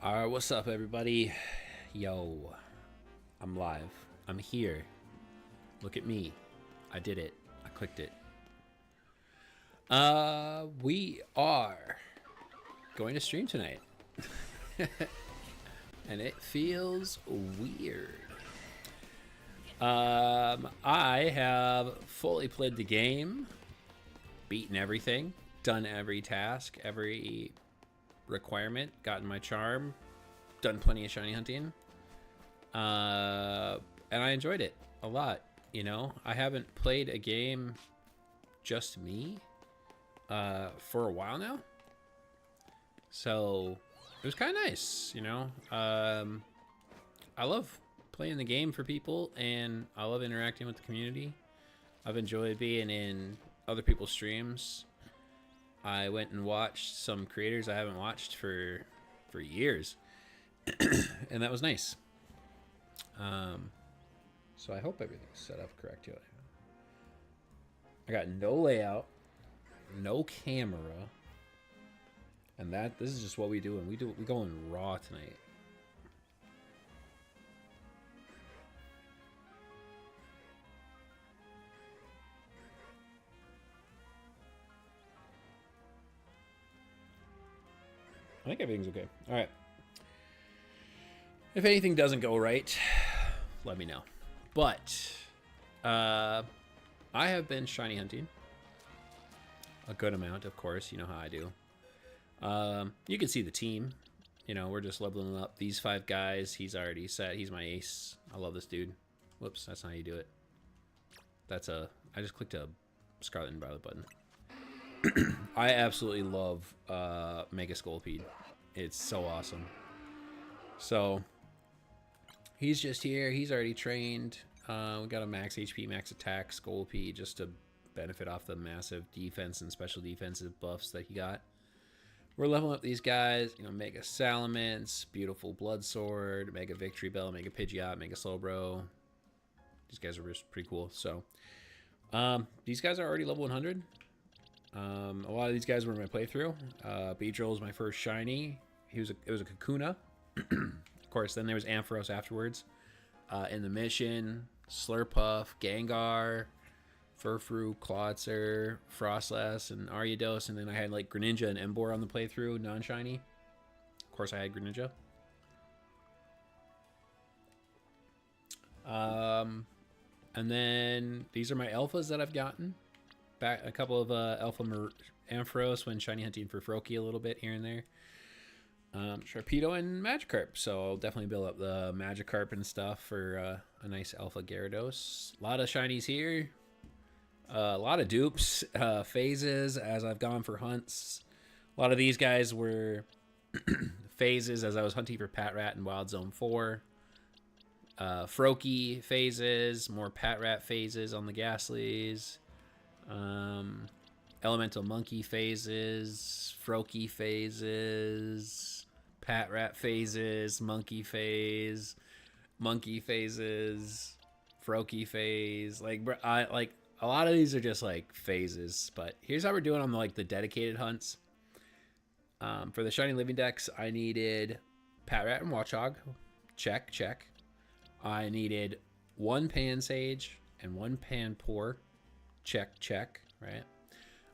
Alright, what's up, everybody? Yo, I'm live. I'm here. Look at me. I did it. I clicked it. We are going to stream tonight. And it feels weird. I have fully played the game, beaten everything, done every task, every requirement, gotten my charm, done plenty of shiny hunting, and I enjoyed it a lot. You know, I haven't played a game just me for a while now, so it was kind of nice. You know, I love playing the game for people, and I love interacting with the community. I've enjoyed being in other people's streams. I went and watched some creators I haven't watched for years, and that was nice. So I hope everything's set up correct here. I got no layout, no camera, and this is just what we do. And we going raw tonight. I think everything's okay. All right. If anything doesn't go right, let me know. But I have been shiny hunting a good amount, of course. You know how I do. You can see the team. You know, we're just leveling up these 5 guys. He's already set. He's my ace. I love this dude. Whoops, that's not how you do it. I just clicked a Scarlet and Violet button. I absolutely love Mega Scolipede. It's so awesome. So he's just here. He's already trained. We got a max HP, max attack Scolipede just to benefit off the massive defense and special defensive buffs that he got. We're leveling up these guys. You know, Mega Salamence, beautiful Blood Sword, Mega Victory Bell, Mega Pidgeot, Mega Slowbro. These guys are just pretty cool. So these guys are already level 100. A lot of these guys were in my playthrough. Beedrill was my first shiny. It was a Kakuna. Of course, then there was Ampharos afterwards. In the mission, Slurpuff, Gengar, Furfrou, Clawitzer, Frostlass, and Ariados. And then I had like Greninja and Emboar on the playthrough, non-shiny. Of course, I had Greninja. And then these are my alphas that I've gotten. Back a couple of Alpha Ampharos when shiny hunting for Froakie a little bit here and there. Sharpedo and Magikarp, so I'll definitely build up the Magikarp and stuff for a nice Alpha Gyarados. A lot of shinies here, a lot of dupes, phases as I've gone for hunts. A lot of these guys were phases as I was hunting for Patrat in Wild Zone 4. Froakie phases, more Patrat phases on the Ghastlies. Elemental Monkey phases, Froakie phases, Patrat phases, Monkey phases, Froakie phase. Like, like a lot of these are just like phases. But here's how we're doing on like the dedicated hunts. For the shiny living decks, I needed Patrat and Watchog. Check, check. I needed 1 Pansage and 1 Panpour. Check, check, right?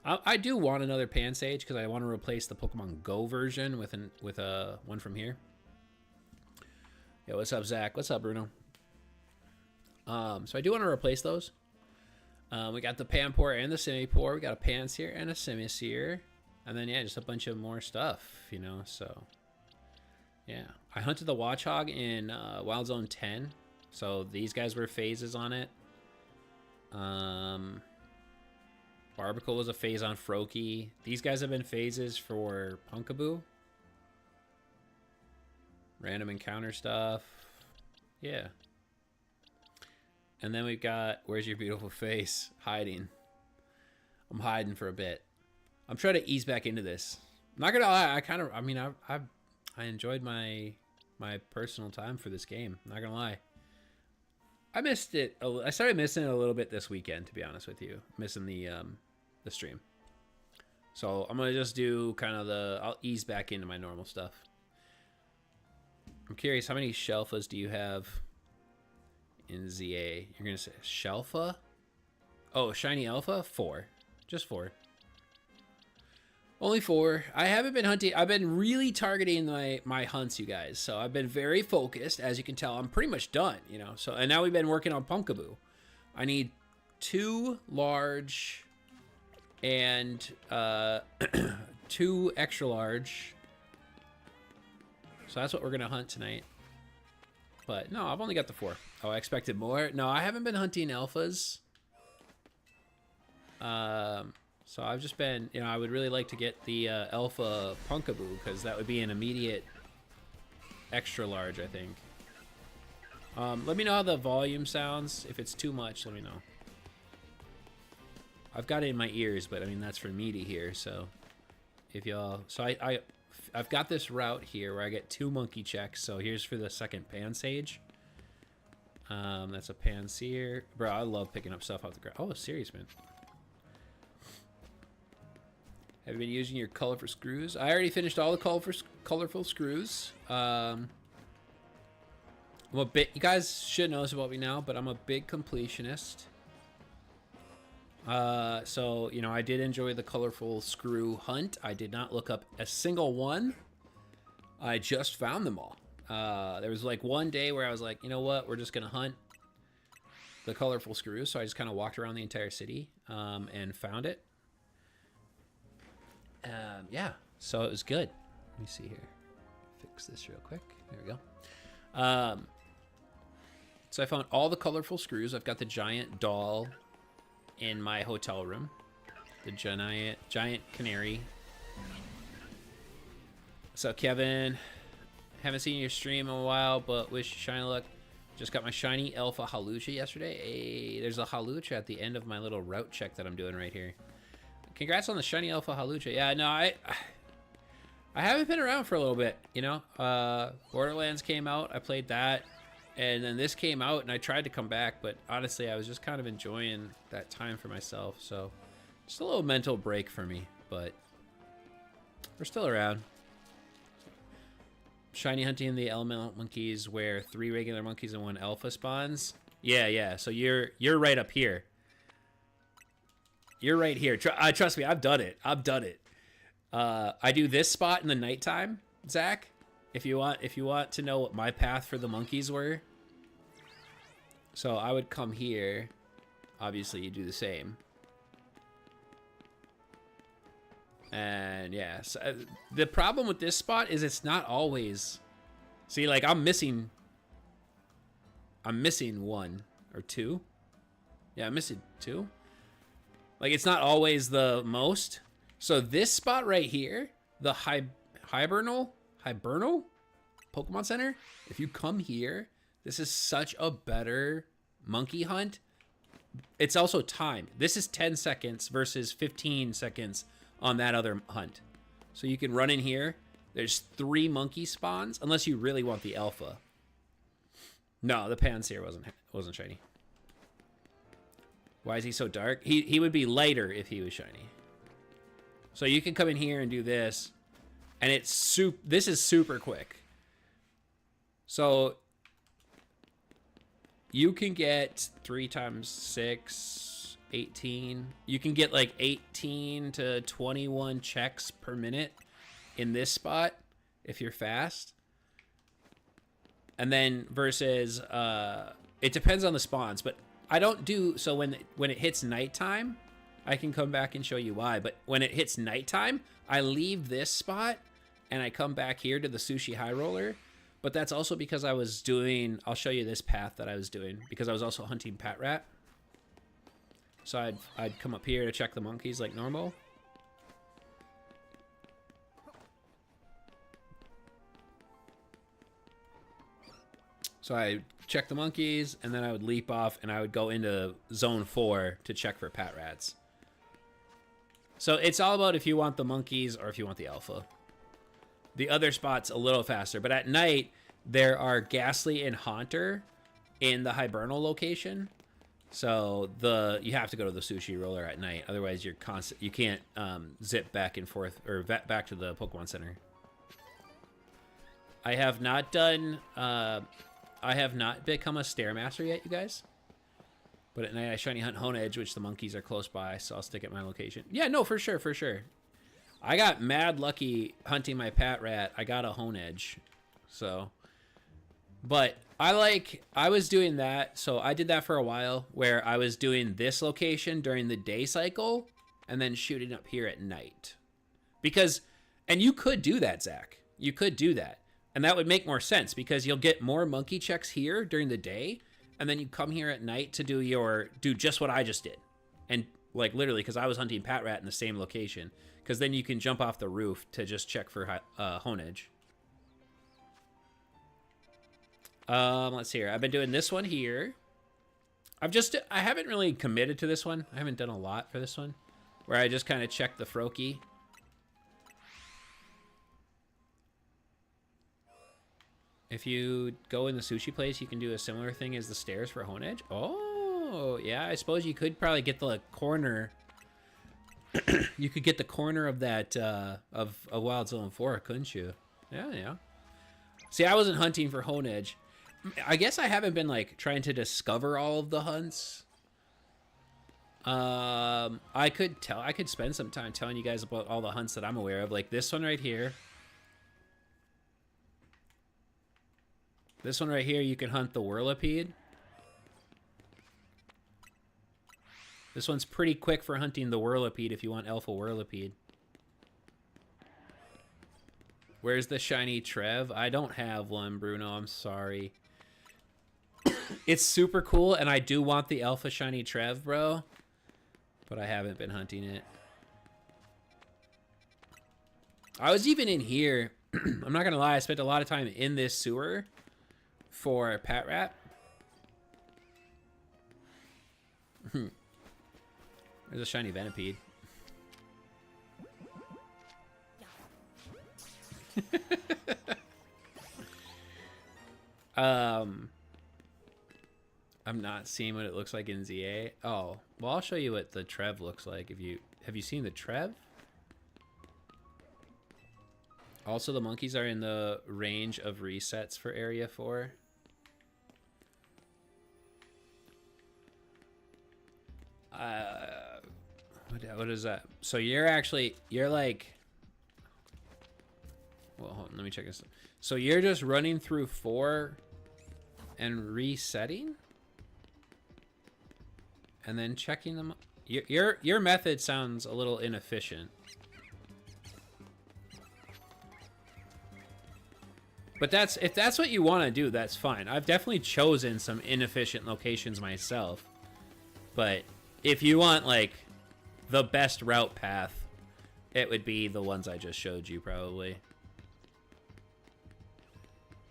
I do want another Pansage because I want to replace the Pokemon Go version with one from here. Yo, what's up, Zach? What's up, Bruno? So I do want to replace those. We got the Panpour and the Simipour. We got a Pansear and a Simisear. And then, yeah, just a bunch of more stuff, you know, so. Yeah. I hunted the Watchog in Wild Zone 10. So these guys were phases on it. Barbicle was a phase on Froakie. These guys have been phases for Punkaboo. Random encounter stuff. Yeah. And then we've got, where's your beautiful face? Hiding. I'm hiding for a bit. I'm trying to ease back into this. I'm not gonna lie, I enjoyed my personal time for this game. I'm not gonna lie. I missed it. I started missing it a little bit this weekend, to be honest with you. Missing the stream. So I'm gonna just do kind of I'll ease back into my normal stuff. I'm curious, how many Shelfas do you have in ZA? You're going to say Shelfa? Oh, Shiny Alpha? 4. Just 4. Only 4. I haven't been hunting. I've been really targeting my hunts, you guys. So I've been very focused. As you can tell, I'm pretty much done, you know. So, and now we've been working on Pumpkaboo. I need 2 large and 2 extra large. So that's what we're going to hunt tonight. But no, I've only got the 4. Oh, I expected more. No, I haven't been hunting alphas. So I've just been, you know, I would really like to get the alpha Pumpkaboo because that would be an immediate extra large, I think. Let me know how the volume sounds. If it's too much, let me know. I've got it in my ears, but I mean, that's for me to hear. So if y'all, so I've got this route here where I get 2 monkey checks. So here's for the second Pansage. That's a Panseer. Bro, I love picking up stuff off the ground. Oh, serious, man. Have you been using your colorful screws? I already finished all the colorful screws. I'm a bit, you guys should know this about me now, but I'm a big completionist. So, you know, I did enjoy the colorful screw hunt. I did not look up a single one. I just found them all. There was like one day where I was like, you know what, we're just gonna hunt the colorful screws. So I just kind of walked around the entire city and found it. Yeah, so it was good. Let me see here. Fix this real quick. There we go. So I found all the colorful screws. I've got the giant doll in my hotel room. The giant canary. So Kevin, haven't seen your stream in a while, but wish you shiny luck. Just got my shiny alpha Halucha yesterday. Hey, there's a Halucha at the end of my little route check that I'm doing right here. Congrats on the shiny alpha Halucha. Yeah, no, I haven't been around for a little bit, you know. Borderlands came out, I played that, and then this came out, and I tried to come back, but honestly, I was just kind of enjoying that time for myself. So, just a little mental break for me, but we're still around. Shiny hunting the elemental monkeys, where 3 regular monkeys and 1 alpha spawns. Yeah. So you're right up here. You're right here. Trust me, I've done it. I do this spot in the nighttime, Zach. If you want to know what my path for the monkeys were. So I would come here. Obviously, you do the same. And yeah, so the problem with this spot is it's not always. See, like I'm missing 1 or 2. Yeah, I'm missing 2. Like, it's not always the most. So this spot right here, the Hibernal Pokemon Center, if you come here, this is such a better monkey hunt. It's also timed. This is 10 seconds versus 15 seconds on that other hunt. So you can run in here. There's 3 monkey spawns, unless you really want the alpha. No, the Panseer wasn't shiny. Why is he so dark? He would be lighter if he was shiny. So you can come in here and do this, and this is super quick. So you can get 3 times 6, 18. You can get like 18 to 21 checks per minute in this spot if you're fast. And then versus it depends on the spawns, but I don't do so when it hits nighttime. I can come back and show you why, but when it hits nighttime, I leave this spot and I come back here to the Sushi High Roller. But that's also because I was doing, I'll show you this path that I was doing, because I was also hunting Pat Rat. So I'd come up here to check the monkeys like normal. So I check the monkeys, and then I would leap off, and I would go into Zone 4 to check for Pat Rats. So it's all about if you want the monkeys or if you want the alpha. The other spot's a little faster, but at night, there are Ghastly and Haunter in the Hibernal location. So you have to go to the Sushi Roller at night, otherwise you can't zip back and forth or back to the Pokemon Center. I have not done, I have not become a Stairmaster yet, you guys. But at night I shiny hunt Hone Edge, which the monkeys are close by, so I'll stick at my location. Yeah, no, for sure, for sure. I got mad lucky hunting my Pat Rat. I got a Hone Edge, so. But I was doing that, so I did that for a while, where I was doing this location during the day cycle, and then shooting up here at night. Because, and you could do that, Zach. You could do that. And that would make more sense, because you'll get more monkey checks here during the day, and then you come here at night to do just what I just did. And, like, literally, because I was hunting Pat Rat in the same location. Because then you can jump off the roof to just check for Hone Edge. Let's see here. I've been doing this one here. I haven't really committed to this one. I haven't done a lot for this one. Where I just kind of check the Froakie. If you go in the sushi place, you can do a similar thing as the stairs for Hone Edge. Oh, yeah. I suppose you could probably get the corner. You could get the corner of that, of a Wild Zone 4, couldn't you? Yeah, yeah. See, I wasn't hunting for Hone Edge. I guess I haven't been, like, trying to discover all of the hunts. I could spend some time telling you guys about all the hunts that I'm aware of. Like this one right here. This one right here, you can hunt the Whirlipede. This one's pretty quick for hunting the Whirlipede if you want Alpha Whirlipede. Where's the shiny Trev? I don't have one, Bruno. I'm sorry. It's super cool, and I do want the Alpha Shiny Trev, bro. But I haven't been hunting it. I was even in here. I'm not gonna lie, I spent a lot of time in this sewer for Pat Rat. There's a shiny Venipede. I'm not seeing what it looks like in ZA. Oh, well, I'll show you what the Trev looks like. Have you seen the Trev? Also, the monkeys are in the range of resets for Area 4. What is that? So you're like, well, hold on, let me check this. So you're just running through 4 and resetting? And then checking them. Your method sounds a little inefficient. But if that's what you want to do, that's fine. I've definitely chosen some inefficient locations myself. But if you want like the best route path, it would be the ones I just showed you probably.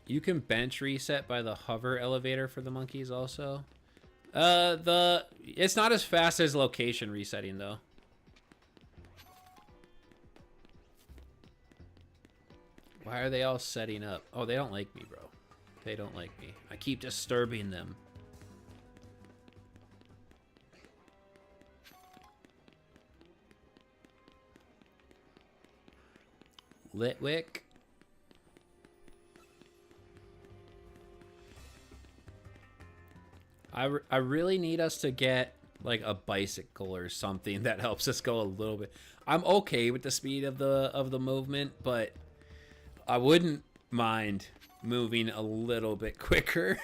You can bench reset by the hover elevator for the monkeys also. It's not as fast as location resetting though. Why are they all setting up? Oh, they don't like me, bro. They don't like me. I keep disturbing them. Litwick. I really need us to get like a bicycle or something that helps us go a little bit. I'm okay with the speed of the movement, but I wouldn't mind moving a little bit quicker.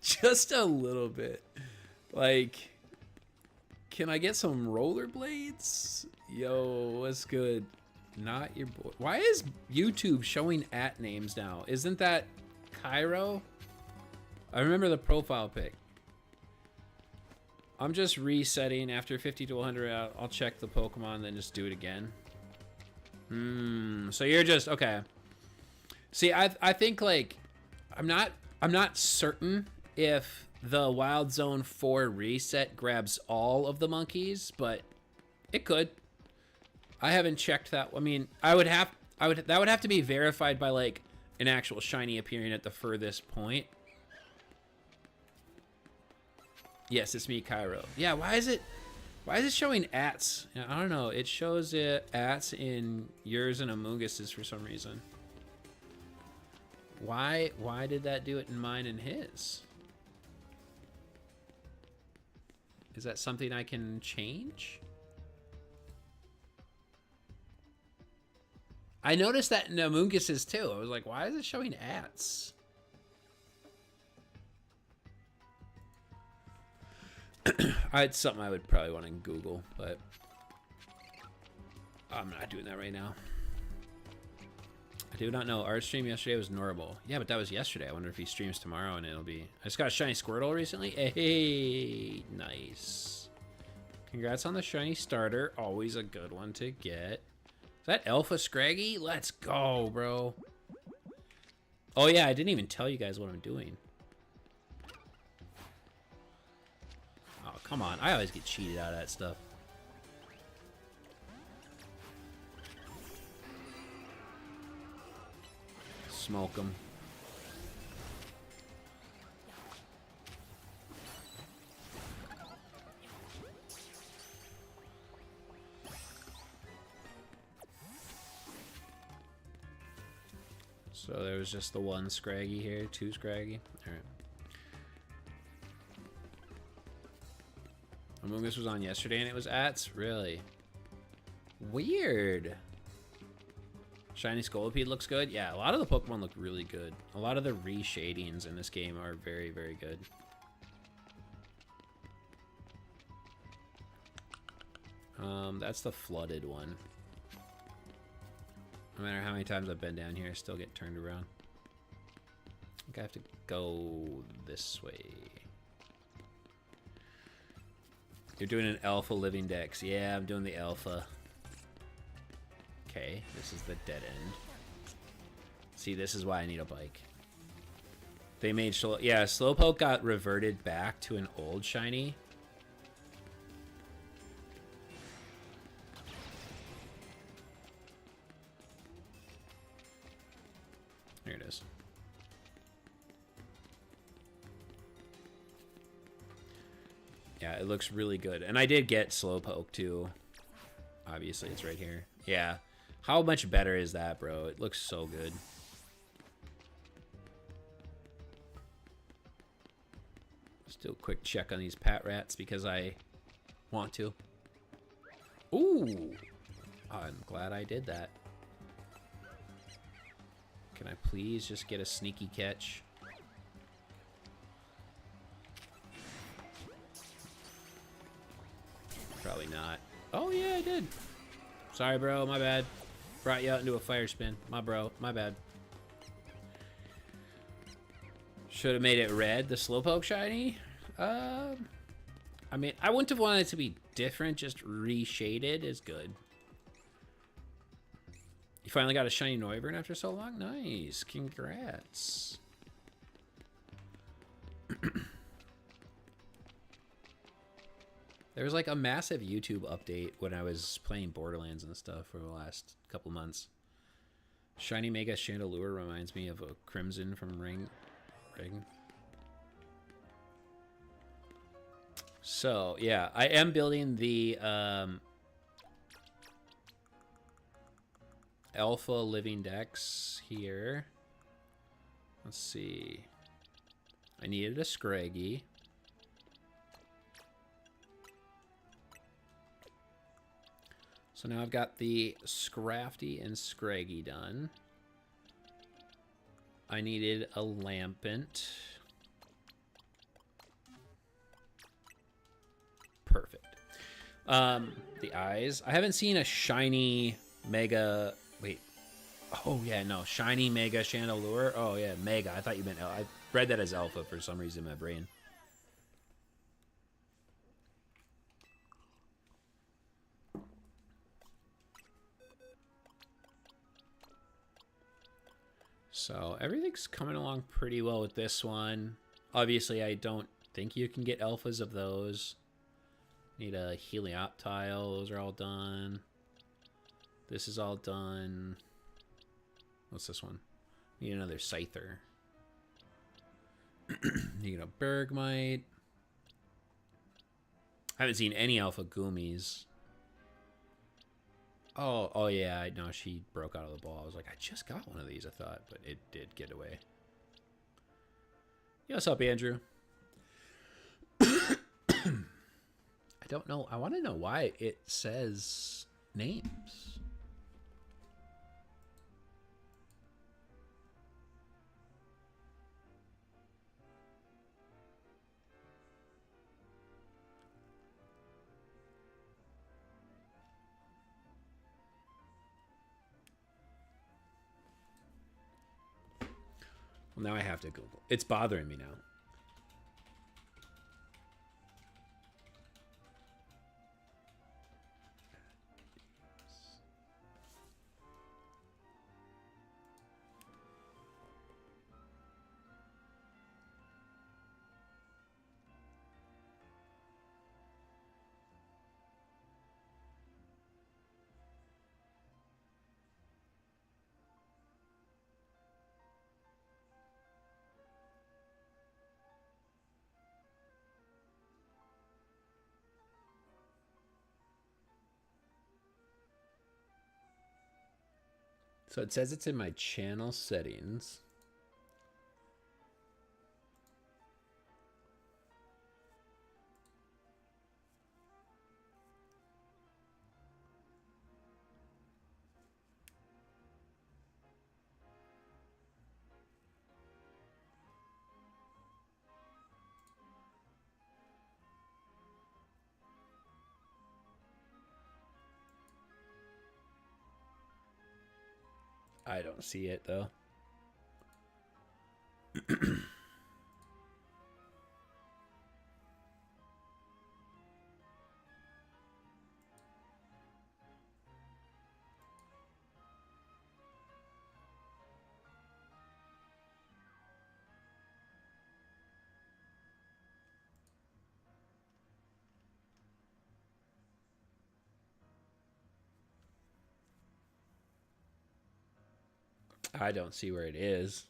Just a little bit. Like, can I get some rollerblades? Yo, what's good? Not your boy. Why is YouTube showing @ names now? Isn't that Cairo? I remember the profile pic. I'm just resetting after 50 to 100 out. I'll check the Pokemon and then just do it again. So you're just okay. See, I think like I'm not certain if the Wild Zone 4 reset grabs all of the monkeys, but it could. I haven't checked that. I mean, that would have to be verified by like an actual shiny appearing at the furthest point. Yes, it's me, Cairo. Yeah, why is it showing ats? I don't know. It shows ats in yours and Amungus's for some reason. Why did that do it in mine and his? Is that something I can change? I noticed that in Amungus's too. I was like, why is it showing ats? It's something I would probably want to Google, but I'm not doing that right now. I do not know. Our stream yesterday was normal. Yeah, but that was yesterday. I wonder if he streams tomorrow and it'll be... I just got a shiny Squirtle recently. Hey, nice. Congrats on the shiny starter. Always a good one to get. Is that Alpha Scraggy? Let's go, bro. Oh, yeah, I didn't even tell you guys what I'm doing. Oh, come on. I always get cheated out of that stuff. Smoke them. So there was just the one Scraggy here, two Scraggy. Alright. Among Us was on yesterday and it was ats? Really? Weird. Shiny Scolipede looks good. Yeah, a lot of the Pokemon look really good. A lot of the reshadings in this game are very, very good. That's the flooded one. No matter how many times I've been down here, I still get turned around. I think I have to go this way. You're doing an alpha living dex. Yeah, I'm doing the alpha. Okay, this is the dead end. See, this is why I need a bike. They made yeah, Slowpoke got reverted back to an old shiny. There it is. Yeah, it looks really good. And I did get Slowpoke too. Obviously, it's right here. Yeah. How much better is that, bro? It looks so good. Just do a quick check on these Pat Rats because I want to. Ooh! I'm glad I did that. Can I please just get a sneaky catch? Probably not. Oh, yeah, I did. Sorry, bro. My bad. Brought you out into a fire spin. My bad. Should have made it red, the Slowpoke shiny. I mean, I wouldn't have wanted it to be different. Just reshaded is good. You finally got a shiny Noivern after so long? Nice. Congrats. There was like a massive YouTube update when I was playing Borderlands and stuff for the last couple months. Shiny Mega Chandelure reminds me of a Crimson from Ring. So, yeah, I am building the Alpha Living Dex here. Let's see. I needed a Scraggy. So now I've got the Scrafty and Scraggy done. I needed a Lampent. Perfect. The eyes. I haven't seen a shiny Mega... Wait. Oh, yeah, no. Shiny Mega Chandelure. Oh, yeah, Mega. I thought you meant... I read that as Alpha for some reason in my brain. So everything's coming along pretty well with this one. Obviously, I don't think you can get alphas of those. Need a Helioptile. Those are all done. This is all done. What's this one? Need another Scyther. Need a Bergmite. I haven't seen any Alpha Goomies. Oh yeah, I know she broke out of the ball. I was like, I just got one of these, I thought, but it did get away. Yeah, what's up, Andrew? I don't know. I want to know why it says names. Well, now I have to Google. It's bothering me now. So it says it's in my channel settings. I don't see it though. I don't see where it is.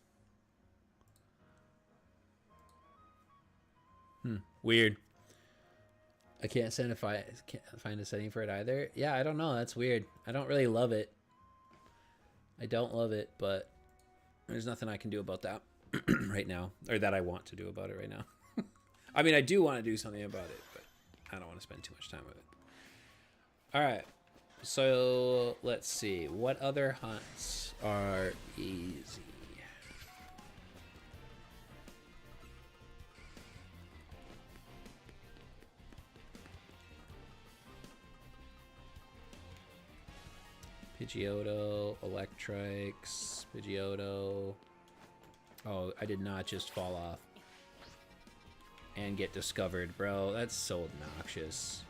Weird. I can't find a setting for it either. Yeah, I don't know. That's weird. I don't really love it. I don't love it, but there's nothing I can do about that right now, or that I want to do about it right now. I mean, I do want to do something about it, but I don't want to spend too much time with it. All right. So let's see. What other hunts are easy? Pidgeotto, Electrikes, Pidgeotto. Oh, I did not just fall off and get discovered, bro. That's so obnoxious.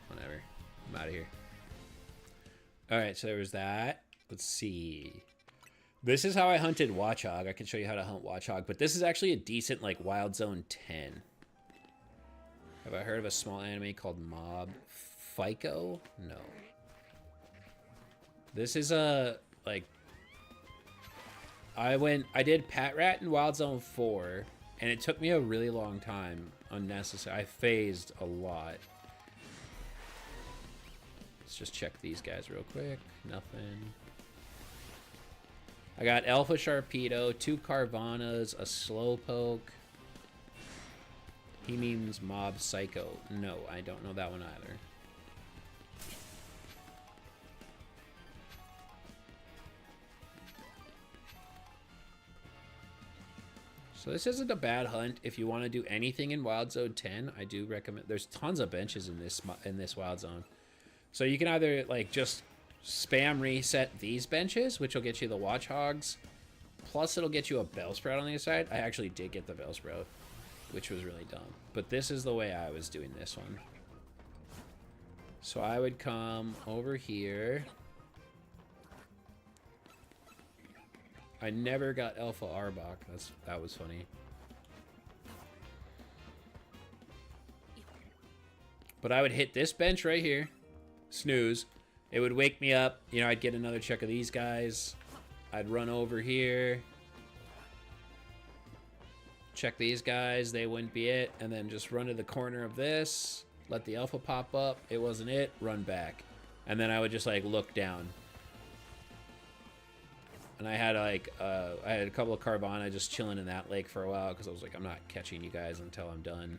Whatever. I'm out of here. Alright, so there was that. Let's see. This is how I hunted Watchog. I can show you how to hunt Watchog, but this is actually a decent, like, Wild Zone 10. Have I heard of a small anime called Mob Psycho? No. This is a, like... I did Pat Rat in Wild Zone 4, and it took me a really long time. Unnecessary. I phased a lot. Let's just check these guys real quick. Nothing. I got Alpha Sharpedo, 2 Carvanas, a Slowpoke. He means Mob Psycho. No, I don't know that one either. So this isn't a bad hunt if you want to do anything in Wild Zone 10. I do recommend. There's tons of benches in this Wild Zone, so you can either like just spam reset these benches, which will get you the Watchhogs, plus it'll get you a Bellsprout on the other side. I actually did get the Bellsprout, which was really dumb. But this is the way I was doing this one. So I would come over here. I never got Alpha Arbok. That was funny. But I would hit this bench right here. Snooze. It would wake me up. You know, I'd get another check of these guys. I'd run over here. Check these guys. They wouldn't be it. And then just run to the corner of this. Let the Alpha pop up. It wasn't it. Run back. And then I would just like look down. And I had like I had a couple of Carvana just chilling in that lake for a while because I was like, I'm not catching you guys until I'm done.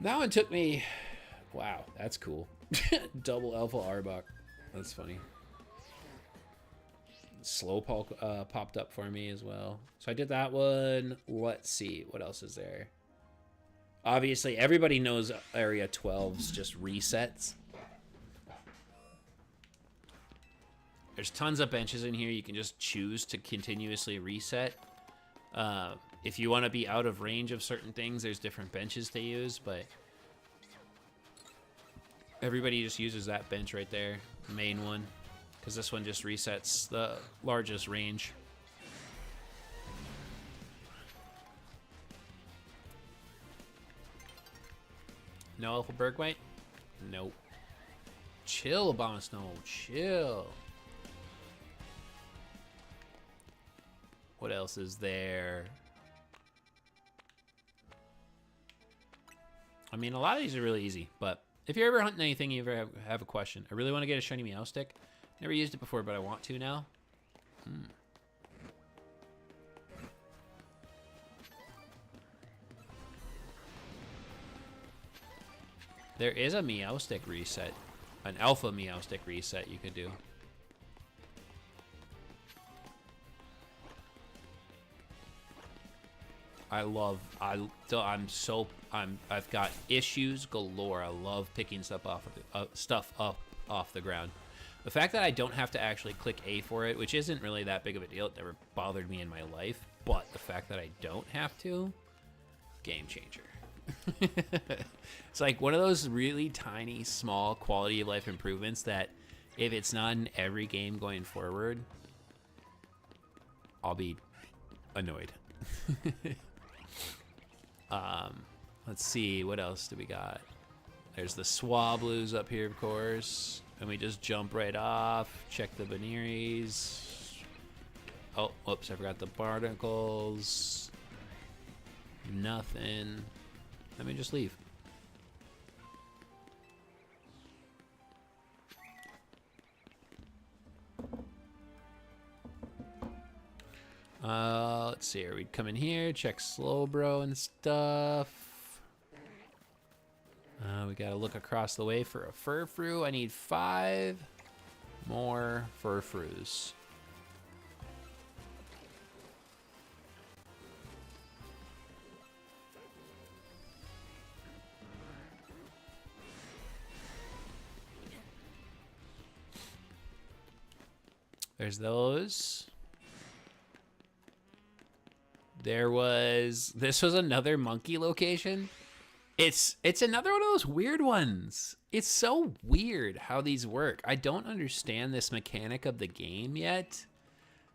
That one took me, wow, that's cool. Double Alpha Arbok. That's funny. Slowpoke popped up for me as well. So I did that one. Let's see. What else is there? Obviously, everybody knows Area 12's just resets. There's tons of benches in here. You can just choose to continuously reset. If you want to be out of range of certain things, there's different benches to use, but everybody just uses that bench right there, the main one, because this one just resets the largest range. No Alpha Bergmite? Nope. Chill, Abomasnow. Chill. What else is there? I mean, a lot of these are really easy, but if you're ever hunting anything, you ever have a question. I really want to get a shiny Meowstic. Never used it before, but I want to now. There is a Meowstic reset. An Alpha Meowstic reset you could do. I've got issues galore. I love picking stuff up off the ground. The fact that I don't have to actually click A for it, which isn't really that big of a deal. It never bothered me in my life, but the fact that I don't have to, game changer. It's like one of those really tiny, small quality of life improvements that if it's not in every game going forward, I'll be annoyed. Let's see, what else do we got? There's the Swablues up here, of course. And we just jump right off, check the Veneries. Oh, whoops, I forgot the Barnacles. Nothing. Let me just leave. Let's see here. We'd come in here, check Slowbro and stuff. We gotta look across the way for a Furfrou. I need 5 more Furfrous. There's those. This was another monkey location. It's another one of those weird ones. It's so weird how these work. I don't understand this mechanic of the game yet.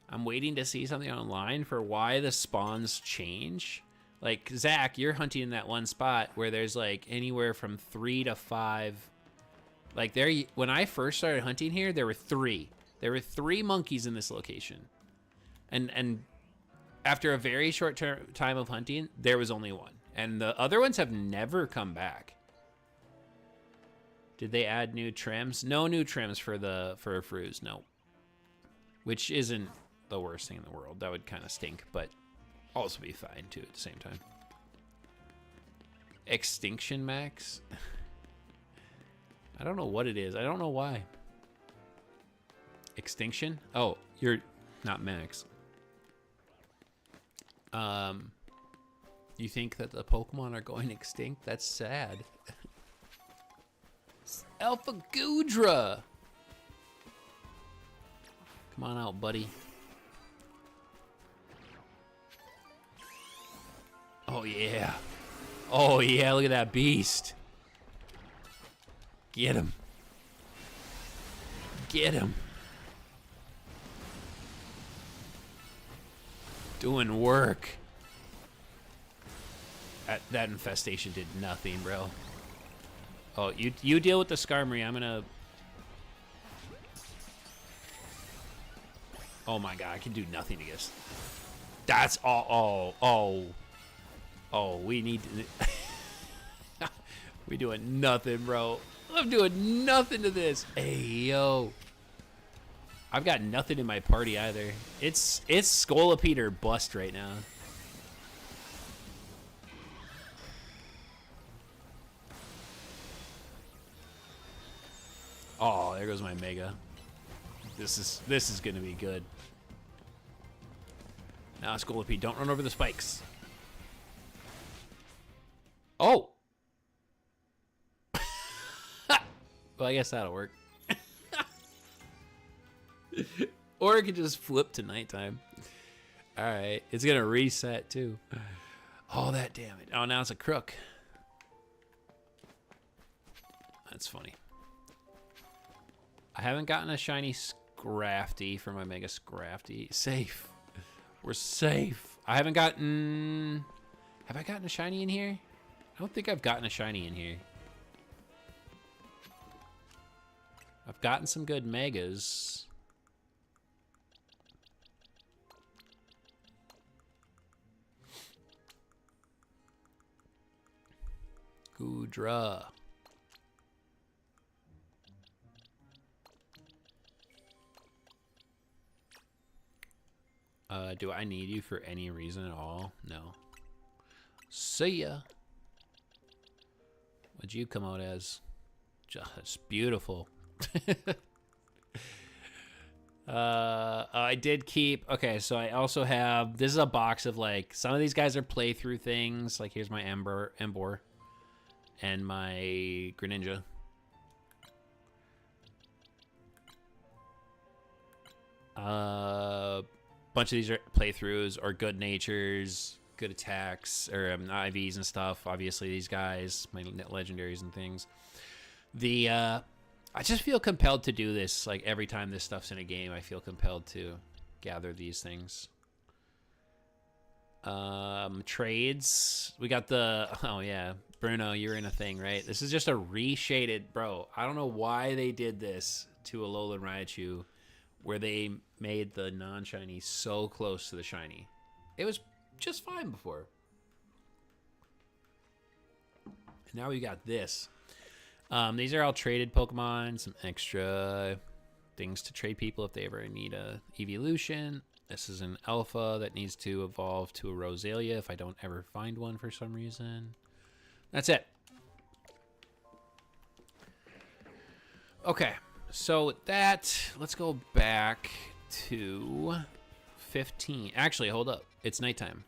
I'm waiting to see something online for why the spawns change. Like, Zach, you're hunting in that one spot where there's like anywhere from 3 to 5. Like when I first started hunting here, there were 3. There were 3 monkeys in this location. And after a very short time of hunting, there was only 1. And the other ones have never come back. Did they add new trims? No new trims for the Furfrous, no. Which isn't the worst thing in the world. That would kind of stink, but also be fine too at the same time. Extinction Max? I don't know what it is. I don't know why. Extinction? Oh, you're not Max. You think that the Pokemon are going extinct? That's sad. Alpha Goodra! Come on out, buddy. Oh, yeah. Oh, yeah, look at that beast. Get him. Get him. Doing work. That infestation did nothing, bro. Oh, you deal with the Skarmory. I'm gonna... Oh my god, I can do nothing against... That's all... Oh, we need to... We doing nothing, bro. I'm doing nothing to this. Hey, yo. I've got nothing in my party either. It's Scolipede or bust right now. Oh, there goes my Mega. This is gonna be good. Now, Scolipede, don't run over the spikes. Oh! Well, I guess that'll work. Or it could just flip to nighttime. Alright, it's gonna reset too. All that damage. Oh, now it's a crook. That's funny. I haven't gotten a shiny Scrafty for my Mega Scrafty. Safe. We're safe. I haven't gotten... Have I gotten a shiny in here? I don't think I've gotten a shiny in here. I've gotten some good Megas. Goodra. Do I need you for any reason at all? No. See ya. What'd you come out as? Just beautiful. I did keep... Okay, so I also have... This is a box of, like... Some of these guys are playthrough things. Like, here's my Embor. And my Greninja. Bunch of these are playthroughs or good natures, good attacks, or IVs and stuff. Obviously, these guys, my legendaries and things. I just feel compelled to do this. Like every time this stuff's in a game, I feel compelled to gather these things. Trades. We got the... Oh yeah, Bruno, you're in a thing, right? This is just a reshaded, bro. I don't know why they did this to Alolan Raichu, where they made the non-shiny so close to the shiny. It was just fine before. And now we got this. These are all traded Pokemon, some extra things to trade people if they ever need a evolution. This is an alpha that needs to evolve to a Roselia if I don't ever find one for some reason. That's it. Okay. So with that, let's go back to 15. Actually, hold up. It's nighttime.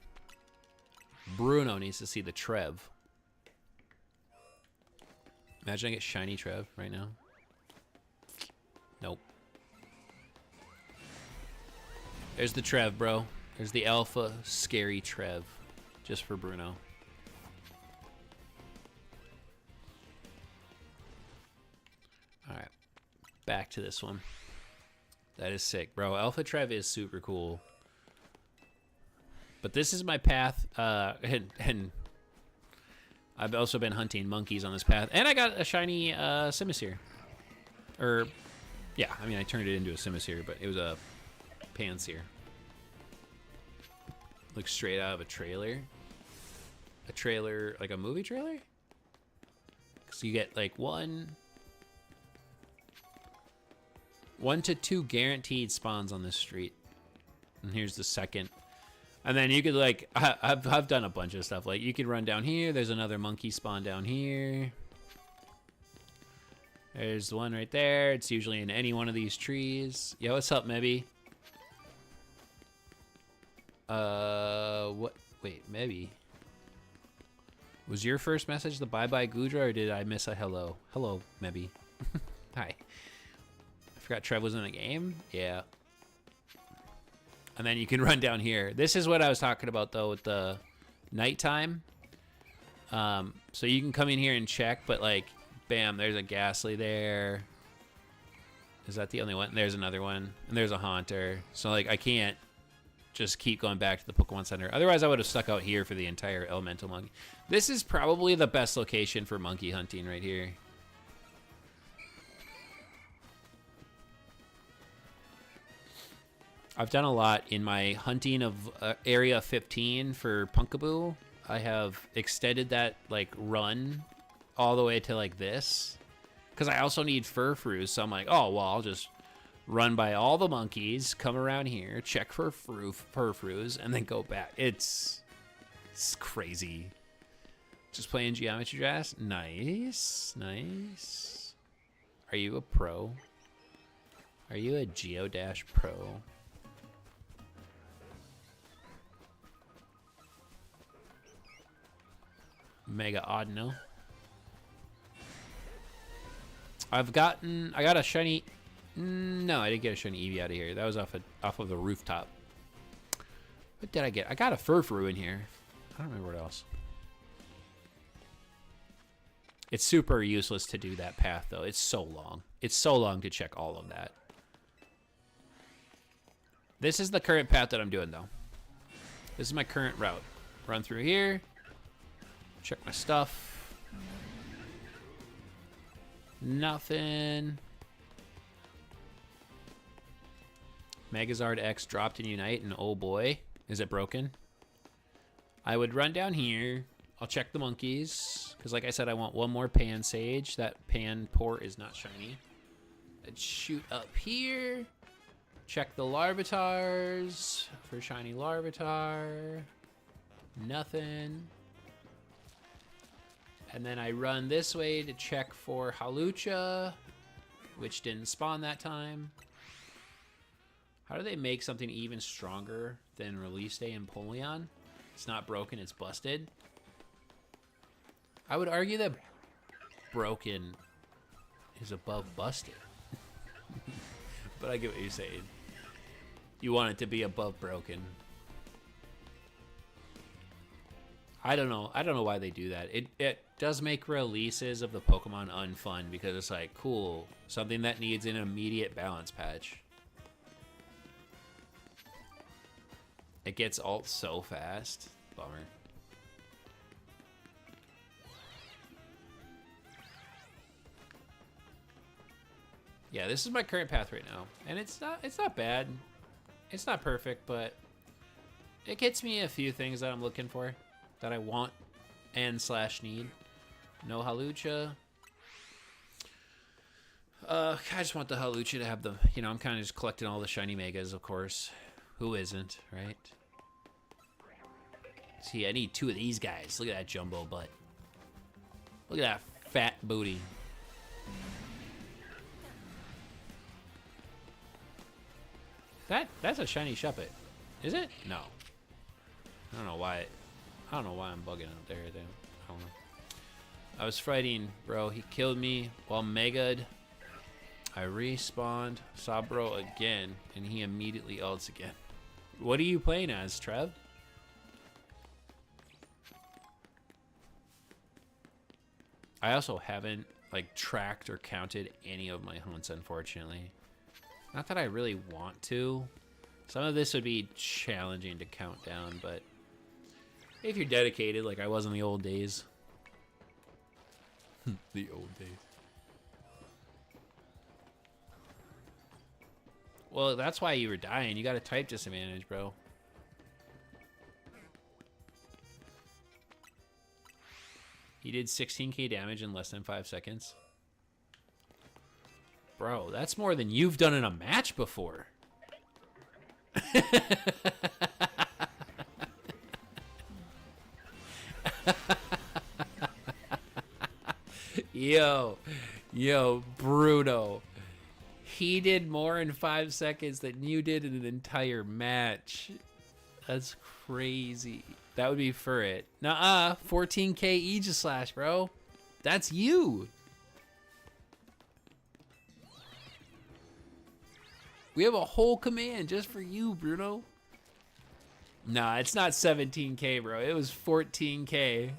Bruno needs to see the Trev. Imagine I get shiny Trev right now. Nope. There's the Trev, bro. There's the alpha scary Trev. Just for Bruno. Alright. Back to this one. That is sick, bro. Alpha Trev is super cool. But this is my path, and I've also been hunting monkeys on this path. And I got a shiny Simisear. Or, yeah, I mean, I turned it into a Simisear, but it was a Pansear. Looks straight out of a trailer. A trailer, like a movie trailer? So you get like 1 to 2 guaranteed spawns on this street. And here's the second. And then you could like, I've done a bunch of stuff. Like you could run down here. There's another monkey spawn down here. There's one right there. It's usually in any one of these trees. Yo, what's up, maybe? What? Wait, maybe. Was your first message the bye-bye Gudra, or did I miss a hello? Hello, maybe. Hi. I forgot Trev was in the game? Yeah. And then you can run down here. This is what I was talking about, though, with the nighttime. So you can come in here and check, but, like, bam, there's a Ghastly there. Is that the only one? There's another one. And there's a Haunter. So, like, I can't just keep going back to the Pokemon Center. Otherwise, I would have stuck out here for the entire Elemental Monkey. This is probably the best location for monkey hunting right here. I've done a lot in my hunting of Area 15 for Punkaboo. I have extended that like run all the way to like this. Because I also need Furfrous, so I'm like, oh, well, I'll just run by all the monkeys, come around here, check for Furfrous, and then go back. It's crazy. Just playing Geometry Dash. Nice, nice. Are you a pro? Are you a Geodash pro? Mega Audino. I got a shiny. No, I didn't get a shiny Eevee out of here. That was off of the rooftop. What did I get? I got a Furfrou in here. I don't remember what else. It's super useless to do that path, though. It's so long. It's so long to check all of that. This is the current path that I'm doing, though. This is my current route. Run through here. Check my stuff. Nothing. Megazard X dropped in Unite, and oh boy, is it broken. I would run down here. I'll check the monkeys, because like I said, I want one more Pan Sage. That Pan Port is not shiny. I'd shoot up here. Check the Larvitars for shiny Larvitar. Nothing. And then I run this way to check for Halucha, which didn't spawn that time. How do they make something even stronger than Release Day and Polion? It's not broken, it's busted. I would argue that broken is above busted. But I get what you're saying. You want it to be above broken. I don't know. I don't know why they do that. It does make releases of the Pokemon unfun because it's like, cool, something that needs an immediate balance patch. It gets ult so fast. Bummer. Yeah, this is my current path right now. And it's not bad. It's not perfect, but it gets me a few things that I'm looking for, that I want and / need. No Halucha. I just want the Halucha to have the, you know, I'm kind of just collecting all the shiny megas, of course. Who isn't, right? See, I need 2 of these guys. Look at that jumbo butt. Look at that fat booty. That's a shiny Shuppet. Is it? No. I don't know why. I don't know why I'm bugging out there. I don't know. I was fighting, bro. He killed me while Mega'd. I respawned, saw bro again, and he immediately ults again. What are you playing as, Trev? I also haven't like tracked or counted any of my hunts, unfortunately. Not that I really want to. Some of this would be challenging to count down, but if you're dedicated like I was in the old days. The old days. Well, that's why you were dying. You got a type disadvantage, bro. He did 16k damage in less than 5 seconds. Bro, that's more than you've done in a match before. Yo, Bruno. He did more in 5 seconds than you did in an entire match. That's crazy. That would be for it. Nuh-uh. 14k Aegislash, bro. That's you. We have a whole command just for you, Bruno. Nah, it's not 17k, bro. It was 14k.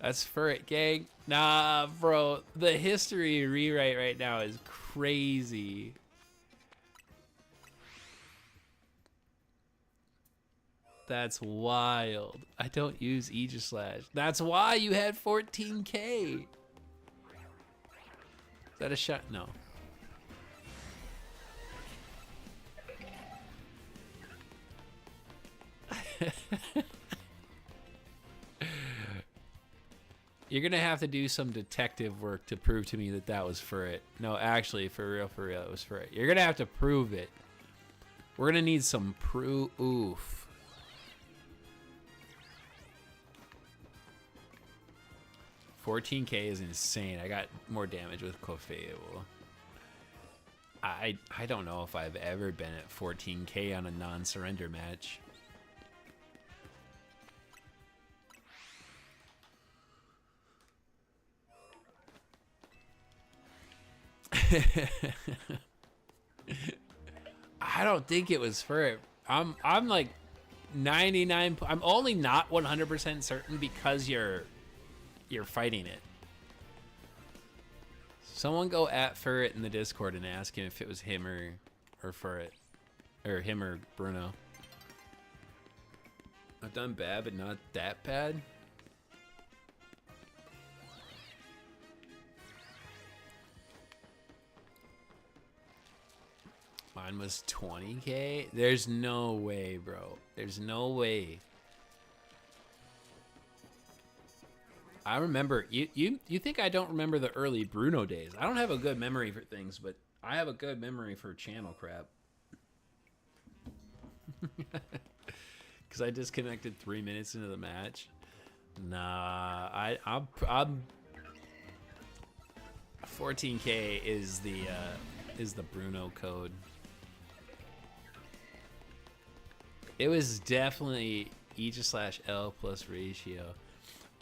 That's for it, gang. Nah, bro. The history rewrite right now is crazy. That's wild. I don't use Aegislash. That's why you had 14k. Is that a shot? No. You're gonna have to do some detective work to prove to me that that was for it. No, actually, for real, it was for it. You're gonna have to prove it. We're gonna need some proof. 14K is insane. I got more damage with Clefable. I don't know if I've ever been at 14K on a non-surrender match. I don't think it was for it. I'm like 99. I'm only not 100% certain because you're fighting it. Someone go at Furret in the Discord and ask him if it was him or Furret, or him or Bruno. I've done bad, but not that bad. Mine was 20K. There's no way, bro. There's no way. I remember you think I don't remember the early Bruno days. I don't have a good memory for things, but I have a good memory for channel crap. Cuz I disconnected 3 minutes into the match. Nah, I'm 14K is the Bruno code. It was definitely E/L plus ratio.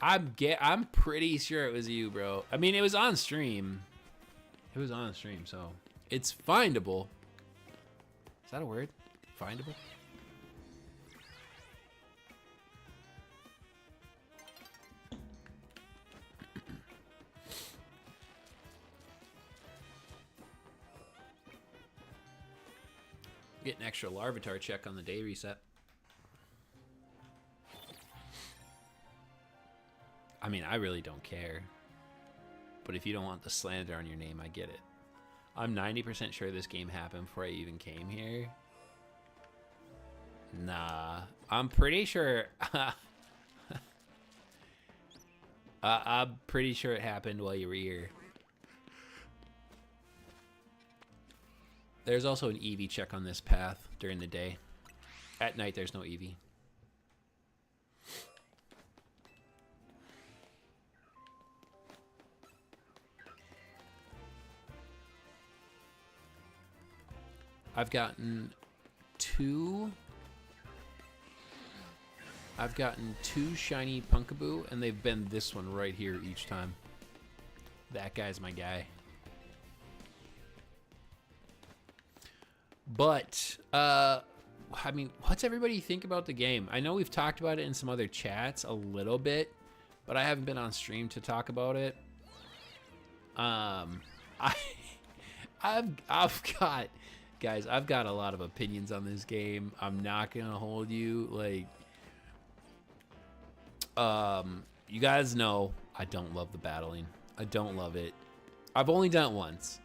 I'm pretty sure it was you, bro. I mean, it was on stream. It was on stream, so it's findable. Is that a word? Findable? Get an extra Larvitar check on the day reset. I mean, I really don't care. But if you don't want the slander on your name, I get it. I'm 90% sure this game happened before I even came here. Nah. I'm pretty sure... I'm pretty sure it happened while you were here. There's also an EV check on this path during the day. At night, there's no EV. I've gotten two shiny Punkaboo, and they've been this one right here each time. That guy's my guy. But, I mean, what's everybody think about the game? I know we've talked about it in some other chats a little bit, but I haven't been on stream to talk about it. I've got, guys, I've got a lot of opinions on this game. I'm not gonna hold you, like, you guys know I don't love the battling. I don't love it. I've only done it once.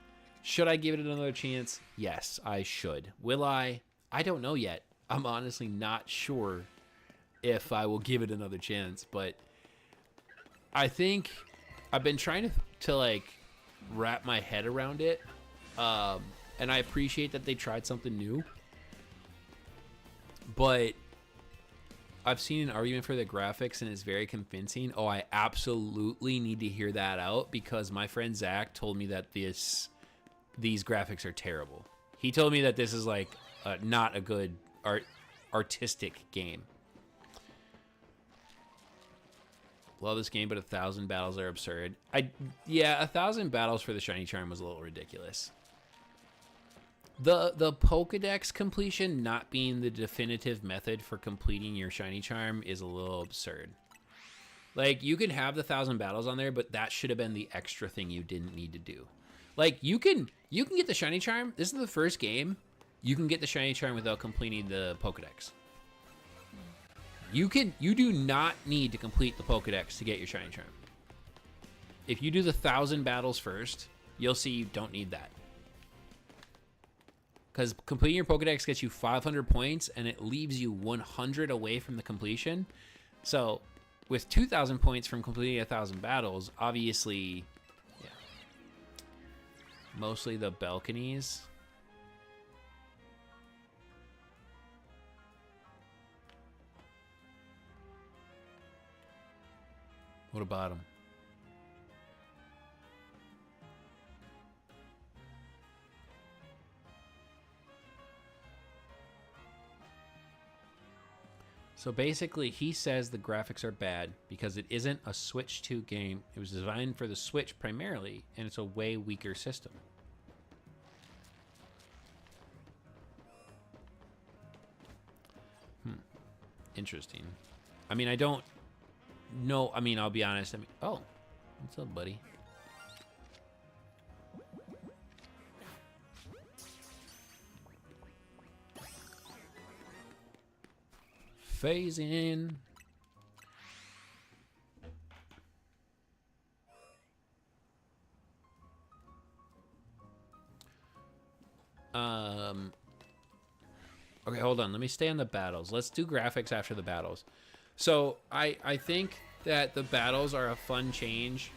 Should I give it another chance? Yes, I should. Will I? I don't know yet. I'm honestly not sure if I will give it another chance, but I think I've been trying to like wrap my head around it, and I appreciate that they tried something new, but I've seen an argument for the graphics and it's very convincing. Oh, I absolutely need to hear that out because my friend Zach told me that these graphics are terrible. He told me that this is like not a good artistic game. Love this game, but 1,000 battles are absurd. Yeah, 1,000 battles for the shiny charm was a little ridiculous. The Pokedex completion not being the definitive method for completing your shiny charm is a little absurd. Like, you can have the 1,000 battles on there, but that should have been the extra thing you didn't need to do. Like, you can get the shiny charm. This is the first game you can get the shiny charm without completing the Pokedex. You do not need to complete the Pokedex to get your shiny charm. If you do the 1,000 battles first, you'll see you don't need that. Because completing your Pokedex gets you 500 points, and it leaves you 100 away from the completion. So, with 2,000 points from completing 1,000 battles, obviously, yeah, mostly the balconies. What about them? So basically, he says the graphics are bad because it isn't a Switch 2 game. It was designed for the Switch primarily, and it's a way weaker system. Interesting. I mean, I don't know. I mean, I'll be honest. I mean, oh, what's up, buddy? Phase in. Okay, hold on. Let me stay on the battles. Let's do graphics after the battles. So I think that the battles are a fun change,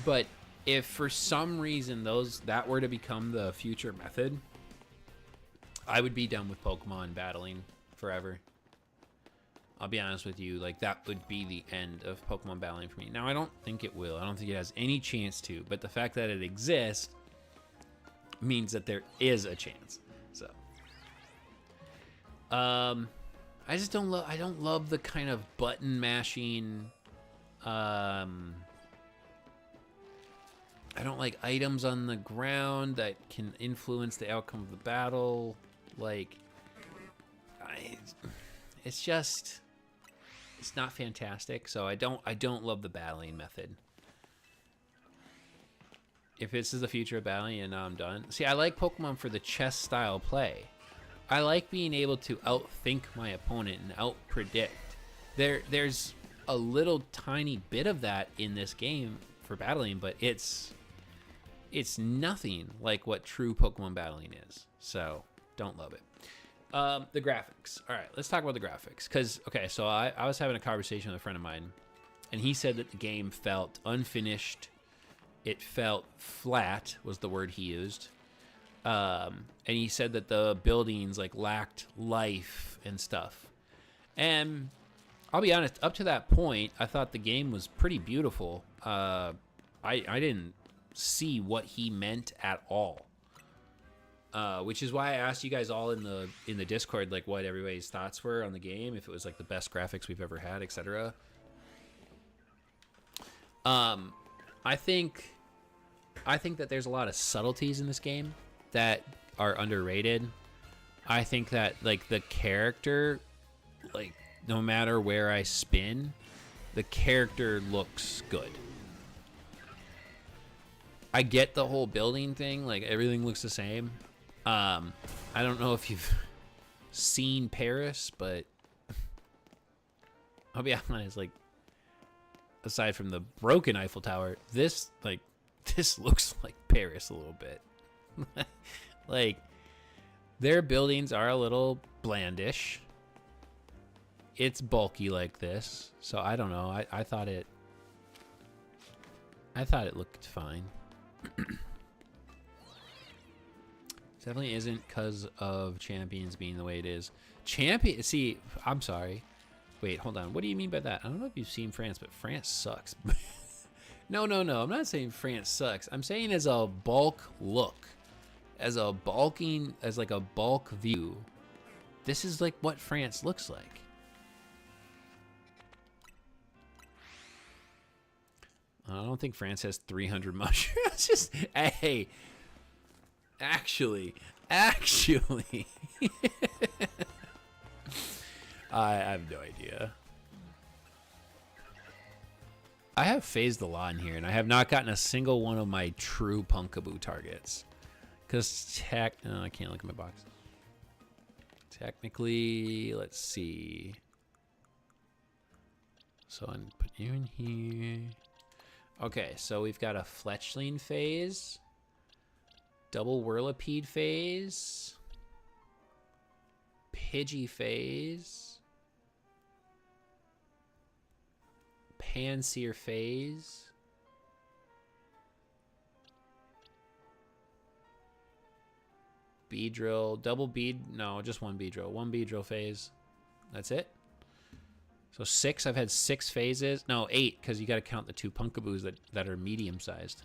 but if for some reason that were to become the future method, I would be done with Pokemon battling forever. I'll be honest with you, like that would be the end of Pokemon battling for me. Now, I don't think it will. I don't think it has any chance to, but the fact that it exists means that there is a chance. So, I just don't love. I don't love the kind of button mashing. I don't like items on the ground that can influence the outcome of the battle. Like, it's just, it's not fantastic. So I don't love the battling method. If this is the future of battling, and now I'm done. See, I like Pokemon for the chess style play. I like being able to outthink my opponent and outpredict. There's a little tiny bit of that in this game for battling, but it's nothing like what true Pokemon battling is. So don't love it. The graphics. All right, let's talk about the graphics. Because, okay, so I was having a conversation with a friend of mine, and he said that the game felt unfinished. It felt flat, was the word he used. And he said that the buildings like lacked life and stuff. And I'll be honest, up to that point, I thought the game was pretty beautiful. I didn't see what he meant at all. Which is why I asked you guys all in the Discord like what everybody's thoughts were on the game, if it was like the best graphics we've ever had, etc. I think that there's a lot of subtleties in this game that are underrated. I think that like the character, like no matter where I spin, the character looks good. I get the whole building thing, like everything looks the same. I don't know if you've seen Paris, but I'll be honest, like aside from the broken Eiffel Tower, this looks like Paris a little bit. Like their buildings are a little blandish. It's bulky like this, so I don't know. I thought it looked fine. Definitely isn't because of Champions being the way it is. See, I'm sorry. Wait, hold on. What do you mean by that? I don't know if you've seen France, but France sucks. No. I'm not saying France sucks. I'm saying as a bulk look, as like a bulk view, this is like what France looks like. I don't think France has 300 mushrooms. Just, hey, actually, I have no idea. I have phased the law in here, and I have not gotten a single one of my true Punkaboo targets. Because I can't look at my box. Technically, let's see. So I'm putting you in here. Okay, so we've got a Fletchling phase. Double Whirlipede phase. Pidgey phase. Panseer phase. Beedrill, double bead, no, just one Beedrill. One Beedrill phase. That's it. So 6, I've had 6 phases. No, 8, because you got to count the 2 Punkaboos that are medium-sized.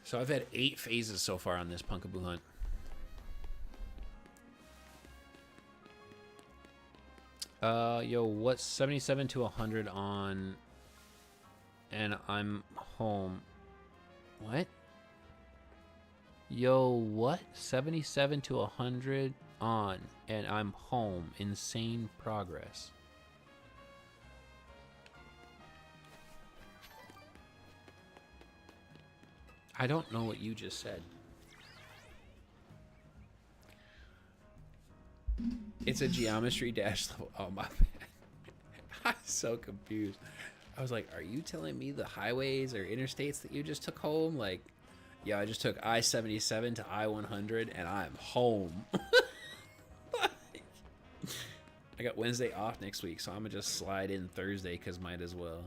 So I've had 8 phases so far on this Punkaboo hunt. Yo, what's 77 to 100 on, and I'm home. What? Yo, what? 77 to 100 on, and I'm home. Insane progress. I don't know what you just said. It's a geometry dash level. Oh, my bad. I'm so confused. I was like, are you telling me the highways or interstates that you just took home? Like, yeah, I just took I-77 to I-100, and I'm home. I got Wednesday off next week, so I'm going to just slide in Thursday because might as well.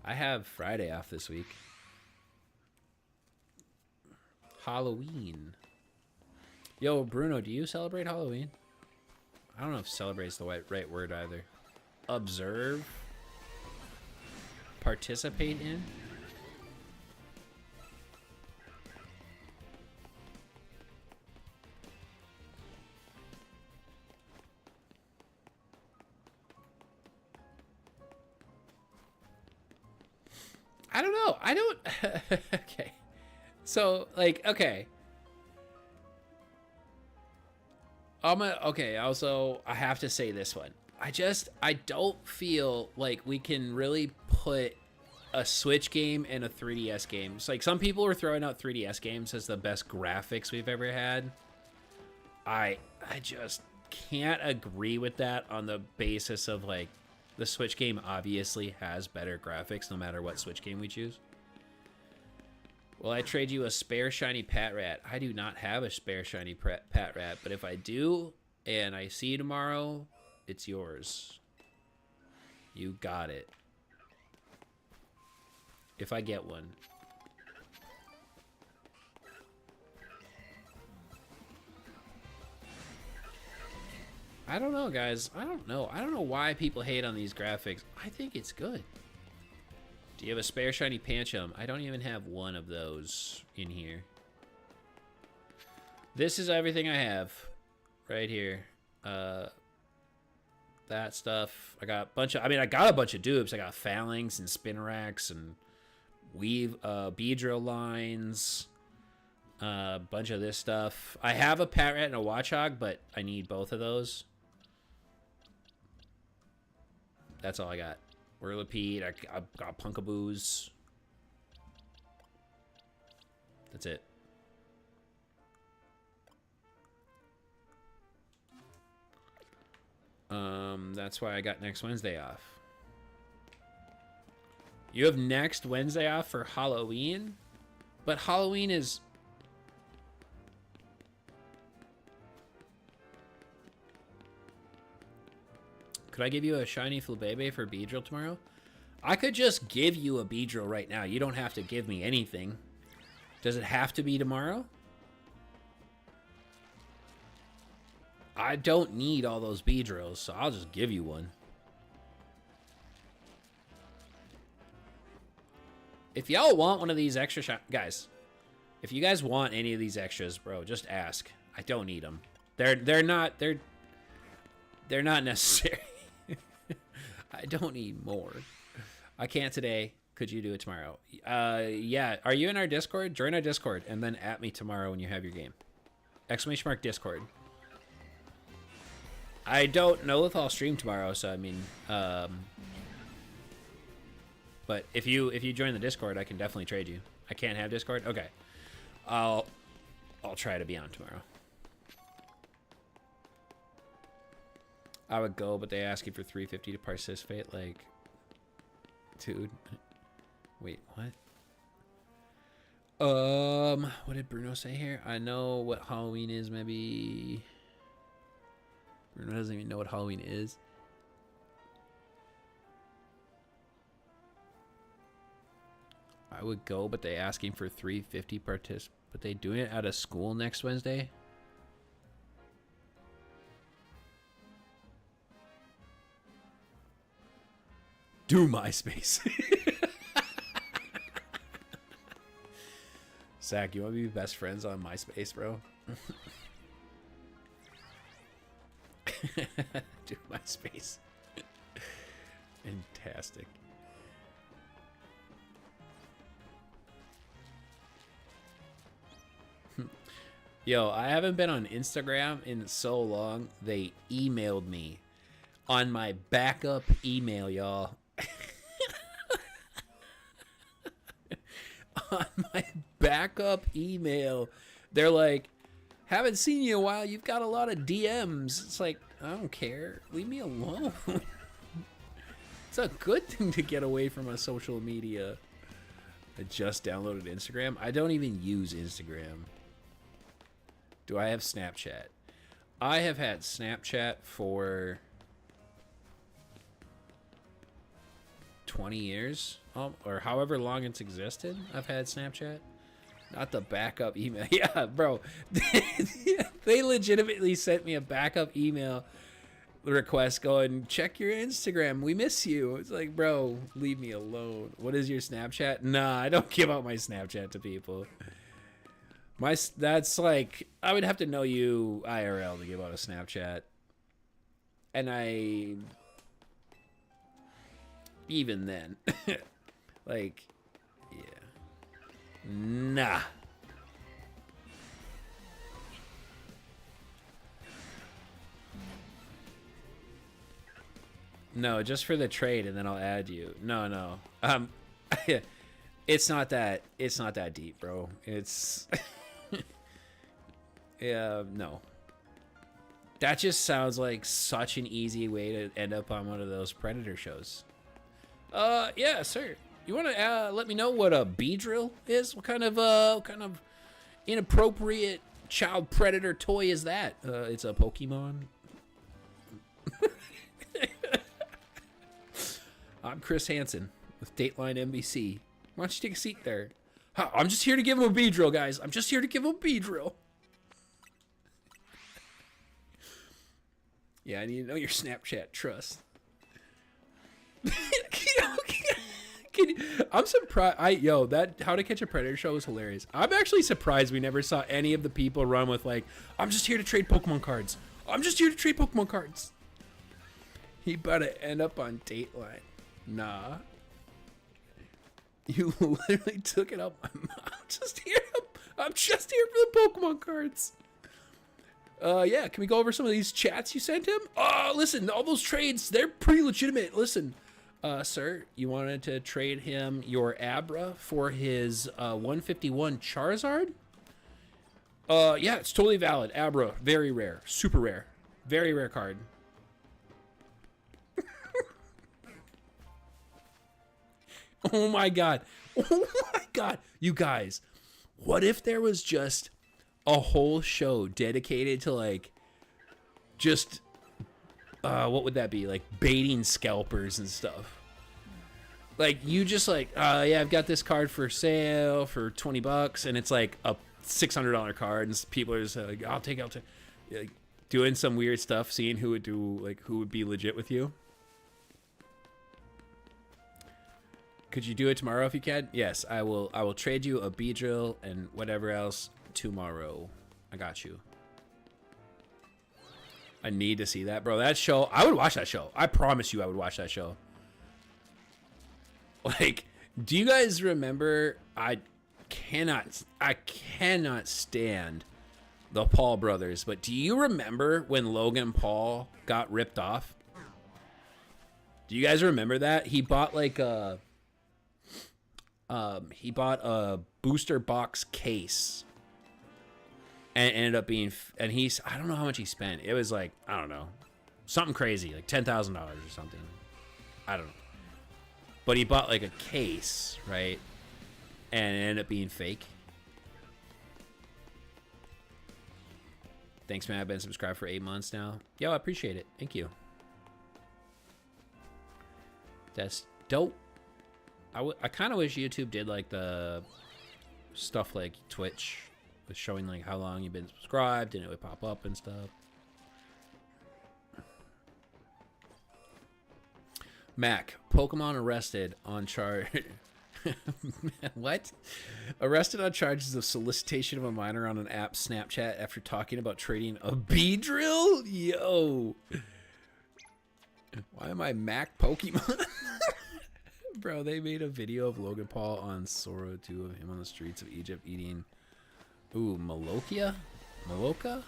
I have Friday off this week. Halloween. Yo, Bruno, do you celebrate Halloween? I don't know if celebrate's the right word either. Observe? Participate in? I don't know. I don't... Okay. So, like, okay. Okay, also, I have to say this one. I don't feel like we can really put a Switch game and a 3DS game. It's like some people are throwing out 3DS games as the best graphics we've ever had. I just can't agree with that on the basis of, like, the Switch game obviously has better graphics no matter what Switch game we choose. Well, I trade you a spare shiny Patrat. I do not have a spare shiny Patrat, but if I do and I see you tomorrow, it's yours. You got it. If I get one. I don't know, guys. I don't know. I don't know why people hate on these graphics. I think it's good. Do you have a spare shiny Pancham? I don't even have one of those in here. This is everything I have right here. That stuff. I got a bunch of, I got a bunch of dupes. I got Phalanx and Spinarax and Beedrill lines. A bunch of this stuff. I have a Patrat and a Watchog, but I need both of those. That's all I got. Whirlipede, I got Punkaboos. That's it. That's why I got next Wednesday off. You have next Wednesday off for Halloween? But Halloween is... Could I give you a shiny Flabebe for Beedrill tomorrow? I could just give you a Beedrill right now. You don't have to give me anything. Does it have to be tomorrow? I don't need all those Beedrills, so I'll just give you one. If y'all want one of these extra guys, if you guys want any of these extras, bro, just ask. I don't need them. They're not necessary. I don't need more. I can't today. Could you do it tomorrow? Yeah. Are you in our Discord? Join our Discord and then at me tomorrow when you have your game. !! Discord. I don't know if I'll stream tomorrow, so I mean, but if you join the Discord, I can definitely trade you. I can't have Discord? Okay. I'll try to be on tomorrow. I would go, but they ask you for $3.50 to participate. Like, dude. Wait, what? What did Bruno say here? I know what Halloween is, maybe. Bruno doesn't even know what Halloween is. I would go, but they asking for 350 participants. But they doing it out of school next Wednesday? Do MySpace. Zach, you want to be best friends on MySpace, bro? Do MySpace. Fantastic. Yo, I haven't been on Instagram in so long. They emailed me on my backup email, y'all. On my backup email, they're like, haven't seen you in a while. You've got a lot of DMs. It's like, I don't care. Leave me alone. It's a good thing to get away from a social media. I just downloaded Instagram. I don't even use Instagram. Do I have Snapchat? I have had Snapchat for 20 years, or however long it's existed. I've had Snapchat. Not the backup email. Yeah, bro. They legitimately sent me a backup email request going, check your Instagram. We miss you. It's like, bro, leave me alone. What is your Snapchat? Nah, I don't give out my Snapchat to people. That's like, I would have to know you IRL to give out a Snapchat. And even then, like, yeah. Nah. No, just for the trade, and then I'll add you. No. It's not that deep, bro. It's yeah, no. That just sounds like such an easy way to end up on one of those Predator shows. Yeah, sir. You want to let me know what a Beedrill is? What kind of inappropriate child predator toy is that? It's a Pokemon. I'm Chris Hansen with Dateline NBC. Why don't you take a seat there? I'm just here to give him a Beedrill, guys. I'm just here to give him a Beedrill. Yeah, I need to know your Snapchat trust. I'm surprised. That How to Catch a Predator show was hilarious. I'm actually surprised we never saw any of the people run with like, I'm just here to trade Pokemon cards. I'm just here to trade Pokemon cards. He about to end up on Dateline. Nah. You literally took it up my mouth. I'm just here for the Pokemon cards. Yeah, can we go over some of these chats you sent him? Listen, all those trades, they're pretty legitimate. Listen, sir, you wanted to trade him your Abra for his 151 Charizard? Yeah, it's totally valid. Abra, very rare, super rare, very rare card. Oh my god. Oh my god. You guys, what if there was just a whole show dedicated to like just what would that be? Like baiting scalpers and stuff. Like you just like, yeah, I've got this card for sale for $20 and it's like a $600 card and people are just like, I'll take like, doing some weird stuff, seeing who would be legit with you. Could you do it tomorrow if you can? Yes, I will. I will trade you a Beedrill and whatever else tomorrow. I got you. I need to see that, bro. That show, I would watch that show. I promise you I would watch that show. Like, do you guys remember? I cannot stand the Paul brothers, but do you remember when Logan Paul got ripped off? Do you guys remember that? He bought like a booster box case and ended up being, and I don't know how much he spent. It was like, I don't know, something crazy, like $10,000 or something. I don't know. But he bought like a case, right? And it ended up being fake. Thanks, man. I've been subscribed for 8 months now. Yo, I appreciate it. Thank you. That's dope. I kind of wish YouTube did like the stuff like Twitch, with showing like how long you've been subscribed and it would pop up and stuff. Mac, Pokemon arrested on charge. What? Arrested on charges of solicitation of a minor on an app Snapchat after talking about trading a Beedrill? Yo. Why am I Mac Pokemon? Bro, they made a video of Logan Paul on Sora 2 of him on the streets of Egypt eating... Ooh, Malokia? Maloka?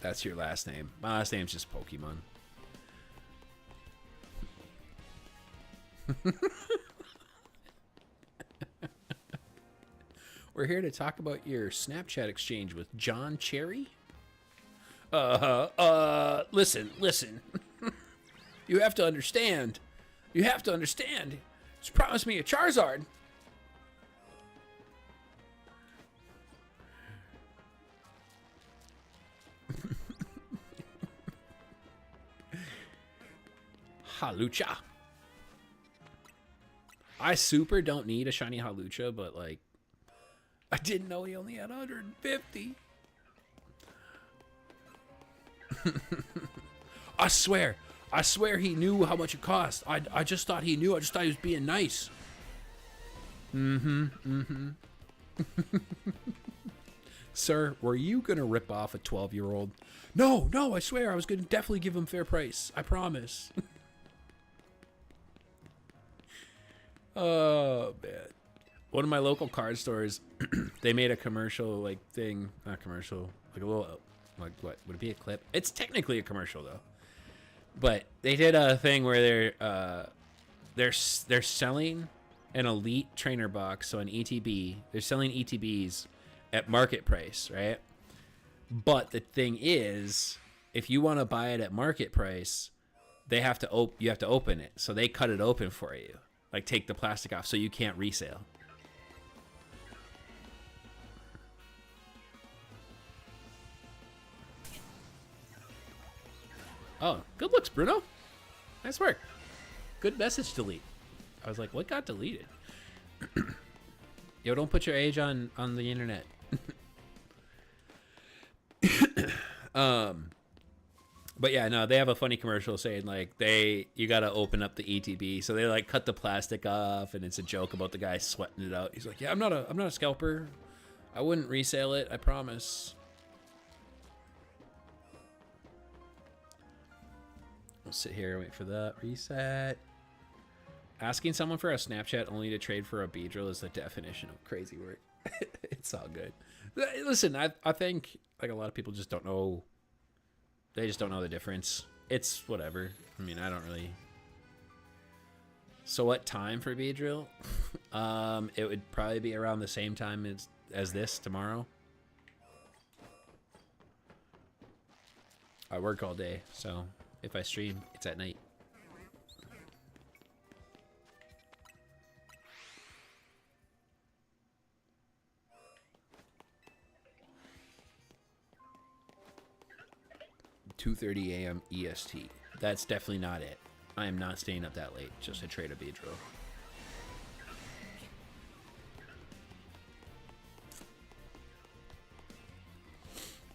That's your last name. My last name's just Pokemon. We're here to talk about your Snapchat exchange with John Cherry. Listen. You have to understand. Just promise me a Charizard. Halucha. I super don't need a shiny Halucha, but like, I didn't know he only had 150. I swear he knew how much it cost. I just thought he knew. I just thought he was being nice. Sir, were you gonna rip off a 12-year-old? No, I swear I was gonna definitely give him fair price. I promise. Oh, man. One of my local card stores, they made a commercial, like, thing. Not commercial. Like a little, like, what? Would it be a clip? It's technically a commercial, though. But they did a thing where they're selling an elite trainer box, so an ETB. They're selling ETBs at market price, right? But the thing is, if you want to buy it at market price, you have to open it. So they cut it open for you. Like, take the plastic off so you can't resale. Oh, good looks, Bruno. Nice work. Good message delete. I was like, what got deleted? Yo, don't put your age on the internet. But yeah, no, they have a funny commercial saying like you gotta open up the ETB, so they like cut the plastic off, and it's a joke about the guy sweating it out. He's like, yeah, I'm not a scalper. I wouldn't resale it, I promise. We'll sit here and wait for that reset. Asking someone for a Snapchat only to trade for a Beedrill is the definition of crazy work. It's all good. Listen, I think like a lot of people just don't know. They just don't know the difference. It's whatever. I mean, I don't really. So what time for Beedrill? It would probably be around the same time as this tomorrow. I work all day, so if I stream, it's at night. $2:30 a.m. EST. That's definitely not it. I am not staying up that late just to trade a Beedrill.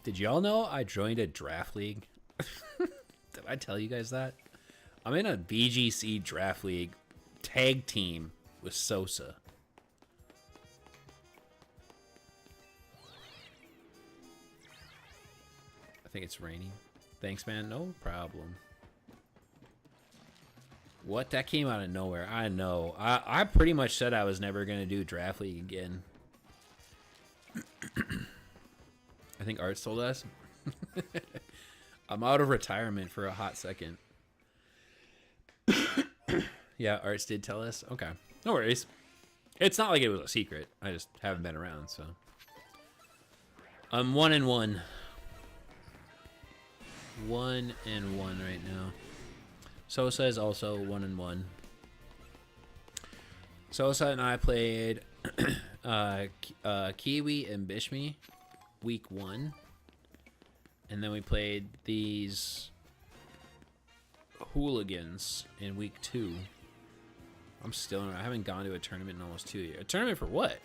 Did y'all know I joined a draft league? Did I tell you guys that? I'm in a VGC draft league tag team with Sosa. I think it's raining. Thanks, man. No problem. What? That came out of nowhere. I know. I pretty much said I was never going to do draft league again. I think Arts told us. I'm out of retirement for a hot second. Yeah, Arts did tell us. Okay. No worries. It's not like it was a secret. I just haven't been around, so. I'm 1-1. 1-1 right now. Sosa is also 1-1. Sosa and I played Kiwi and Bishmi week 1, and then we played these hooligans in week 2. I haven't gone to a tournament in almost 2 years. A tournament for what?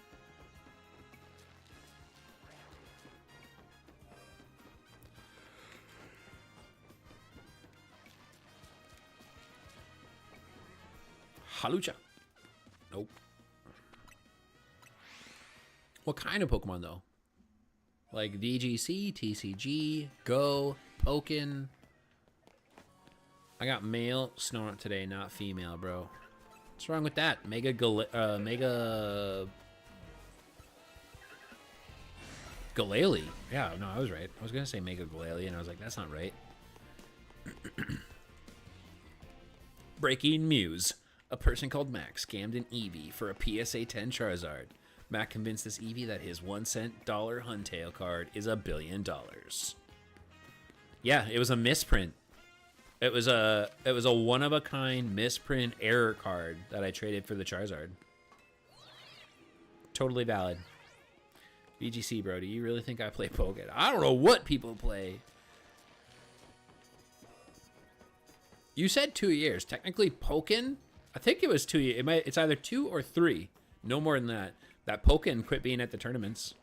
Halucha. Nope. What kind of Pokemon, though? Like VGC, TCG, Go, Pokken. I got male Snorunt today, not female, bro. What's wrong with that? Mega Galele. Yeah, no, I was right. I was going to say Mega Galele, and I was like, that's not right. Breaking news. A person called Max scammed an Eevee for a PSA 10 Charizard. Mac convinced this Eevee that his 1-cent dollar Huntail card is $1 billion. Yeah, it was a misprint. It was a one-of-a-kind misprint error card that I traded for the Charizard. Totally valid. VGC, bro, do you really think I play Pokémon? I don't know what people play. You said 2 years. Technically, Pokken, I think it was 2 years. It's either 2 or 3. No more than that. That Pokken quit being at the tournaments.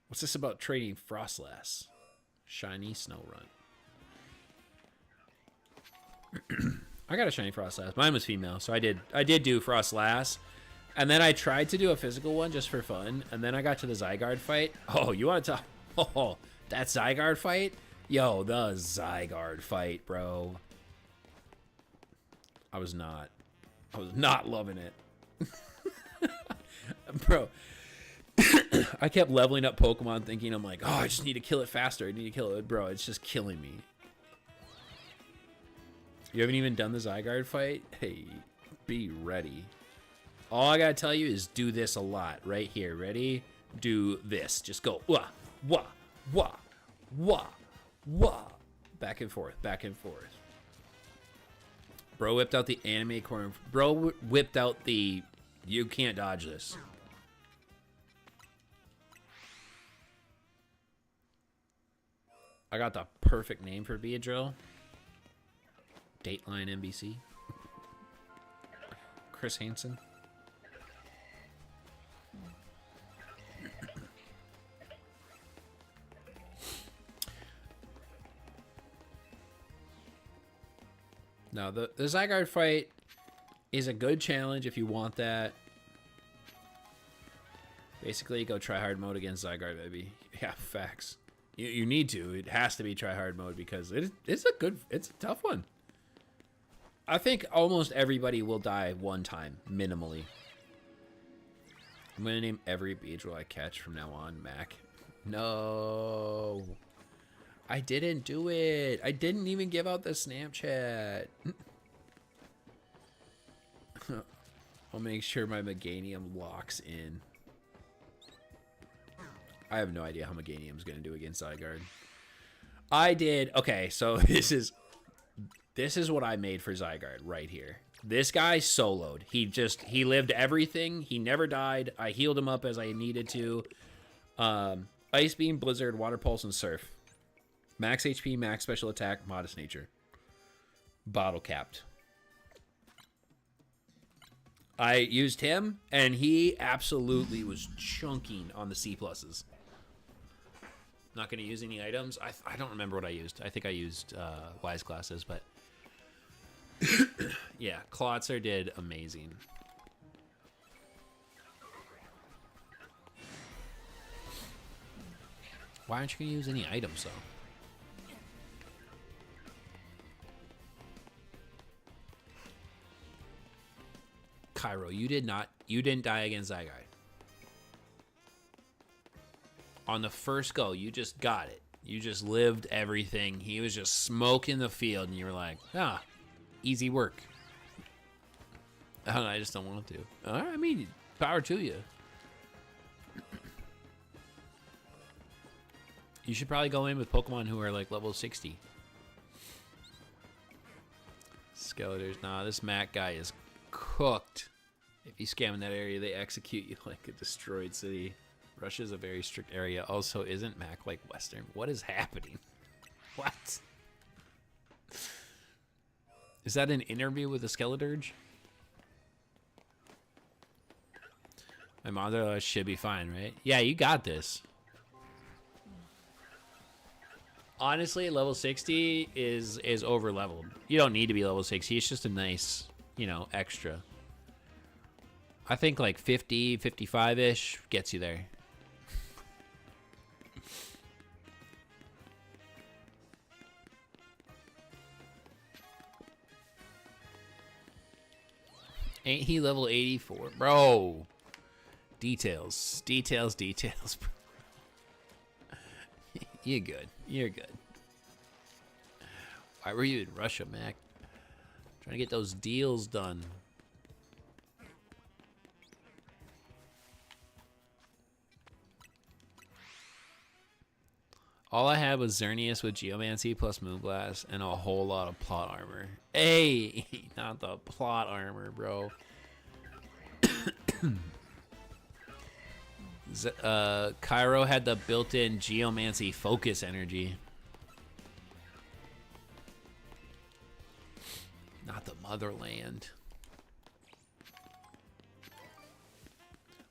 What's this about trading Frostlass? Shiny Snorunt. I got a shiny Frostlass. Mine was female, so I did do Frostlass. And then I tried to do a physical one just for fun. And then I got to the Zygarde fight. Oh, you want to talk? Oh, that Zygarde fight? Yo, the Zygarde fight, bro. I was not loving it. Bro. I kept leveling up Pokemon thinking, I'm like, oh, I just need to kill it faster. I need to kill it. Bro, it's just killing me. You haven't even done the Zygarde fight? Hey, be ready. All I gotta tell you is do this a lot. Right here. Ready? Do this. Just go. Wah, wah, wah, wah, wah. Back and forth. Back and forth. Bro whipped out the anime corner. Bro whipped out the you can't dodge this. I got the perfect name for Beedrill. Dateline NBC. Chris Hansen. No, the Zygarde fight is a good challenge if you want that. Basically, go try hard mode against Zygarde, baby. Yeah, facts. You need to. It has to be try hard mode because it's a tough one. I think almost everybody will die one time, minimally. I'm gonna name every Beedrill I catch from now on Mac. No. I didn't do it. I didn't even give out the Snapchat. I'll make sure my Meganium locks in. I have no idea how Meganium's going to do against Zygarde. I did. Okay, so this is what I made for Zygarde right here. This guy soloed. He lived everything. He never died. I healed him up as I needed to. Ice Beam, Blizzard, Water Pulse, and Surf. Max HP, max special attack, modest nature. Bottle capped. I used him, and he absolutely was chunking on the C+. Not going to use any items. I don't remember what I used. I think I used Wise Glasses, but... yeah, Klotzer did amazing. Why aren't you going to use any items, though? Cairo, you didn't die against Zygarde. On the first go, you just got it. You just lived everything. He was just smoking the field, and you were like, ah, easy work. I just don't want to. All right, I mean, power to you. You should probably go in with Pokemon who are like level 60. Skeletors. Nah, this Mac guy is cooked. If you scam in that area, they execute you like a destroyed city. Russia's a very strict area. Also, isn't Mac like Western? What is happening? What? Is that an interview with a Skeleturge? My mother should be fine, right? Yeah, you got this. Honestly, level 60 is over leveled. You don't need to be level 60. It's just a nice, you know, extra. I think like 50, 55-ish gets you there. Ain't he level 84? Bro. Details. Details, details. You're good. You're good. Why were you in Russia, Mac? Trying to get those deals done. All I had was Xerneas with Geomancy plus Moonblast and a whole lot of plot armor. Hey, not the plot armor, bro. Cairo had the built-in Geomancy focus energy. Not the motherland.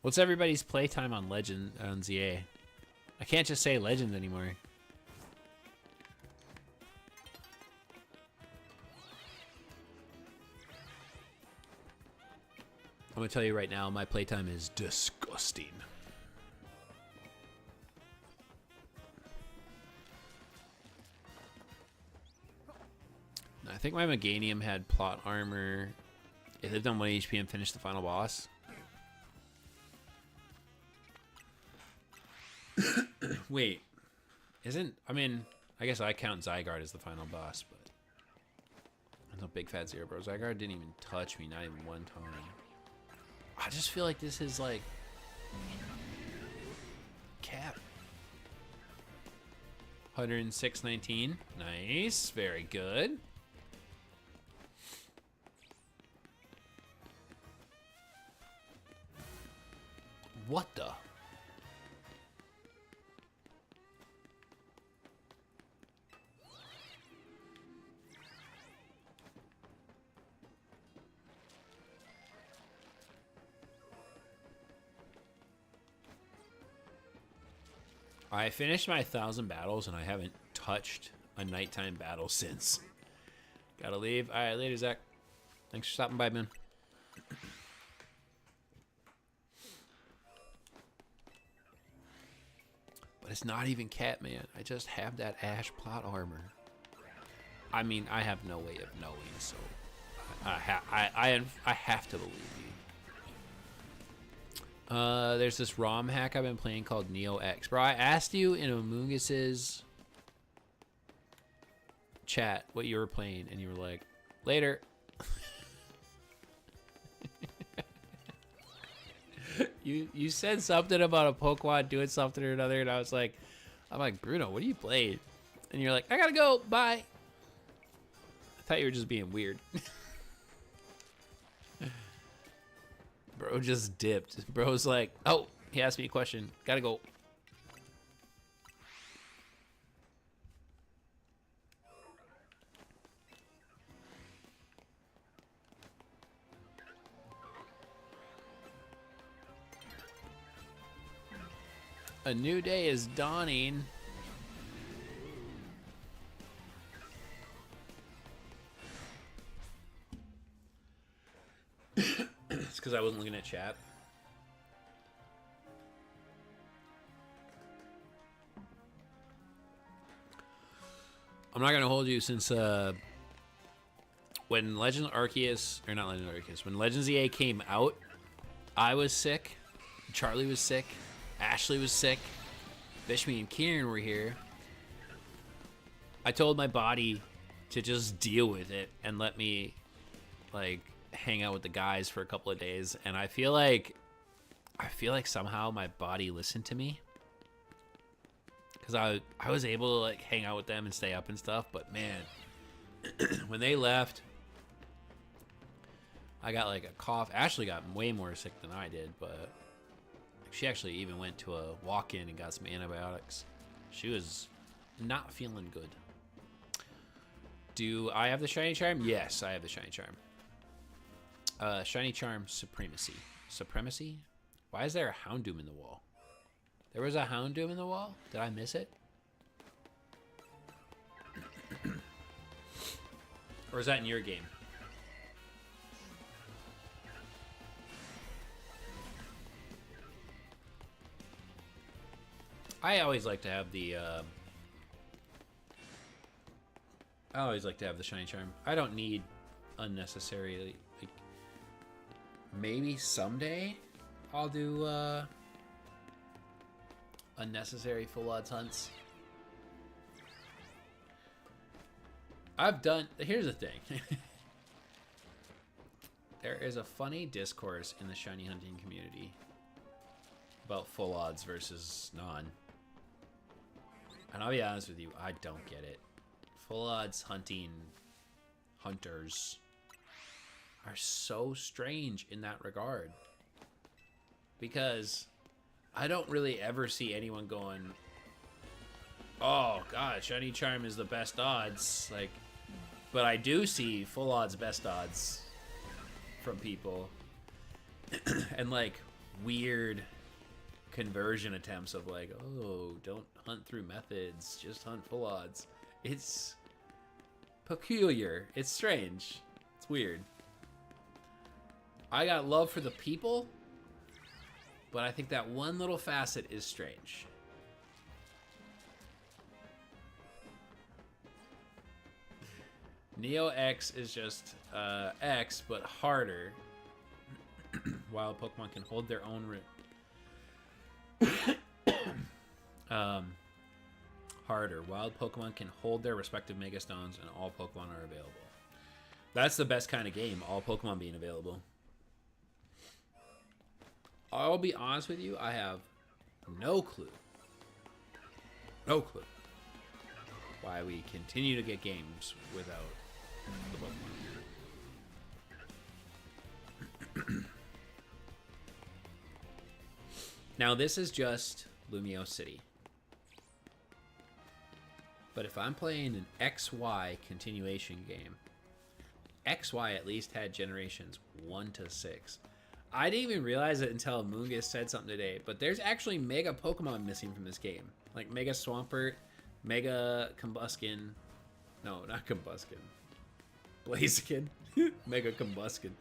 What's everybody's playtime on Legend on ZA? I can't just say Legend anymore. I'm gonna tell you right now, my playtime is disgusting. I think my Meganium had plot armor. It lived on 1 HP and finished the final boss. Wait, I mean, I guess I count Zygarde as the final boss, but I'm no big fat zero, bro. Zygarde didn't even touch me, not even one time. I just feel like this is like cap. 106.19. Nice, very good. What the? I finished my 1,000 battles and I haven't touched a nighttime battle since. Gotta leave. All right, later, Zach. Thanks for stopping by, man. But it's not even Catman. I just have that Ash plot armor. I mean, I have no way of knowing, so I have to believe you. There's this ROM hack I've been playing called Neo X. Bro, I asked you in Amungus's chat what you were playing, and you were like, later. You said something about a Pokemon doing something or another, and I'm like, Bruno, what are you playing? And you're like, I gotta go, bye. I thought you were just being weird. Bro just dipped. Bro's like, oh, he asked me a question. Gotta go. A new day is dawning. It's because I wasn't looking at chat. I'm not gonna hold you since when Legend Arceus, or not Legend Arceus, when Legends EA came out, I was sick, Charlie was sick, Ashley was sick, Bishme and Kieran were here. I told my body to just deal with it and let me like hang out with the guys for a couple of days, and I feel like somehow my body listened to me, because I was able to like hang out with them and stay up and stuff, but man, when they left, I got like a cough. Ashley got way more sick than I did, but she actually even went to a walk-in and got some antibiotics. She was not feeling good. Do I have the shiny charm? Yes, I have the shiny charm. Shiny charm supremacy. Supremacy? Why is there a Houndoom in the wall? There was a Houndoom in the wall? Did I miss it? Or is that in your game? I always like to have the shiny charm. I don't need unnecessarily, like, maybe someday I'll do unnecessary full odds hunts. Here's the thing. There is a funny discourse in the shiny hunting community about full odds versus non. And I'll be honest with you, I don't get it. Full odds hunters are so strange in that regard. Because I don't really ever see anyone going, oh god, shiny charm is the best odds. Like, but I do see full odds best odds from people. And like weird conversion attempts of like, oh, don't hunt through methods, just hunt full odds. It's peculiar. It's strange. It's weird. I got love for the people, but I think that one little facet is strange. Neo X is just X, but harder. Wild Pokemon can hold their own harder. Wild Pokemon can hold their respective Mega Stones, and all Pokemon are available. That's the best kind of game, all Pokemon being available. I'll be honest with you, I have no clue why we continue to get games without the Pokemon. Now, this is just Lumio City. But if I'm playing an XY continuation game, XY at least had generations 1 to 6. I didn't even realize it until Moongus said something today, but there's actually Mega Pokemon missing from this game. Like Mega Swampert, Mega Combuskin. No, not Combuskin. Blaziken. Mega Combuskin.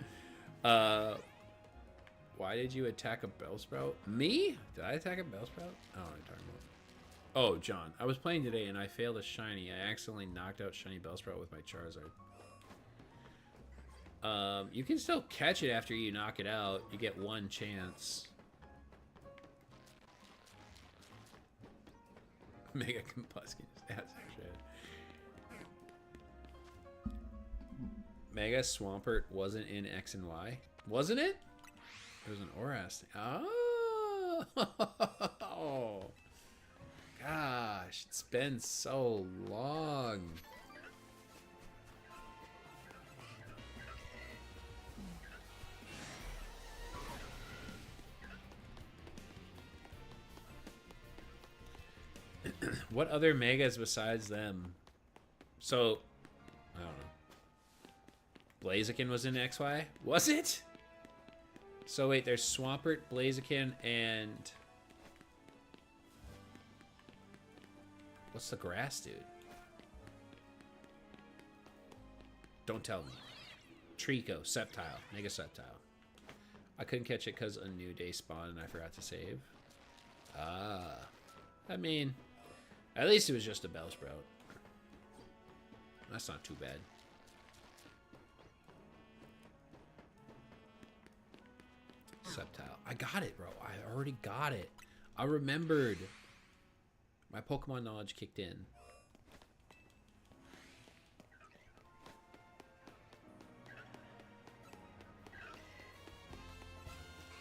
Why did you attack a Bellsprout? Me? Did I attack a Bellsprout? I don't know what you're talking about. Oh, John. I was playing today and I failed a shiny. I accidentally knocked out shiny Bellsprout with my Charizard. You can still catch it after you knock it out. You get one chance. Mega Combuskin. That's actually it. Mega Swampert wasn't in X and Y. Wasn't it? It was an Oras. Oh. Gosh, it's been so long. What other Megas besides them? So, I don't know. Blaziken was in XY? Was it? So wait, there's Swampert, Blaziken, and... What's the grass dude? Don't tell me. Trico, Sceptile, Mega Sceptile. I couldn't catch it because a new day spawned and I forgot to save. Ah. I mean, at least it was just a Bellsprout. That's not too bad. Sceptile. I got it, bro. I already got it. I remembered. My Pokemon knowledge kicked in.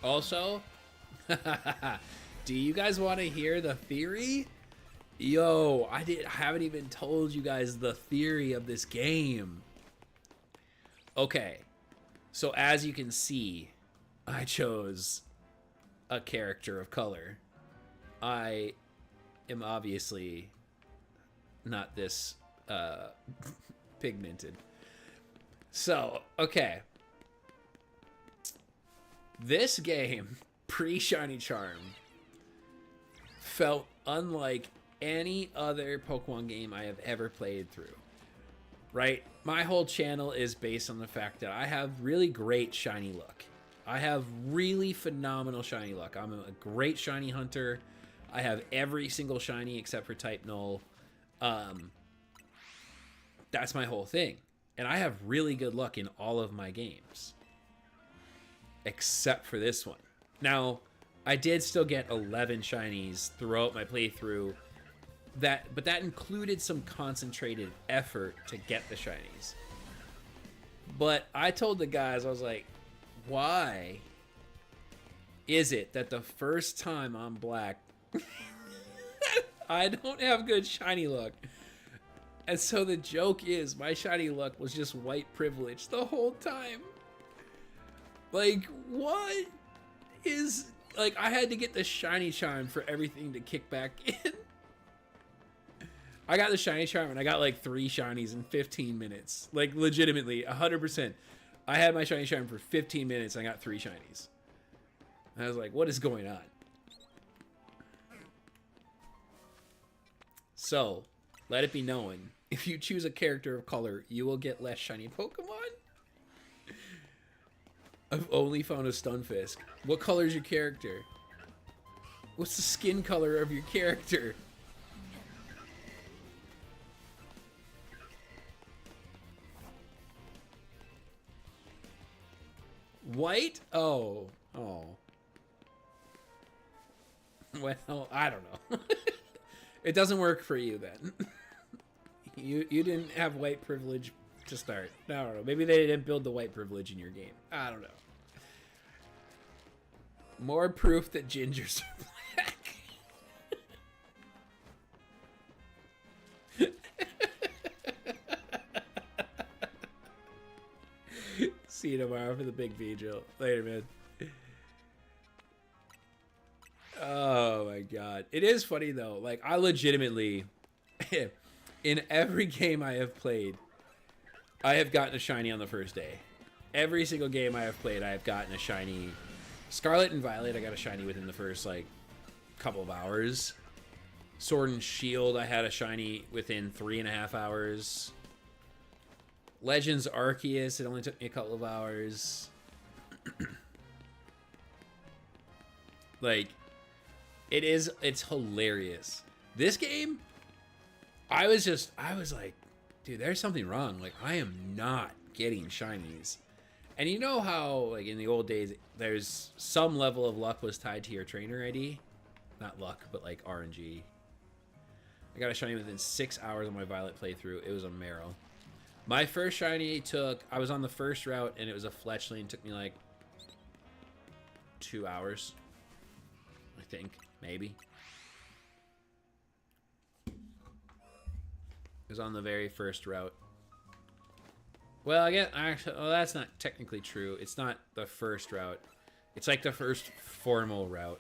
Also, do you guys want to hear the theory? Yo, I haven't even told you guys the theory of this game. Okay, so as you can see, I chose a character of color. I am obviously not this pigmented. So, okay. This game, pre-Shiny Charm, felt unlike any other Pokemon game I have ever played through. Right? My whole channel is based on the fact that I have really great shiny luck. I have really phenomenal shiny luck. I'm a great shiny hunter. I have every single shiny except for type null. That's my whole thing. And I have really good luck in all of my games. Except for this one. Now, I did still get 11 shinies throughout my playthrough. But that included some concentrated effort to get the shinies. But I told the guys, I was like, why is it that the first time I'm black, I don't have good shiny luck? And so the joke is, my shiny luck was just white privilege the whole time. Like, what is... Like, I had to get the shiny charm for everything to kick back in. I got the shiny charm and I got like 3 shinies in 15 minutes. Like, legitimately, 100%. I had my shiny charm for 15 minutes and I got 3 shinies. And I was like, what is going on? So, let it be known, if you choose a character of color, you will get less shiny Pokemon. I've only found a Stunfisk. What color is your character? What's the skin color of your character? White? Oh. Oh. Well, I don't know. It doesn't work for you then. You didn't have white privilege to start. I don't know. Maybe they didn't build the white privilege in your game. I don't know. More proof that gingers are black. See you tomorrow for the big vigil. Later, man. Oh my god. It is funny though. Like, I legitimately, in every game I have played, I have gotten a shiny on the first day. Every single game I have played, I have gotten a shiny. Scarlet and Violet, I got a shiny within the first, like, couple of hours. Sword and Shield, I had a shiny within 3.5 hours. Legends Arceus, it only took me a couple of hours. Like, it's hilarious. This game, I was like, dude, there's something wrong. Like, I am not getting shinies. And you know how, like, in the old days, there's some level of luck was tied to your trainer ID? Not luck, but, like, RNG. I got a shiny within 6 hours of my Violet playthrough. It was a Marrow. My first shiny I was on the first route, and it was a Fletchling. It took me, like, 2 hours. I think. Maybe. It was on the very first route. Well, I guess, actually, well, that's not technically true. It's not the first route. It's like the first formal route.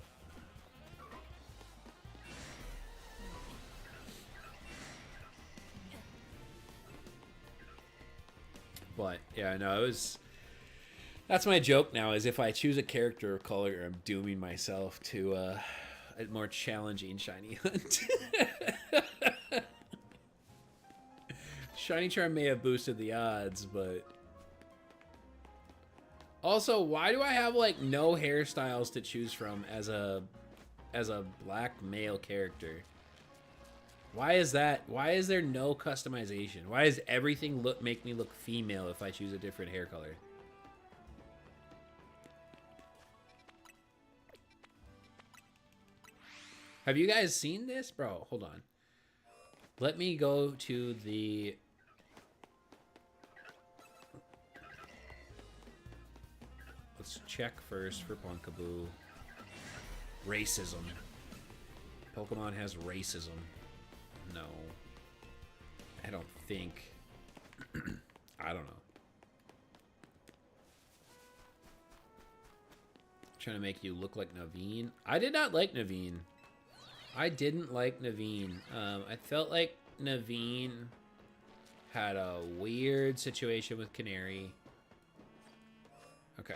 But, yeah, no, it was... That's my joke now, is if I choose a character of color, I'm dooming myself to a more challenging shiny hunt. Shiny Charm may have boosted the odds, but... Also, why do I have, like, no hairstyles to choose from as a black male character? Why is that? Why is there no customization? Why does everything make me look female if I choose a different hair color? Have you guys seen this? Bro, hold on. Let me go to the... Let's check first for Punkaboo. Racism. Pokemon has racism. No. I don't think. I don't know. Trying to make you look like Naveen. I did not like Naveen. I didn't like Naveen. I felt like Naveen Had a weird situation with Canary. Okay.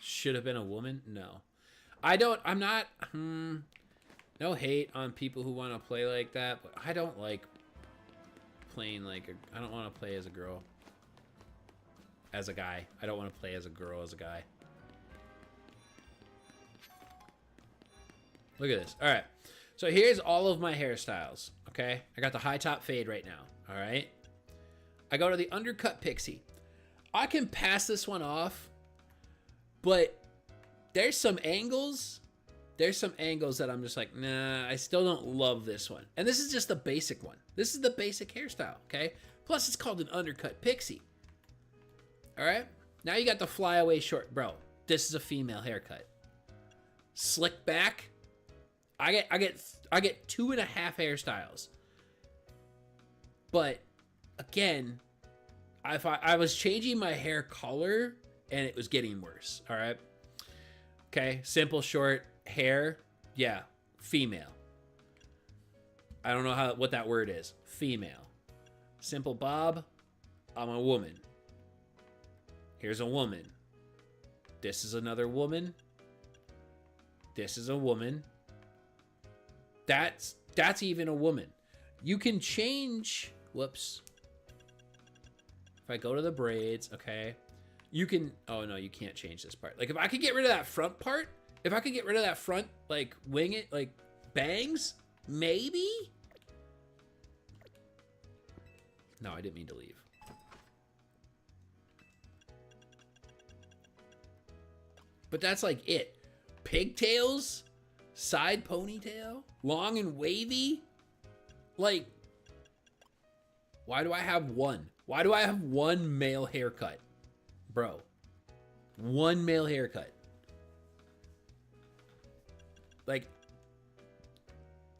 Should have been a woman? No. I'm not, no hate on people who want to play like that, but I don't like playing like I don't want to play as a girl. As a guy. I don't want to play as a girl as a guy. Look at this. All right. So here's all of my hairstyles, okay? I got the high top fade right now, all right? I go to the undercut pixie. I can pass this one off, but there's some angles that I'm just like, nah, I still don't love this one. And this is just the basic one. This is the basic hairstyle, okay? Plus, it's called an undercut pixie. All right? Now you got the flyaway short. Bro, this is a female haircut. Slick back. I get 2.5 hairstyles. But, again, I was changing my hair color, and it was getting worse, all right? Okay, simple short hair, yeah, female. I don't know what that word is. Female. Simple bob, I'm a woman. Here's a woman. This is another woman. This is a woman. That's even a woman. You can change, whoops. If I go to the braids, okay. You can, oh no, you can't change this part. Like if I could get rid of that front part, if I could get rid of that front, like wing it, like bangs, maybe? No, I didn't mean to leave. But that's like it. Pigtails, side ponytail, long and wavy. Like, why do I have one? Why do I have one male haircut? Bro, one male haircut. Like,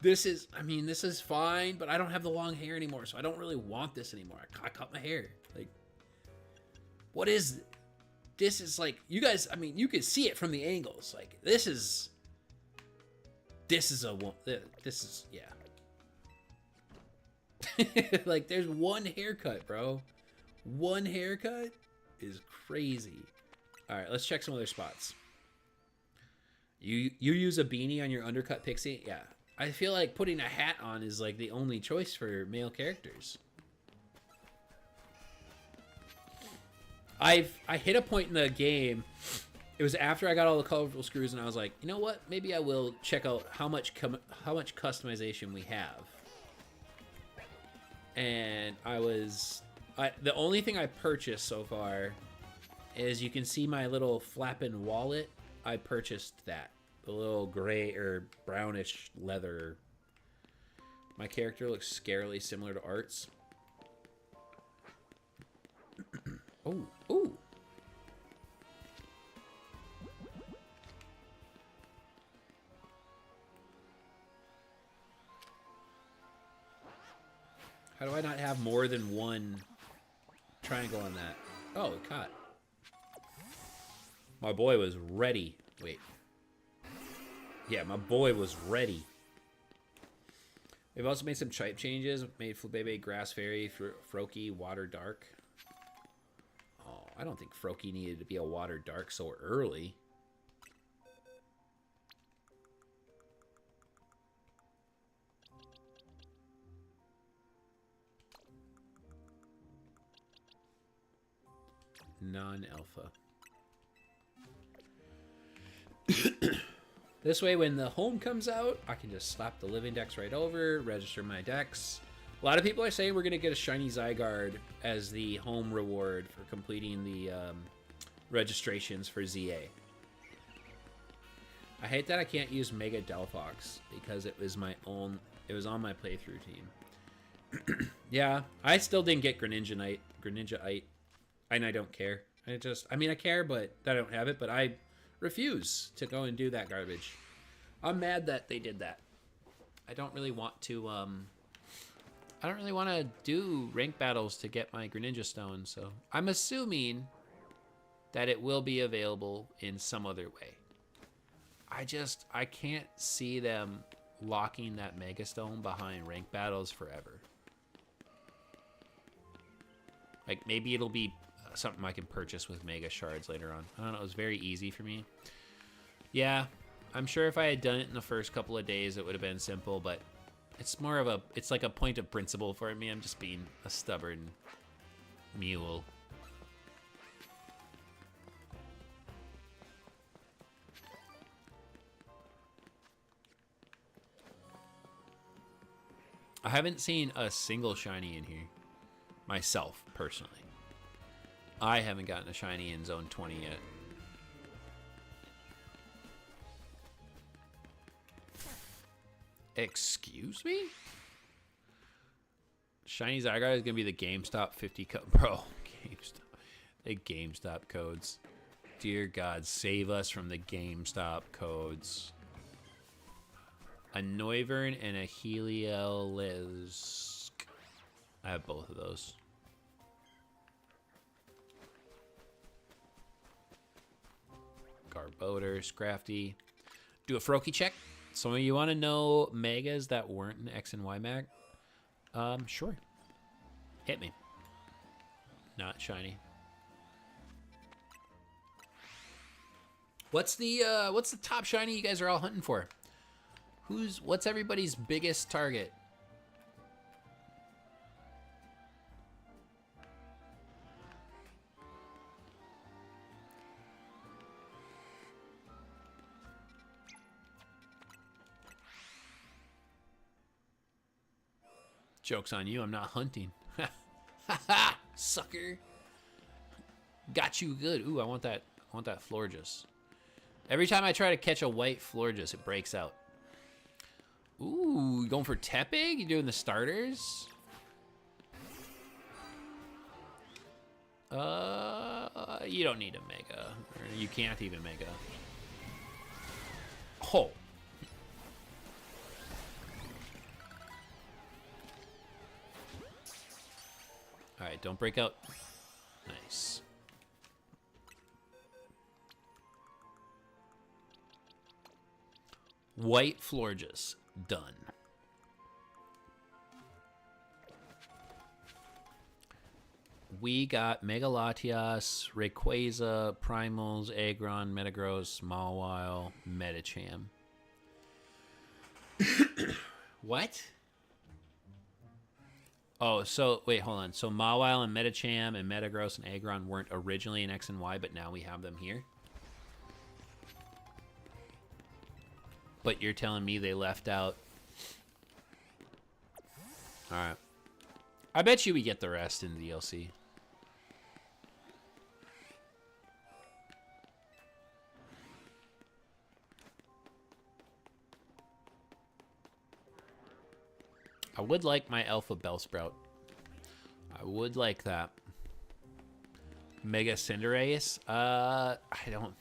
this is, I mean, this is fine, but I don't have the long hair anymore, so I don't really want this anymore. I cut my hair. Like, what is this? Is like, you guys, I mean, you can see it from the angles. Like, this is yeah. Like, there's one haircut, bro. One haircut is crazy. All right, let's check some other spots. You use a beanie on your undercut pixie? Yeah. I feel like putting a hat on is like the only choice for male characters. I hit a point in the game. It was after I got all the colorful screws, and I was like, you know what? Maybe I will check out how much customization we have. And the only thing I purchased so far is, you can see my little flapping wallet. I purchased that. The little gray or brownish leather. My character looks scarily similar to Art's. Oh, ooh. How do I not have more than one triangle on that? Oh, it caught. My boy was ready. Wait. Yeah, my boy was ready. They've also made some type changes. Made Flabebe Grass Fairy, Froakie Water Dark. Oh, I don't think Froakie needed to be a Water Dark so early. Non-alpha. This way, when the home comes out, I can just slap the living decks right over, register my decks. A lot of people are saying we're going to get a shiny Zygarde as the home reward for completing the registrations for ZA. I hate that I can't use Mega Delphox because it was on my playthrough team. Yeah, I still didn't get Greninja-ite, and I don't care. I mean, I care, but I don't have it, but I refuse to go and do that garbage. I'm mad that they did that. I don't really want to do rank battles to get my Greninja Stone, so I'm assuming that it will be available in some other way. I can't see them locking that Mega Stone behind rank battles forever. Like, maybe it'll be something I can purchase with Mega Shards later on. I don't know, it was very easy for me. Yeah, I'm sure if I had done it in the first couple of days, it would have been simple, but it's more of a, it's like a point of principle for me. I'm just being a stubborn mule. I haven't seen a single shiny in here, myself, personally. I haven't gotten a shiny in Zone 20 yet. Excuse me? Shiny Zygarde is going to be the GameStop 50 code. Bro, GameStop. The GameStop codes. Dear God, save us from the GameStop codes. A Noivern and a Heliolisk. I have both of those. Garbodor, Scrafty. Do a Froakie check. Some of you want to know megas that weren't in X and Y mag? Sure. Hit me. Not shiny. What's the top shiny you guys are all hunting for? What's everybody's biggest target? Joke's on you, I'm not hunting. Ha ha, sucker. Got you good. Ooh, I want that Florges. Every time I try to catch a white Florges, it breaks out. Ooh, you going for Tepig? You doing the starters? You don't need a Mega. Or you can't even Mega. Oh. Alright, don't break out. Nice. White Florges. Done. We got Mega Latias, Rayquaza, Primals, Aggron, Metagross, Mawile, Medicham. What? Oh, so wait, hold on. So Mawile and Medicham and Metagross and Aggron weren't originally in X and Y, but now we have them here? But you're telling me they left out. Alright. I bet you we get the rest in the DLC. I would like my Alpha Bellsprout. I would like that. Mega Cinderace? I don't...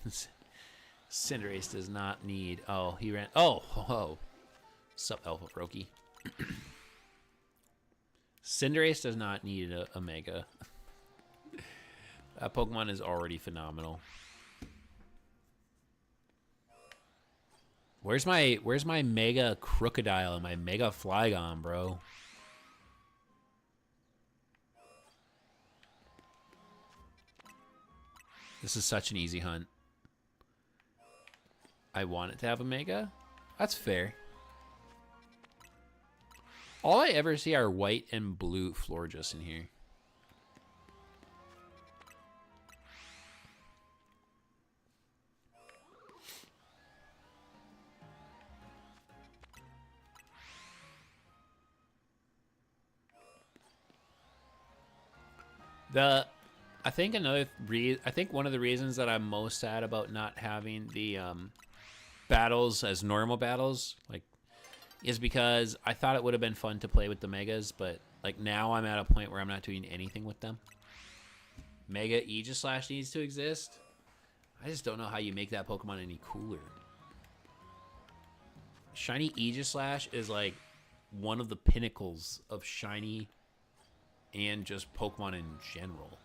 Cinderace does not need... Oh, he ran... Oh, oh. Sup, Alpha Froakie. Cinderace does not need a Mega. That Pokemon is already phenomenal. Where's my Mega Crocodile and my Mega Flygon, bro? This is such an easy hunt. I want it to have a Mega? That's fair. All I ever see are white and blue Florges in here. I think one of the reasons that I'm most sad about not having the battles as normal battles, like, is because I thought it would have been fun to play with the Megas, but like now I'm at a point where I'm not doing anything with them. Mega Aegislash needs to exist. I just don't know how you make that Pokemon any cooler. Shiny Aegislash is like one of the pinnacles of shiny and just Pokemon in general.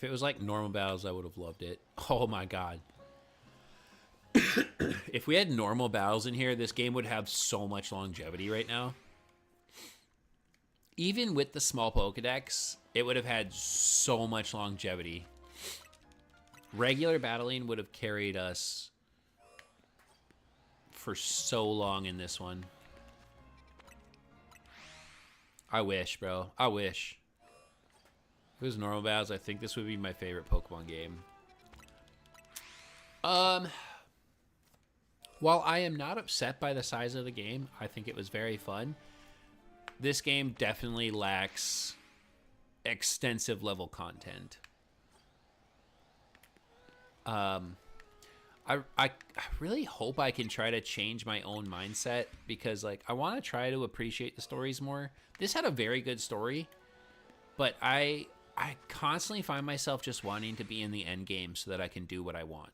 If it was like normal battles, I would have loved it. Oh my god. If we had normal battles in here, this game would have so much longevity right now. Even with the small Pokedex, it would have had so much longevity. Regular battling would have carried us for so long in this one. I wish, bro. I wish. If it was normal battles, I think this would be my favorite Pokemon game. While I am not upset by the size of the game, I think it was very fun. This game definitely lacks extensive level content. I really hope I can try to change my own mindset, because like I want to try to appreciate the stories more. This had a very good story, but I constantly find myself just wanting to be in the end game so that I can do what I want.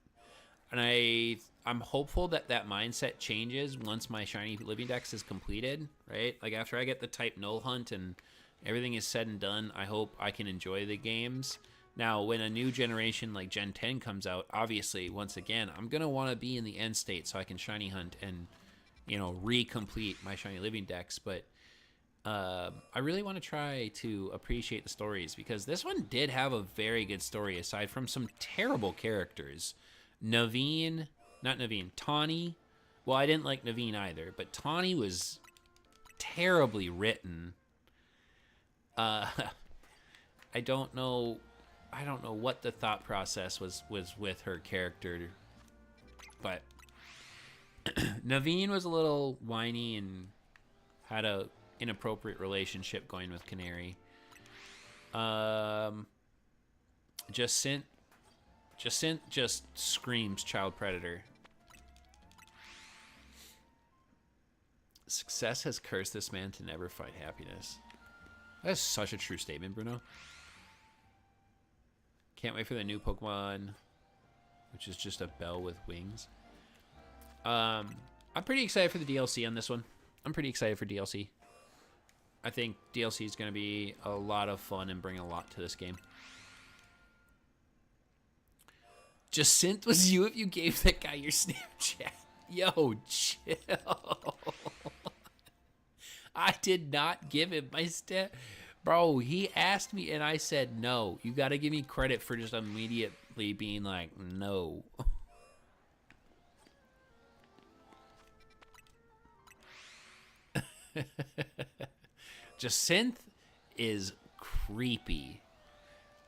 And I'm hopeful that that mindset changes once my Shiny Living Dex is completed, right? Like after I get the type null hunt and everything is said and done, I hope I can enjoy the games. Now, when a new generation like Gen 10 comes out, obviously, once again, I'm going to want to be in the end state so I can Shiny Hunt and, you know, re-complete my Shiny Living Dex. But I really want to try to appreciate the stories, because this one did have a very good story aside from some terrible characters. Tawny. Well, I didn't like Naveen either, but Tawny was terribly written. I don't know what the thought process was with her character, but Naveen was a little whiny and had a inappropriate relationship going with Canary. Jacint just screams child predator. Success has cursed this man to never find happiness. That's such a true statement, Bruno. Can't wait for the new Pokemon, which is just a bell with wings. I'm pretty excited for the DLC on this one. I'm pretty excited for DLC. I think DLC is going to be a lot of fun and bring a lot to this game. Jacint was you if you gave that guy your Snapchat. Yo, chill. I did not give him my Snap. Bro, he asked me and I said no. You got to give me credit for just immediately being like, no. Jacint is creepy.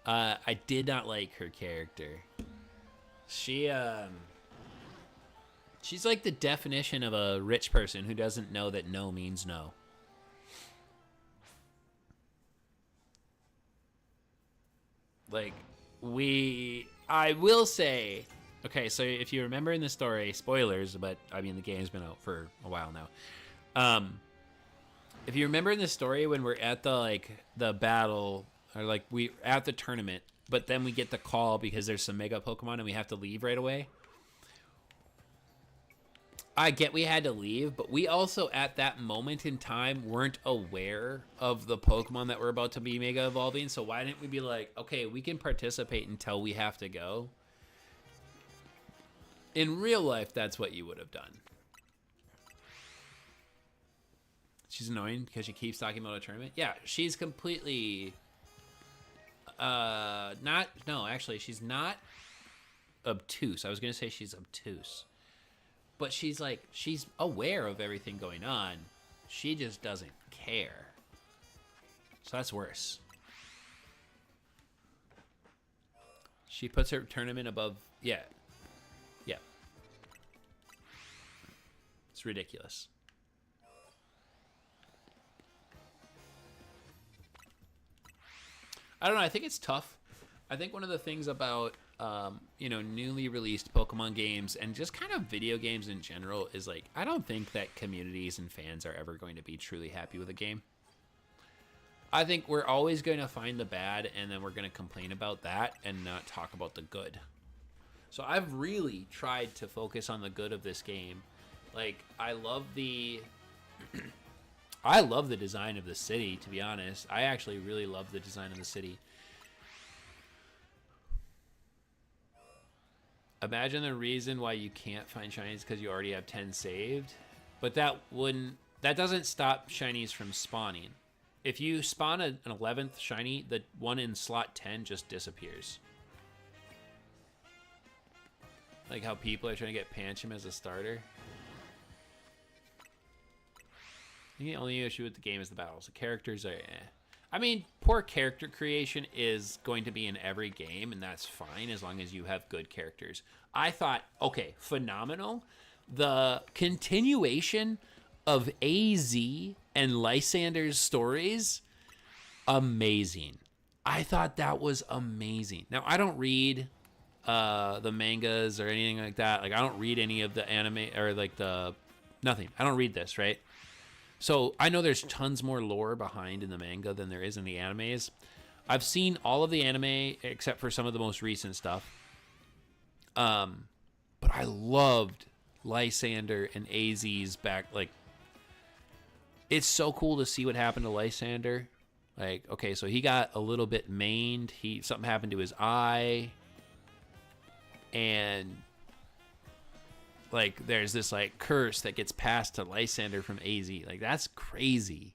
I did not like her character. She's like the definition of a rich person who doesn't know that no means no. Like, I will say, okay, so if you remember in the story, spoilers, but I mean, the game's been out for a while now. If you remember in the story when we're at the battle, or like we at the tournament, but then we get the call because there's some mega Pokemon and we have to leave right away. I get we had to leave, but we also at that moment in time weren't aware of the Pokemon that were about to be mega evolving. So why didn't we be like, okay, we can participate until we have to go? In real life, that's what you would have done. She's annoying because she keeps talking about a tournament. Yeah, she's completely she's not obtuse. I was going to say she's obtuse. But she's aware of everything going on. She just doesn't care. So that's worse. She puts her tournament above, yeah. It's ridiculous. I don't know. I think it's tough. I think one of the things about, newly released Pokemon games and just kind of video games in general is like, I don't think that communities and fans are ever going to be truly happy with a game. I think we're always going to find the bad and then we're going to complain about that and not talk about the good. So I've really tried to focus on the good of this game. Like, I love the design of the city, to be honest. I actually really love the design of the city. Imagine the reason why you can't find shinies because you already have 10 saved. But that doesn't stop shinies from spawning. If you spawn an 11th shiny, the one in slot 10 just disappears. Like how people are trying to get Pancham as a starter. I think the only issue with the game is the battles. The characters are I mean, poor character creation is going to be in every game, and that's fine as long as you have good characters. I thought, okay, phenomenal. The continuation of AZ and Lysander's stories, amazing. I thought that was amazing. Now, I don't read the mangas or anything like that. Like, I don't read any of the anime or like the nothing. I don't read this, right? So I know there's tons more lore behind in the manga than there is in the animes. I've seen all of the anime except for some of the most recent stuff. But I loved Lysander and AZ's back. Like, it's so cool to see what happened to Lysander. Like, okay, so he got a little bit maimed. Something happened to his eye. And like, there's this like curse that gets passed to Lysander from AZ. Like, that's crazy.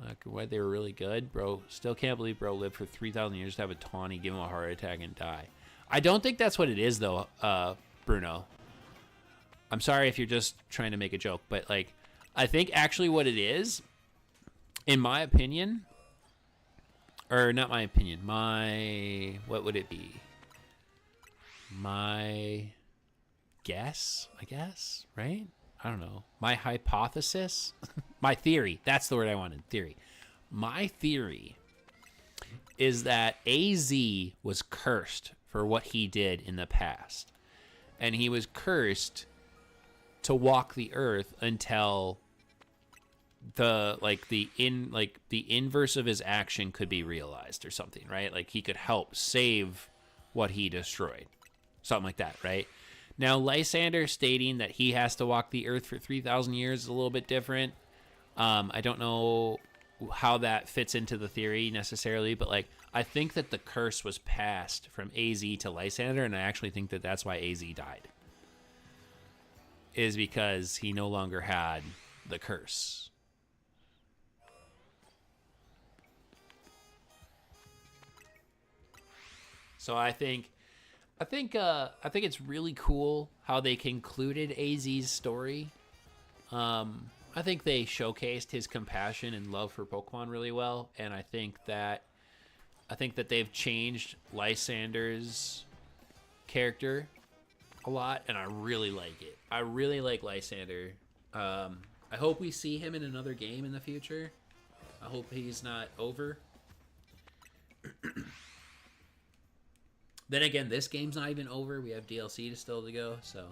Like, why they were really good, bro. Still can't believe bro lived for 3,000 years to have a tawny, give him a heart attack, and die. I don't think that's what it is, though, Bruno. I'm sorry if you're just trying to make a joke, but like, I think actually what it is, in my opinion, or not my opinion, what would it be? My guess, I guess, right? I don't know. My hypothesis? My theory. That's the word I wanted. Theory. My theory is that AZ was cursed for what he did in the past. And he was cursed to walk the earth until the inverse of his action could be realized or something, right? Like, he could help save what he destroyed. Something like that, right? Now, Lysander stating that he has to walk the earth for 3,000 years is a little bit different. I don't know how that fits into the theory necessarily, but like, I think that the curse was passed from AZ to Lysander, and I actually think that that's why AZ died. Is because he no longer had the curse. So I think it's really cool how they concluded AZ's story. I think they showcased his compassion and love for Pokemon really well, and I think that they've changed Lysander's character a lot, and I really like it. I really like Lysander. I hope we see him in another game in the future. I hope he's not over. Then again, this game's not even over. We have DLC still to go, so.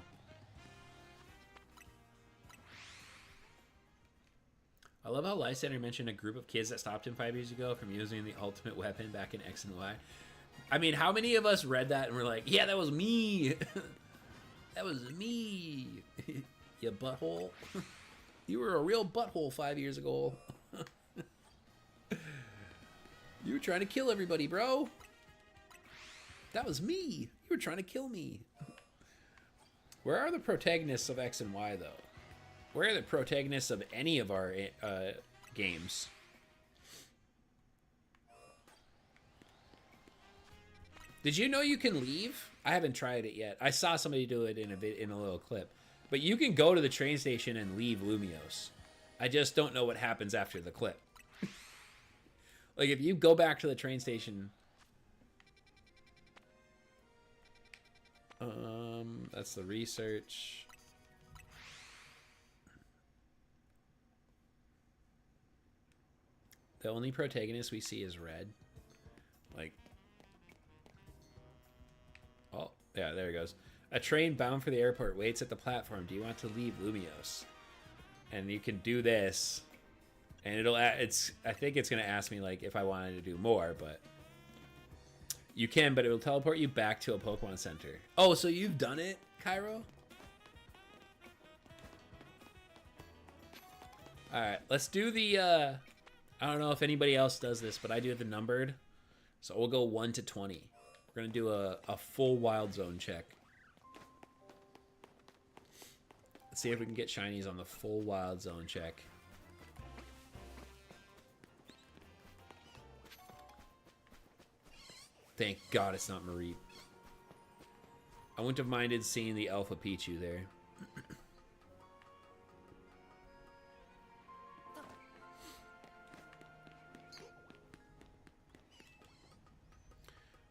I love how Lysander mentioned a group of kids that stopped him 5 years ago from using the ultimate weapon back in X and Y. I mean, how many of us read that and were like, yeah, that was me. That was me. You butthole. You were a real butthole 5 years ago. You were trying to kill everybody, bro. That was me. You were trying to kill me. Where are the protagonists of X and Y, though? Where are the protagonists of any of our games? Did you know you can leave? I haven't tried it yet. I saw somebody do it in a little clip. But you can go to the train station and leave Lumiose. I just don't know what happens after the clip. Like, if you go back to the train station... that's the research. The only protagonist we see is Red. Like, oh, yeah, there it goes. A train bound for the airport waits at the platform. Do you want to leave Lumiose? And you can do this, and I think it's gonna ask me like if I wanted to do more, but you can, but it will teleport you back to a Pokemon Center. Oh, so you've done it, Cairo? All right, let's do the. I don't know if anybody else does this, but I do the numbered. So we'll go 1 to 20. We're gonna do a full Wild Zone check. Let's see if we can get shinies on the full wild zone check. Thank God it's not Mareep. I wouldn't have minded seeing the Alpha Pichu there.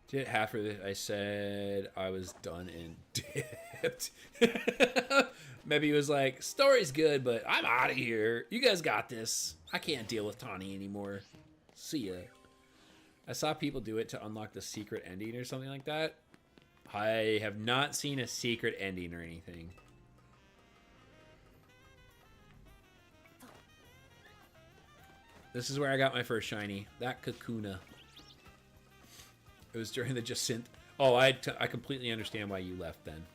Did half of it. I said I was done and dipped. Maybe he was like, story's good, but I'm out of here. You guys got this. I can't deal with Tawny anymore. See ya. I saw people do it to unlock the secret ending or something like that. I have not seen a secret ending or anything. This is where I got my first shiny. That Kakuna. It was during the Jacinthe. Oh, I completely understand why you left then.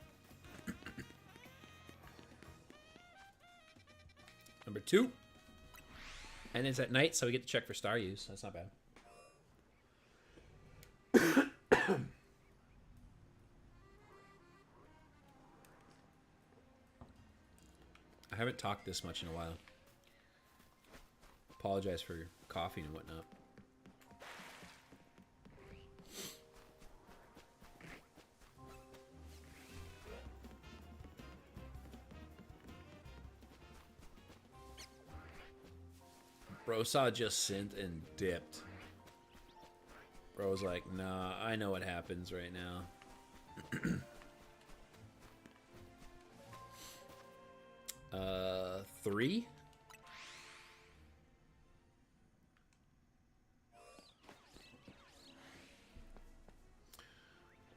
Number 2. And it's at night, so we get to check for star use. That's not bad. I haven't talked this much in a while. Apologize for coughing and whatnot. Bro saw Jacinthe and dipped. Bro was like, nah, I know what happens right now. 3?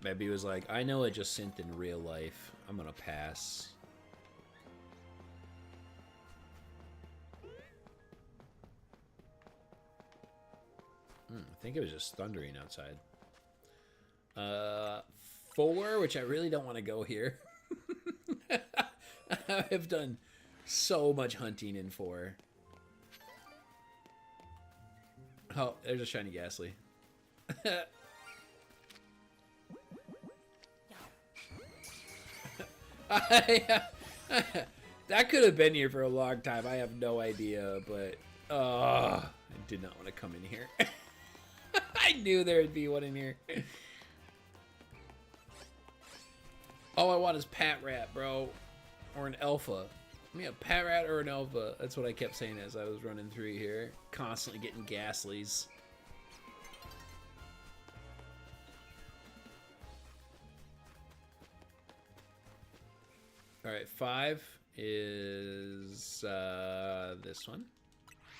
Maybe he was like, I know a Jacinthe in real life. I'm gonna pass. I think it was just thundering outside. 4, which I really don't want to go here. I've done so much hunting in 4. Oh, there's a shiny Ghastly. That could have been here for a long time. I have no idea, but I did not want to come in here. I knew there would be one in here. All I want is Pat Rat, bro. Or an Alpha. I mean, a Pat Rat or an Alpha. That's what I kept saying as I was running through here. Constantly getting Ghastlies. Alright, 5 is this one.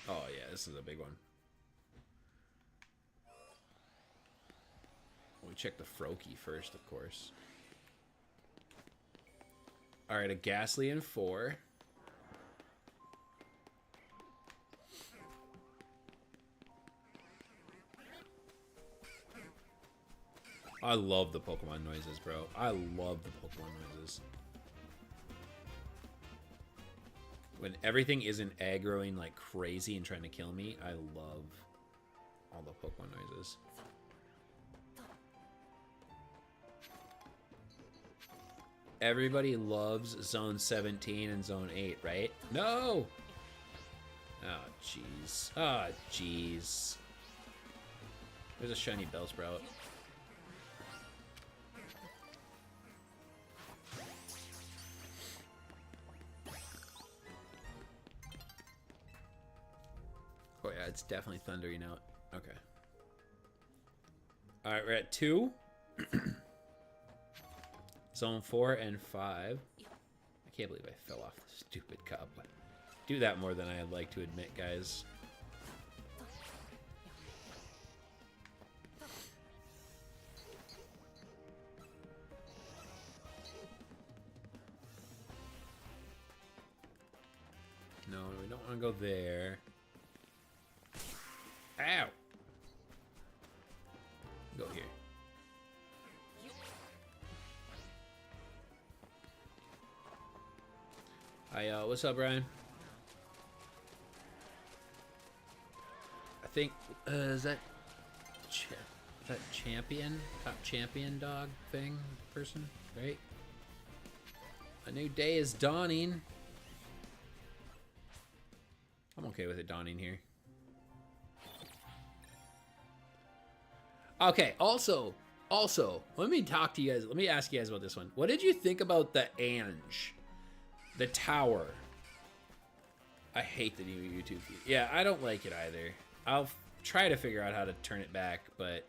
Oh yeah, this is a big one. We check the Froakie first, of course. Alright, a Ghastly in 4. I love the Pokemon noises, bro. I love the Pokemon noises. When everything isn't aggroing like crazy and trying to kill me, I love all the Pokemon noises. Everybody loves Zone 17 and Zone 8, right? No! Oh, jeez. Oh, jeez. There's a shiny Bellsprout. Oh, yeah, it's definitely thundering out. Okay. Alright, we're at 2. Zone 4 and 5. I can't believe I fell off the stupid cup. Do that more than I'd like to admit, guys. No, we don't want to go there. Ow! Go here. Hi, what's up, Brian? I think, is that champion? Top champion dog thing person, right? A new day is dawning. I'm okay with it dawning here. Okay, also, let me talk to you guys. Let me ask you guys about this one. What did you think about the Ange? The tower. I hate the new YouTube feed. Yeah, I don't like it either. I'll try to figure out how to turn it back, but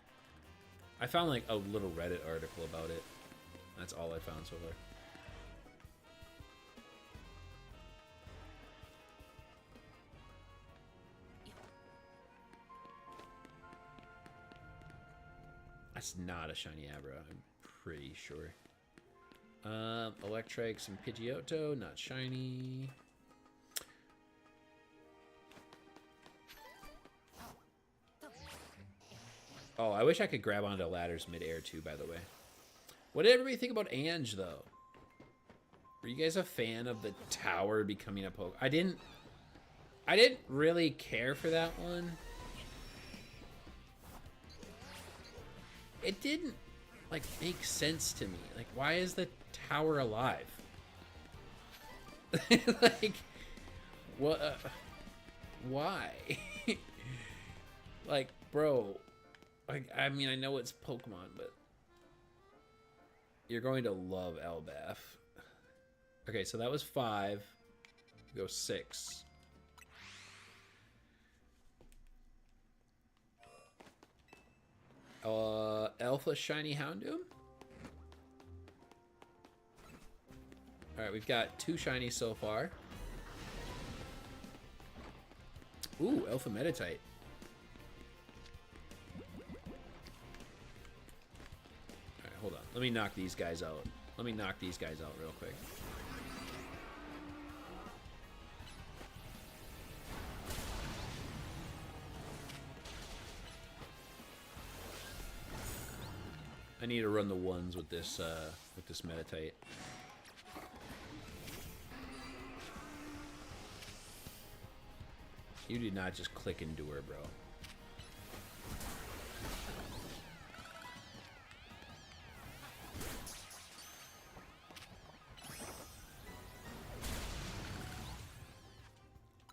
I found like a little Reddit article about it. That's all I found so far. That's not a shiny Abra, I'm pretty sure. Electrike, some Pidgeotto, not shiny. Oh, I wish I could grab onto ladders mid-air too, by the way. What did everybody think about Ange, though? Were you guys a fan of the tower becoming a Poke? I didn't really care for that one. It didn't, like, make sense to me. Like, why is the tower alive? Like, what? Why? Like, bro. Like, I mean, I know it's Pokemon, but you're going to love Elbaf. Okay, so that was 5. Go 6. Alpha Shiny Houndoom. Alright, we've got 2 shinies so far. Ooh, Alpha Meditite. Alright, hold on. Let me knock these guys out. Let me knock these guys out real quick. I need to run the ones with this Meditite. You did not just click into her, bro.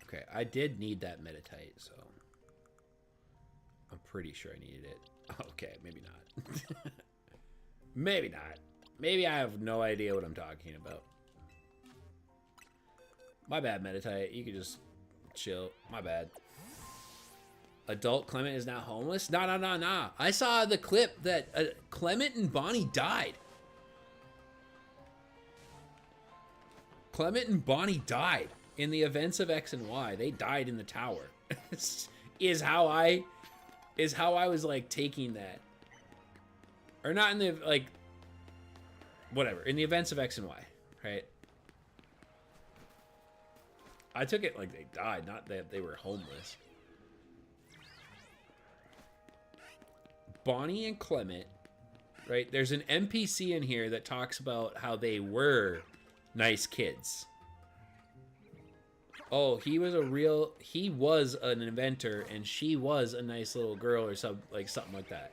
Okay, I did need that Meditite, so I'm pretty sure I needed it. Okay, maybe not. Maybe not. Maybe I have no idea what I'm talking about. My bad, Meditite. You can just chill. My bad. Adult Clement is now homeless? Nah. I saw the clip that Clement and Bonnie died. Clement and Bonnie died in the events of X and Y. They died in the tower. is how I was like taking that. Or not in the, like, whatever. In the events of X and Y, right? I took it like they died, not that they were homeless. Bonnie and Clement, right? There's an NPC in here that talks about how they were nice kids. Oh, he was an inventor, and she was a nice little girl or something like that.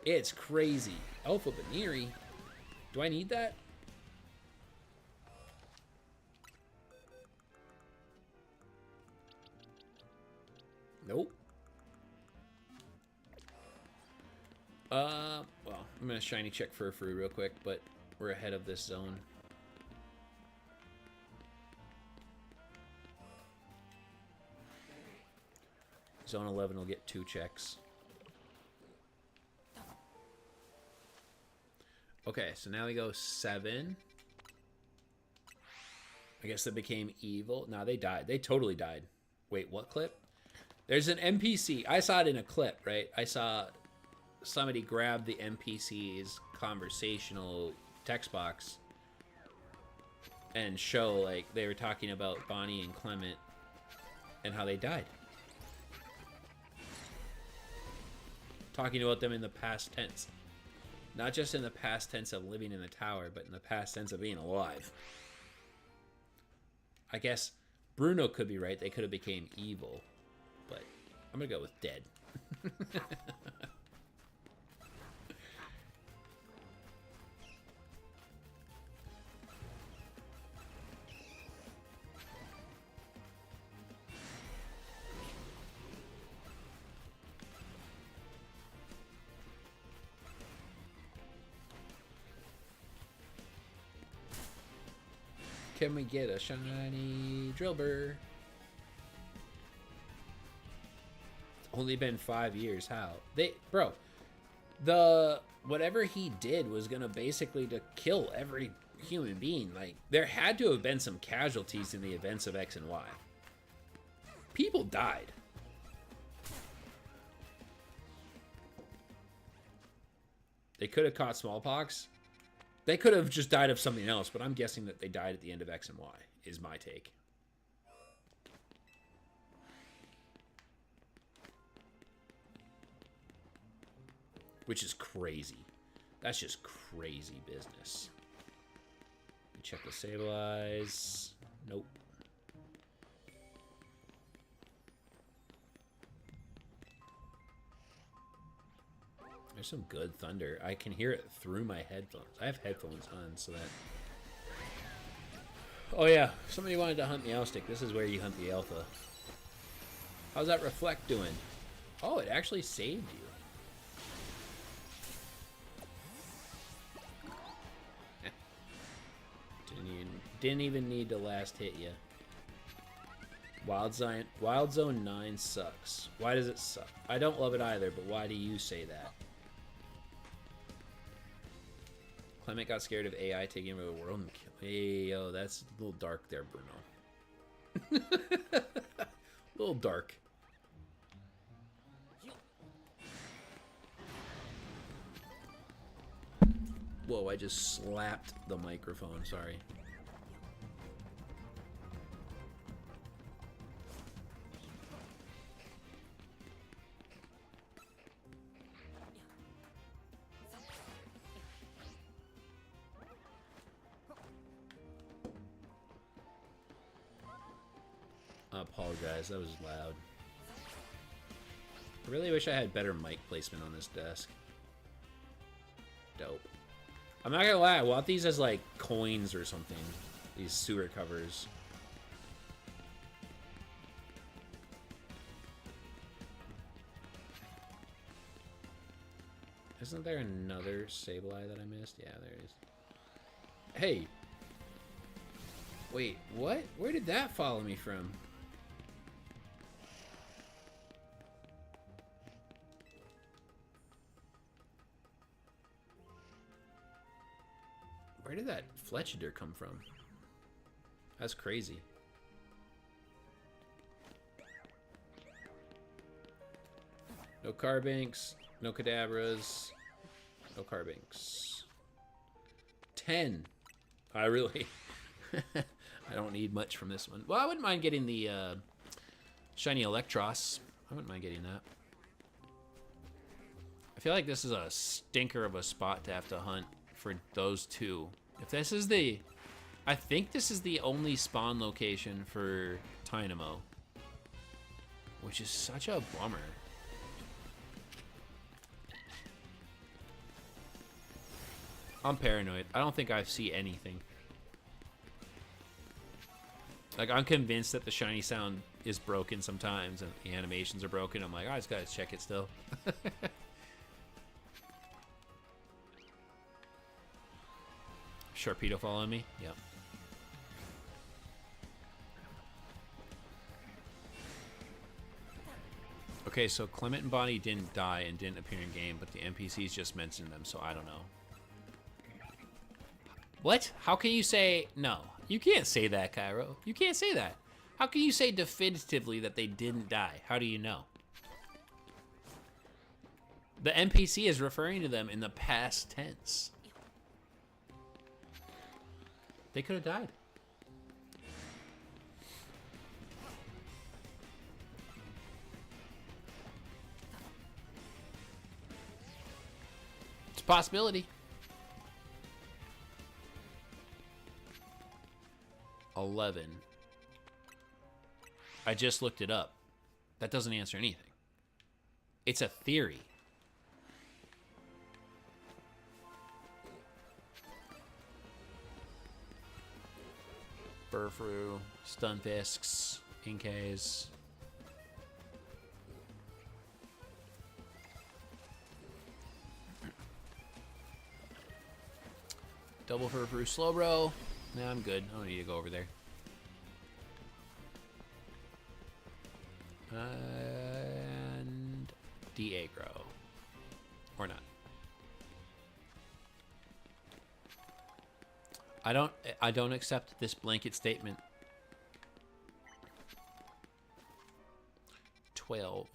It's crazy. Alpha Baneri. Do I need that? Nope. Well, I'm gonna shiny check Furfrou real quick, but we're ahead of this zone. Zone 11 will get 2 checks. Okay, so now we go 7. I guess they became evil. No, they died. They totally died. Wait, what clip? There's an NPC. I saw it in a clip, right? I saw somebody grab the NPC's conversational text box and show, like, they were talking about Bonnie and Clement and how they died. Talking about them in the past tense. Not just in the past tense of living in the tower, but in the past tense of being alive. I guess Bruno could be right. They could have became evil. But I'm going to go with dead. Can we get a shiny Drillbur? Only been 5 years. How? Bro, whatever he did was gonna basically to kill every human being. Like, there had to have been some casualties in the events of X and Y. People died. They could have caught smallpox. They could have just died of something else, but I'm guessing that they died at the end of X and Y, is my take. Which is crazy. That's just crazy business. Check the stabilize. Nope. There's some good thunder. I can hear it through my headphones. I have headphones on, so that... Oh yeah, somebody wanted to hunt the Owl-Stick. This is where you hunt the Alpha. How's that Reflect doing? Oh, it actually saved you. Didn't even need to last hit you. Wild Zone 9 sucks. Why does it suck? I don't love it either, but why do you say that? Clement got scared of AI taking over the world and kill. Hey, yo, that's a little dark there, Bruno. A little dark. Whoa, I just slapped the microphone, sorry. I apologize, that was loud. I really wish I had better mic placement on this desk. Dope. I'm not gonna lie, I want these as like coins or something. These sewer covers. Isn't there another Sableye that I missed? Yeah, there is. Hey! Wait, what? Where did that follow me from? Where did that Fletchinder come from? That's crazy. No Carbanks, no Kadabras, no Carbanks. 10. I really... I don't need much from this one. Well, I wouldn't mind getting the shiny Electros. I wouldn't mind getting that. I feel like this is a stinker of a spot to have to hunt for those two. If this is the... I think this is the only spawn location for Tynamo. Which is such a bummer. I'm paranoid. I don't think I see anything. Like, I'm convinced that the shiny sound is broken sometimes and the animations are broken. I'm like, I just gotta check it still. Sharpedo following me? Yep. Okay, so Clement and Bonnie didn't die and didn't appear in game, but the NPCs just mentioned them, so I don't know. What? How can you say no? You can't say that, Cairo. You can't say that. How can you say definitively that they didn't die? How do you know? The NPC is referring to them in the past tense. They could have died. It's a possibility. 11. I just looked it up. That doesn't answer anything. It's a theory. Burfru, Stunfisks, Inkays. Double Burfru, Slowbro. Nah, I'm good. I don't need to go over there. And de-aggro. Or not. I don't accept this blanket statement. 12.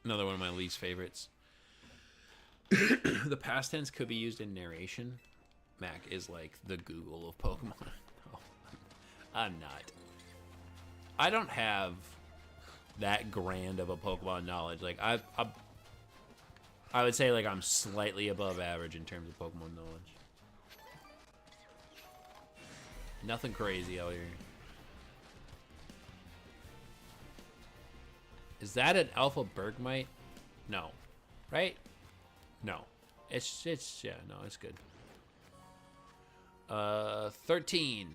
Another one of my least favorites. The past tense could be used in narration. Mac is like the Google of Pokemon. No, I'm not. I don't have that grand of a Pokemon knowledge. Like I would say like I'm slightly above average in terms of Pokemon knowledge. Nothing crazy out here. Is that an Alpha Bergmite? No. Right? No. It's yeah, no, it's good. 13.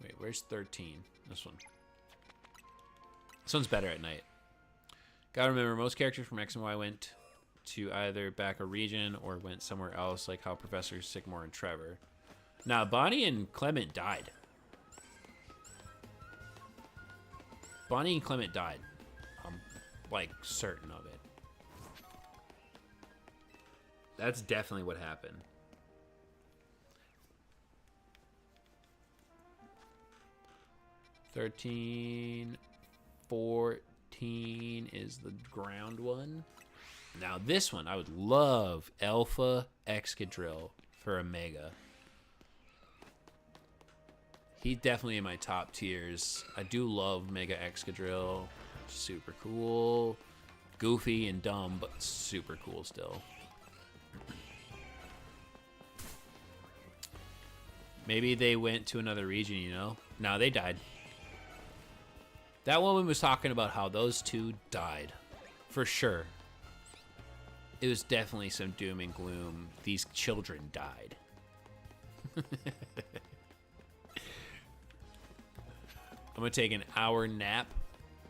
Wait, where's 13? This one. This one's better at night. Gotta remember, most characters from X and Y went to either back a region or went somewhere else, like how Professors Sycamore and Trevor. Now, Bonnie and Clement died. Bonnie and Clement died. I'm, like, certain of it. That's definitely what happened. $13, $14 is the ground one. Now this one, I would love Alpha Excadrill for a Mega. He's definitely in my top tiers. I do love Mega Excadrill. Super cool. Goofy and dumb, but super cool still. Maybe they went to another region, you know? No, they died. That woman was talking about how those two died. For sure. It was definitely some doom and gloom. These children died. I'm gonna take an hour nap.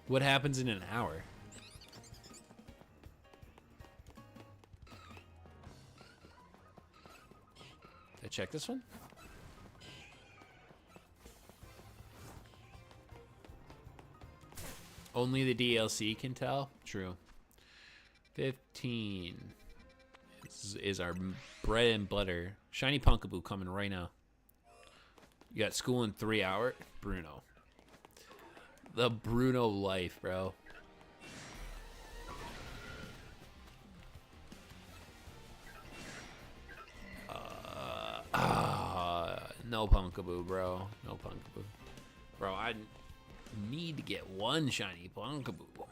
What happens in an hour? Did I check this one? Only the DLC can tell? True. 15 is our bread and butter. Shiny Punkaboo coming right now. You got school in 3 hours? Bruno. The Bruno life, bro. No Punkaboo, bro. No Punkaboo. Bro, I need to get one shiny Punkaboo.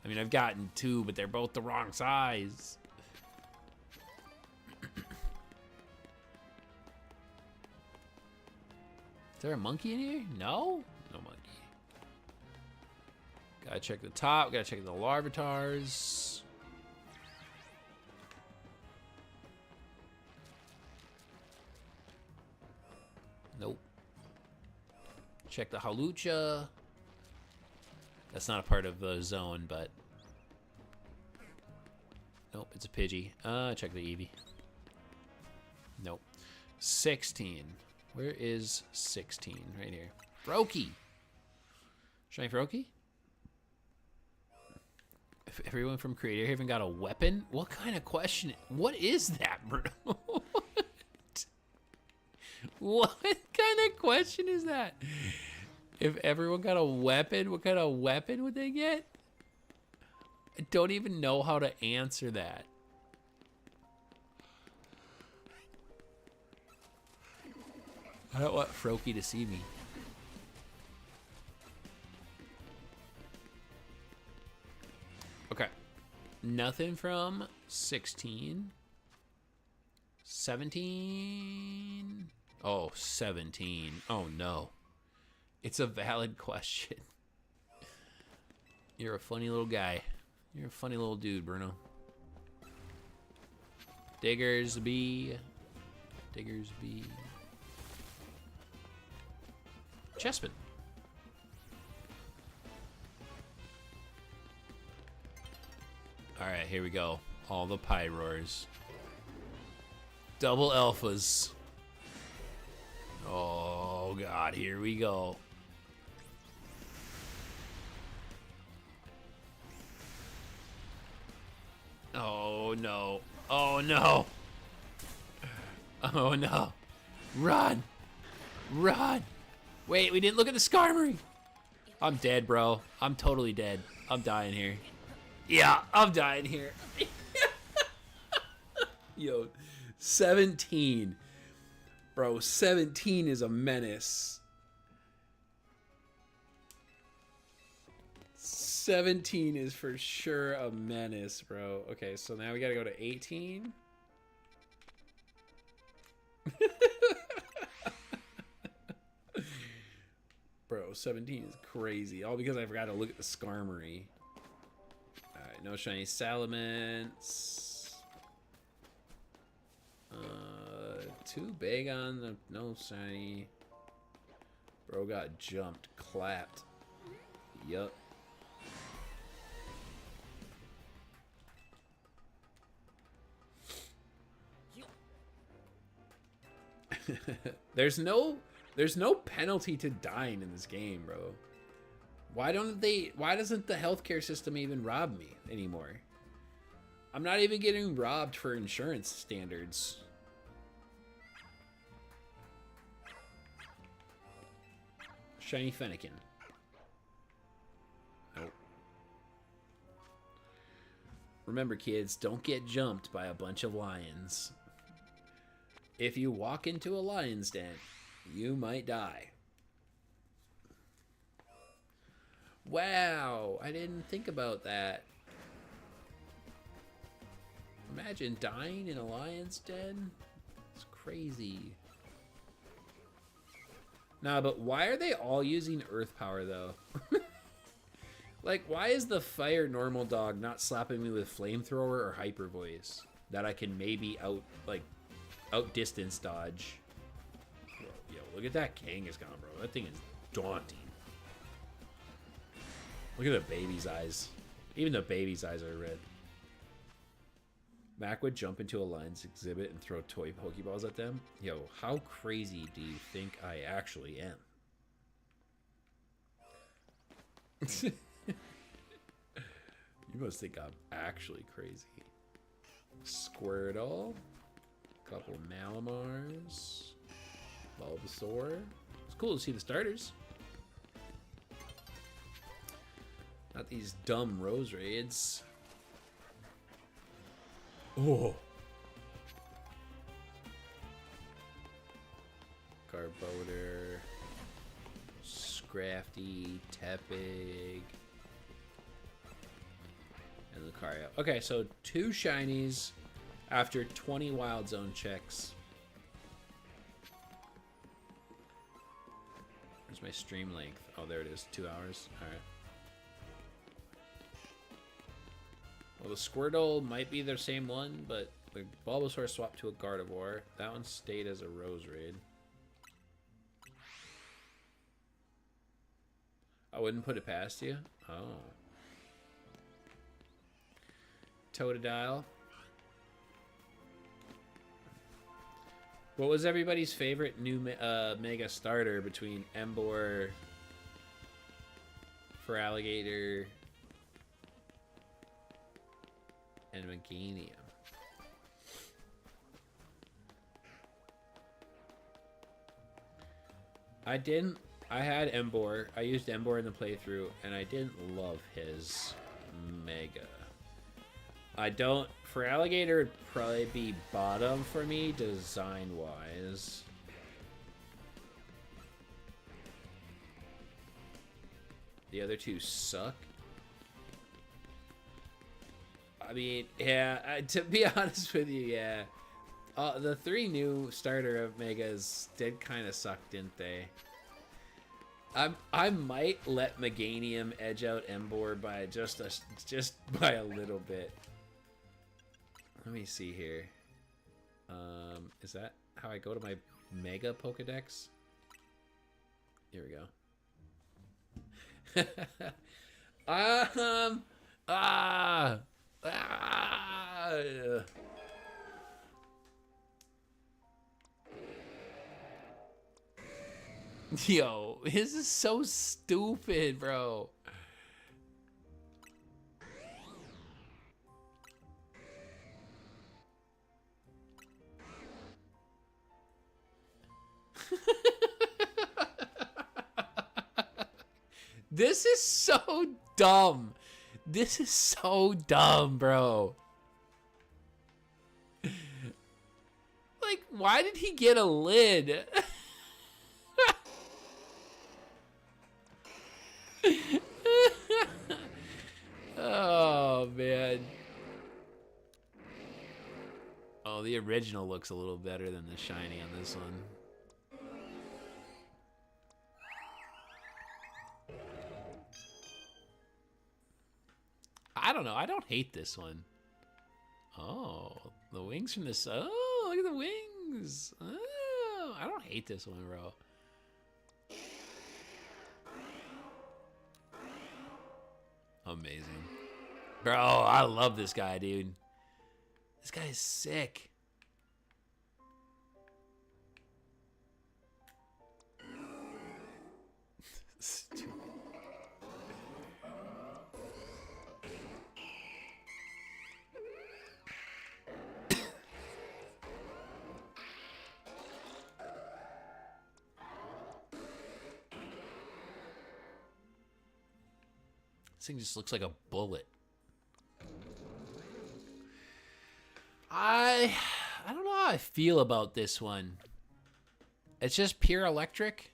I mean, I've gotten two, but they're both the wrong size. Is there a monkey in here? No? No monkey. Gotta check the top. Gotta check the Larvitars. Nope. Check the Halucha. That's not a part of the zone, but... Nope, it's a Pidgey. Check the Eevee. Nope. 16. Where is 16? Right here. Froakie! Shiny Froakie? If everyone from Creator Haven got a weapon? What kind of question? What is that, bro? What kind of question is that? If everyone got a weapon, what kind of weapon would they get? I don't even know how to answer that. I don't want Froakie to see me. Okay. Nothing from 16. 17. Oh, 17. Oh, no. It's a valid question. You're a funny little guy. You're a funny little dude, Bruno. Diggersby. Diggersby. Chespin. Alright, here we go. All the Pyroars. Double alphas. Oh, God. Here we go. Oh, no. Oh, no. Oh, no. Run. Run. Wait, we didn't look at the Skarmory. I'm dead, bro. I'm totally dead. I'm dying here. Yeah, I'm dying here. Yo, 17. Bro, 17 is a menace. 17 is for sure a menace, bro. Okay, so now we gotta go to 18. Bro, 17 is crazy. All because I forgot to look at the Skarmory. Alright, no shiny Salamence. Too big on the no shiny. Bro got jumped, clapped. Yup. There's no penalty to dying in this game, bro. Why doesn't the healthcare system even rob me anymore? I'm not even getting robbed for insurance standards. Shiny Fennekin. Nope. Remember, kids, don't get jumped by a bunch of lions. If you walk into a lion's den, you might die. Wow, I didn't think about that. Imagine dying in a lion's den. It's crazy. Nah, but why are they all using earth power, though? Like, why is the fire normal dog not slapping me with flamethrower or hyper voice that I can maybe outdistance dodge? Yo, look at that Kangaskhan, bro. That thing is daunting. Look at the baby's eyes. Even the baby's eyes are red. Mac would jump into a lion's exhibit and throw toy Pokeballs at them. Yo, how crazy do you think I actually am? You must think I'm actually crazy. Squirtle. Couple Malamars. Bulbasaur. It's cool to see the starters. Not these dumb Rose Raids. Oh. Garbodor. Scrafty. Tepig. And Lucario. Okay, so 2 shinies after 20 Wild Zone checks. Where's my stream length? Oh, there it is. 2 hours. Alright. Well, the Squirtle might be their same one, but the Bulbasaur swapped to a Gardevoir. That one stayed as a Rose Raid. I wouldn't put it past you. Oh. Totodile. What was everybody's favorite new Mega starter between Emboar, Feraligatr, and Meganium? I had Emboar. I used Emboar in the playthrough, and I didn't love his Mega. Feraligatr would probably be bottom for me, design-wise. The other two suck. I mean, yeah, to be honest with you, yeah. The 3 new starter of Megas did kind of suck, didn't they? I might let Meganium edge out Emboar by just by a little bit. Let me see here. Is that how I go to my Mega Pokedex? Here we go. Yo, this is so stupid, bro. This is so dumb. This is so dumb, bro. Like, why did he get a lid? Oh, man. Oh, the original looks a little better than the shiny on this one. I don't know. I don't hate this one. Oh, the wings from this. Oh, look at the wings. Oh, I don't hate this one, bro. Amazing. Bro, I love this guy, dude. This guy is sick. Stupid. This thing just looks like a bullet. I don't know how I feel about this one. It's just pure electric.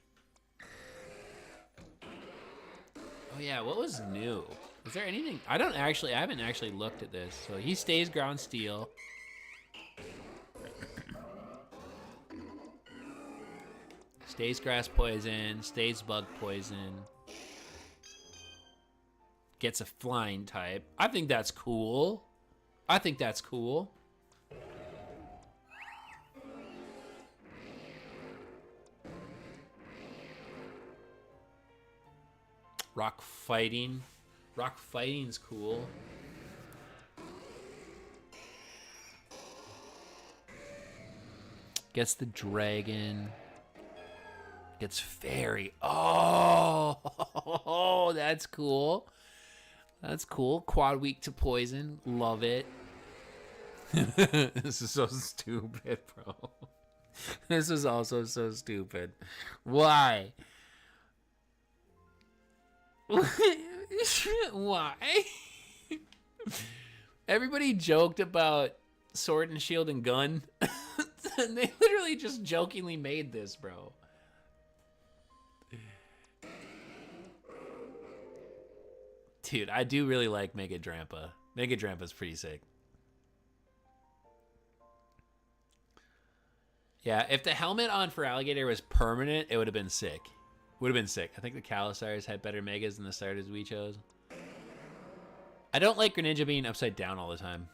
Oh yeah, what was new? Is there anything? I haven't actually looked at this. So he stays ground steel. Stays grass poison, stays bug poison. Gets a flying type. I think that's cool. I think that's cool. Rock fighting. Rock fighting's cool. Gets the dragon. Gets fairy. Oh, that's cool. That's cool. Quad weak to poison. Love it. This is so stupid, bro. This is also so stupid. Why? Why? Everybody joked about Sword and Shield and Gun. And they literally just jokingly made this, bro. Dude, I do really like Mega Drampa. Mega Drampa's pretty sick. Yeah, if the helmet on for Alligator was permanent, it would have been sick. Would have been sick. I think the Calicars had better Megas than the starters we chose. I don't like Greninja being upside down all the time.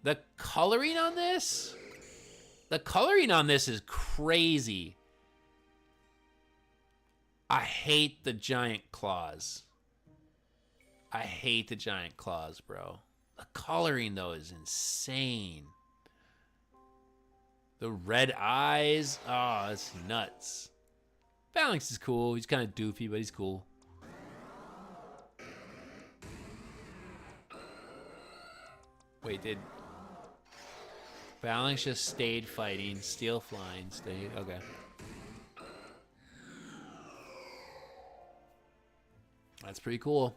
The coloring on this? The coloring on this is crazy. I hate the giant claws. I hate the giant claws, bro. The coloring, though, is insane. The red eyes. Oh, that's nuts. Phalanx is cool. He's kind of doofy, but he's cool. Wait, did Phalanx just stayed fighting? Steel flying, stayed. Okay. That's pretty cool.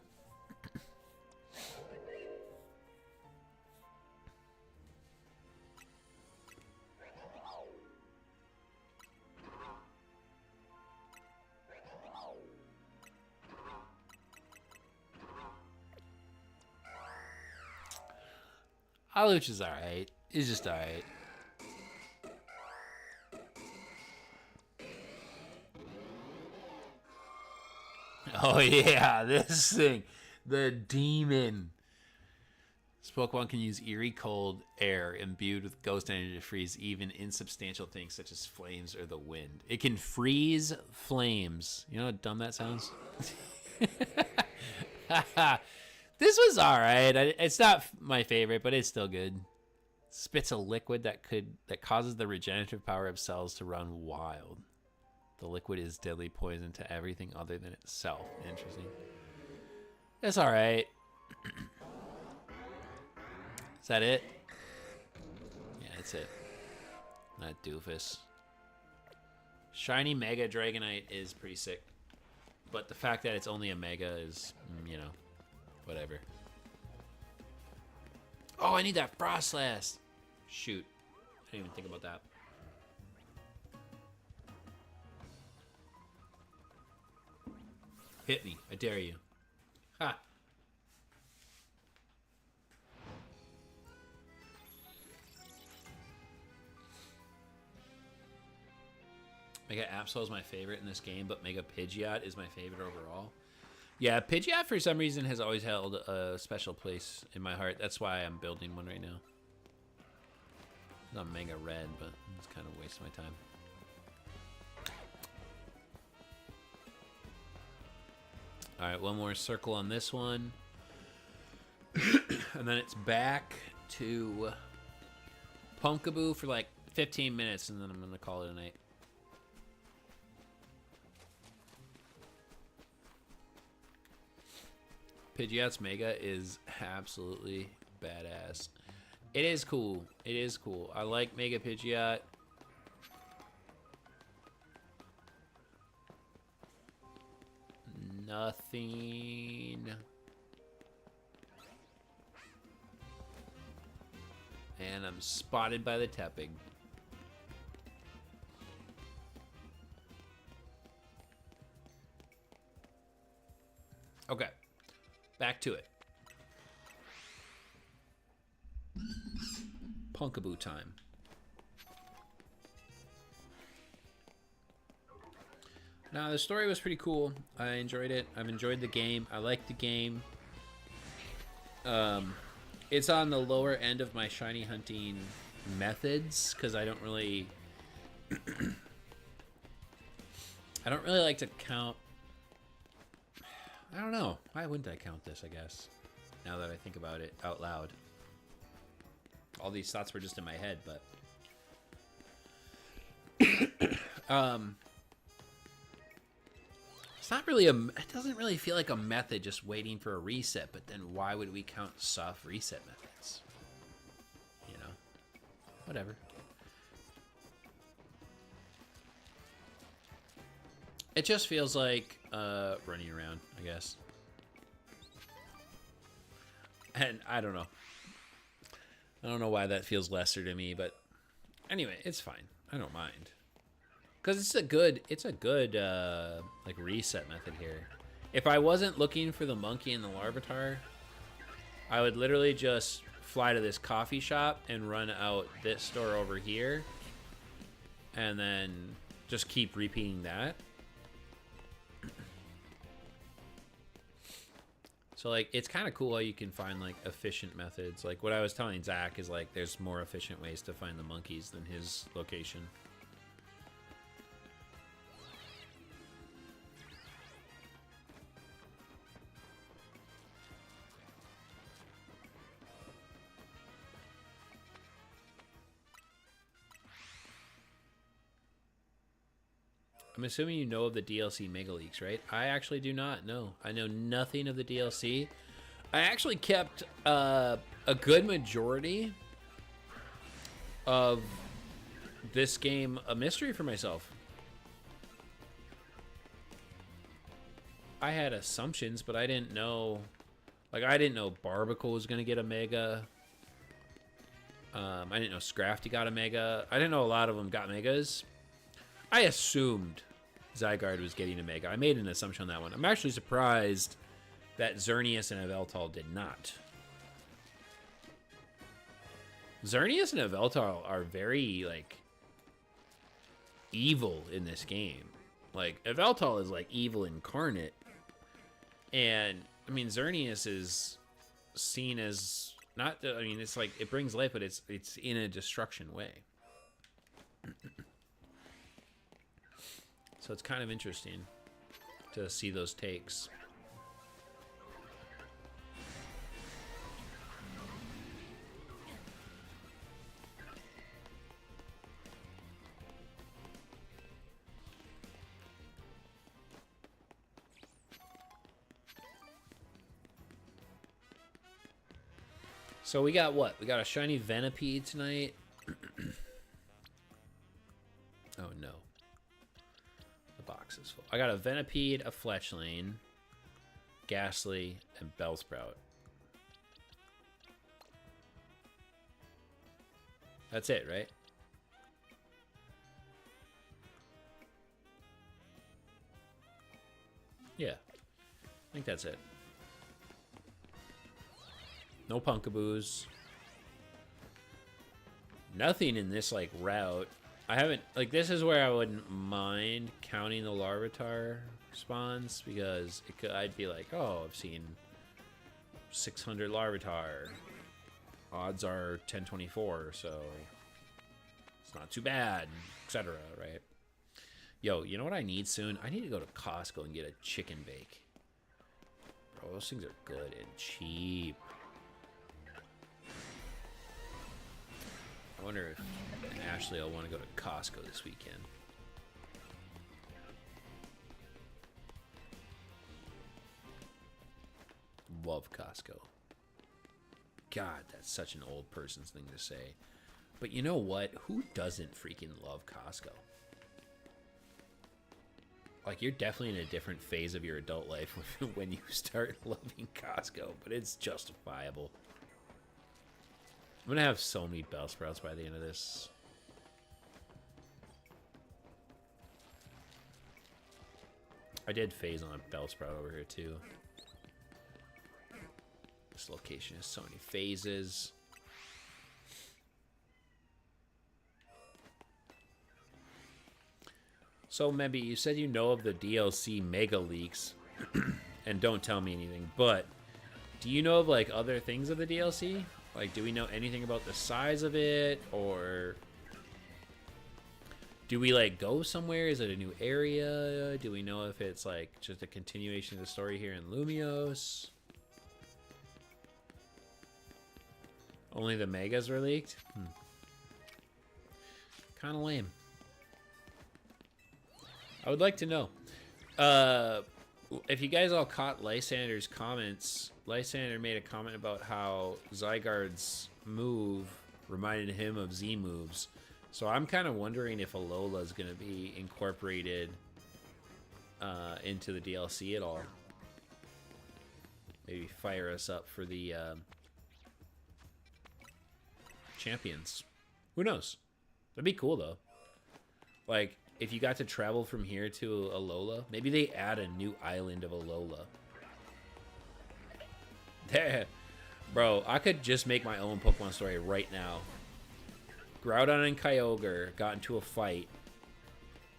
Aluch is alright. He's just alright. Oh yeah, this thing. The demon. This Pokemon can use eerie cold air imbued with ghost energy to freeze even insubstantial things such as flames or the wind. It can freeze flames. You know how dumb that sounds? This was alright. It's not my favorite, but it's still good. Spits a liquid that causes the regenerative power of cells to run wild. The liquid is deadly poison to everything other than itself. Interesting. That's all right. Is that it? Yeah, that's it. That doofus. Shiny Mega Dragonite is pretty sick. But the fact that it's only a Mega is, you know, whatever. Oh, I need that Frostlass. Shoot. I didn't even think about that. Hit me. I dare you. Ha. Mega Absol is my favorite in this game, but Mega Pidgeot is my favorite overall. Yeah, Pidgeot for some reason has always held a special place in my heart. That's why I'm building one right now. It's not Mega Red, but it's kind of a waste of my time. Alright, one more circle on this one. And then it's back to Pumpkaboo for like 15 minutes, and then I'm going to call it a night. Pidgeot's Mega is absolutely badass. It is cool. It is cool. I like Mega Pidgeot. Nothing. And I'm spotted by the Tepig. Okay. Back to it. Pumpkaboo time. Now, the story was pretty cool. I enjoyed it. I've enjoyed the game. I like the game. It's on the lower end of my shiny hunting methods because I don't really like to count. I don't know. Why wouldn't I count this, I guess? Now that I think about it out loud. All these thoughts were just in my head, but it's not really it doesn't really feel like a method just waiting for a reset, but then why would we count soft reset methods? You know? Whatever. It just feels like running around, I guess. And I don't know. I don't know why that feels lesser to me, but anyway, it's fine. I don't mind. Because it's a good like reset method here. If I wasn't looking for the monkey and the Larvitar, I would literally just fly to this coffee shop and run out this store over here. And then just keep repeating that. So, like, it's kind of cool how you can find, like, efficient methods. Like, what I was telling Zach is, like, there's more efficient ways to find the monkeys than his location. I'm assuming you know of the DLC Mega Leaks, right? I actually do not know. I know nothing of the DLC. I actually kept a good majority of this game a mystery for myself. I had assumptions, but I didn't know. Like, I didn't know Barbicle was going to get a Mega. I didn't know Scrafty got a Mega. I didn't know a lot of them got Megas. I assumed Zygarde was getting a Mega. I made an assumption on that one. I'm actually surprised that Xerneas and Yveltal did not. Xerneas and Yveltal are very, like, evil in this game. Like, Yveltal is, like, evil incarnate. And, I mean, Xerneas is seen as not, I mean, it's like, it brings life, but it's in a destruction way. So it's kind of interesting to see those takes. So we got what? We got a shiny Venipede tonight. Oh no. The box is full. I got a Venipede, a Fletchling, Ghastly, and Bellsprout. That's it, right? Yeah. I think that's it. No Punkaboos. Nothing in this, like, route. I haven't... Like, this is where I wouldn't mind counting the Larvitar spawns, because it could, I'd be like, oh, I've seen 600 Larvitar. Odds are 1024, so it's not too bad, etc., right? Yo, you know what I need soon? I need to go to Costco and get a chicken bake. Bro, those things are good and cheap. I wonder if Ashley will want to go to Costco this weekend. Love Costco. God, that's such an old person's thing to say. But you know what? Who doesn't freaking love Costco? Like, you're definitely in a different phase of your adult life when you start loving Costco, but it's justifiable. I'm gonna have so many Bellsprouts by the end of this. I did phase on a Bellsprout over here too. This location has so many phases. So, Memby, you said you know of the DLC Mega Leaks, and don't tell me anything, but do you know of, like, other things of the DLC? Like, do we know anything about the size of it, or do we, like, go somewhere? Is it a new area? Do we know if it's, like, just a continuation of the story here in Lumios? Only the Megas were leaked? Kind of lame. I would like to know. If you guys all caught Lysander's comments, Lysander made a comment about how Zygarde's move reminded him of Z moves. So I'm kind of wondering if Alola is going to be incorporated into the DLC at all. Maybe fire us up for the champions. Who knows? That'd be cool though. Like, if you got to travel from here to Alola, maybe they add a new island of Alola. There. Bro, I could just make my own Pokemon story right now. Groudon and Kyogre got into a fight,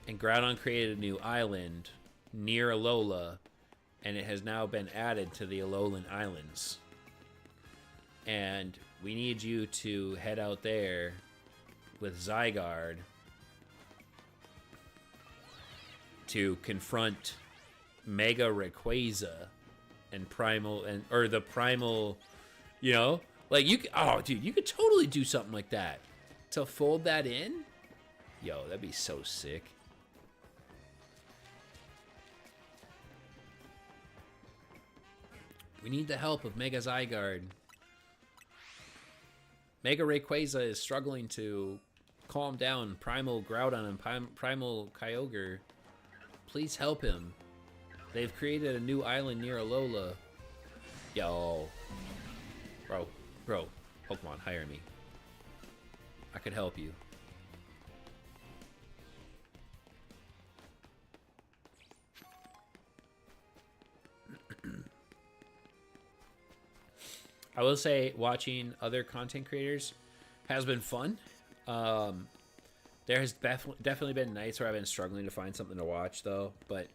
and Groudon created a new island near Alola, and it has now been added to the Alolan Islands. And we need you to head out there with Zygarde to confront Mega Rayquaza and Primal, or the Primal, you know, like you. Oh, dude, you could totally do something like that to fold that in. Yo, that'd be so sick. We need the help of Mega Zygarde. Mega Rayquaza is struggling to calm down Primal Groudon and Primal Kyogre. Please help him. They've created a new island near Alola. Yo. Bro. Pokemon, hire me. I could help you. I will say, watching other content creators has been fun. There has definitely been nights where I've been struggling to find something to watch, though. But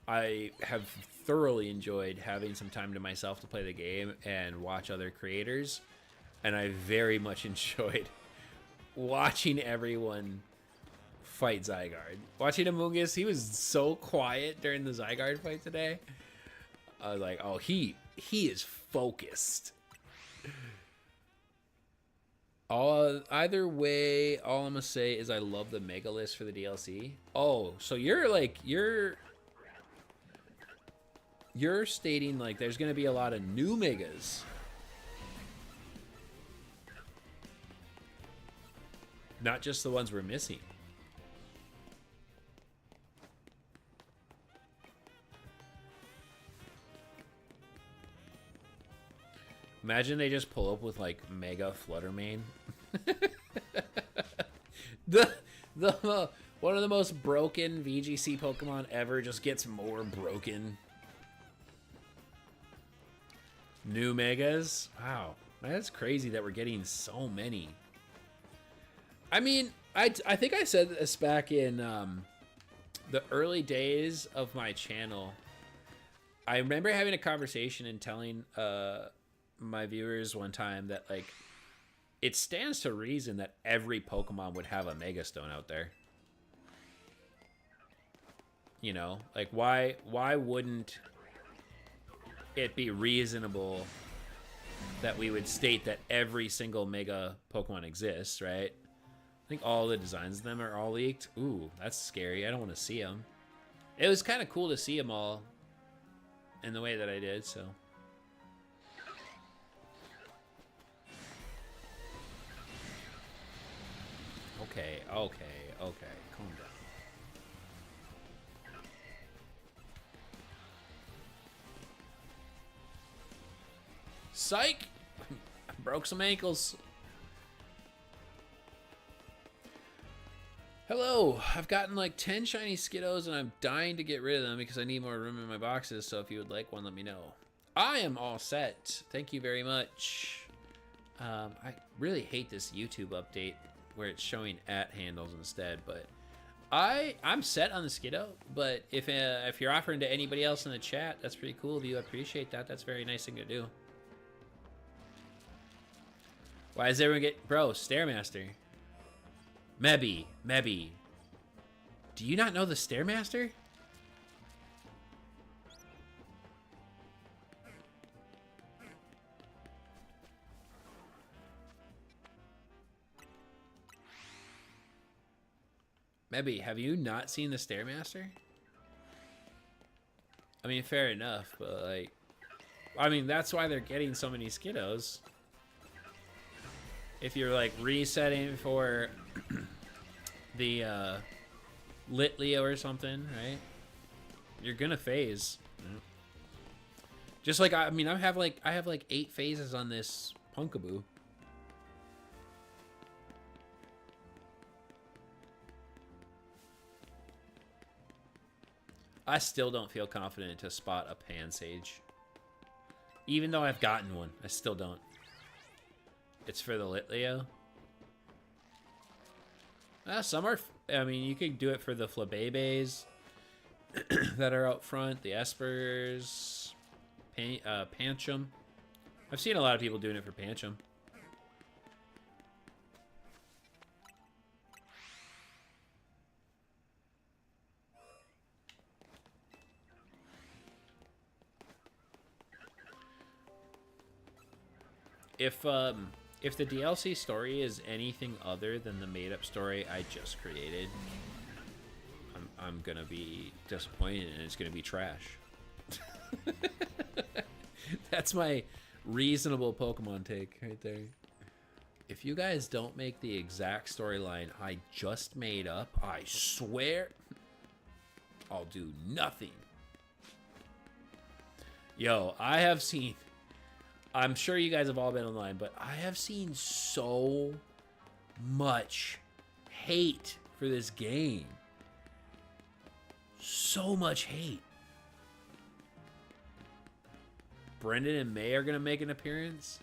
I have thoroughly enjoyed having some time to myself to play the game and watch other creators. And I very much enjoyed watching everyone fight Zygarde. Watching Amoonguss, he was so quiet during the Zygarde fight today. I was like, oh, he is focused. Either way, all I'm gonna say is I love the Mega List for the DLC. Oh, so you're stating like there's gonna be a lot of new Megas. Not just the ones we're missing. Imagine they just pull up with like Mega Fluttermane. the one of the most broken VGC Pokemon ever just gets more broken. New Megas? Wow. That's crazy that we're getting so many. I mean, I think I said this back in the early days of my channel. I remember having a conversation and telling my viewers one time that, like, it stands to reason that every Pokemon would have a Mega Stone out there. You know, like, why wouldn't it be reasonable that we would state that every single Mega Pokemon exists, right? I think all the designs of them are all leaked. Ooh, that's scary. I don't want to see them. It was kind of cool to see them all in the way that I did, so. Okay, calm down. Psych! I broke some ankles. Hello, I've gotten like 10 shiny Skiddos and I'm dying to get rid of them because I need more room in my boxes, so if you would like one, let me know. I am all set. Thank you very much. I really hate this YouTube update where it's showing @ handles instead, but I'm set on the Skiddo, but if you're offering to anybody else in the chat, that's pretty cool of you. I appreciate that. That's a very nice thing to do. Why does everyone get... Bro, Stairmaster. Mebby. Do you not know the Stairmaster? Mebby, have you not seen the Stairmaster? I mean, fair enough, but like... I mean, that's why they're getting so many Skiddos. If you're like resetting for the Litleo or something, right? You're gonna phase. Yeah. Just like I have like 8 phases on this Punkaboo. I still don't feel confident to spot a Pansage. Even though I've gotten one, I still don't. It's for the Litleo. Some are... I mean, you could do it for the Flabébés that are out front. The Espers. Pancham. I've seen a lot of people doing it for Pancham. If the DLC story is anything other than the made-up story I just created, I'm gonna be disappointed and it's gonna be trash. That's my reasonable Pokemon take right there. If you guys don't make the exact storyline I just made up, I swear I'll do nothing. Yo, I have seen... I'm sure you guys have all been online, but I have seen so much hate for this game. So much hate. Brendan and May are going to make an appearance?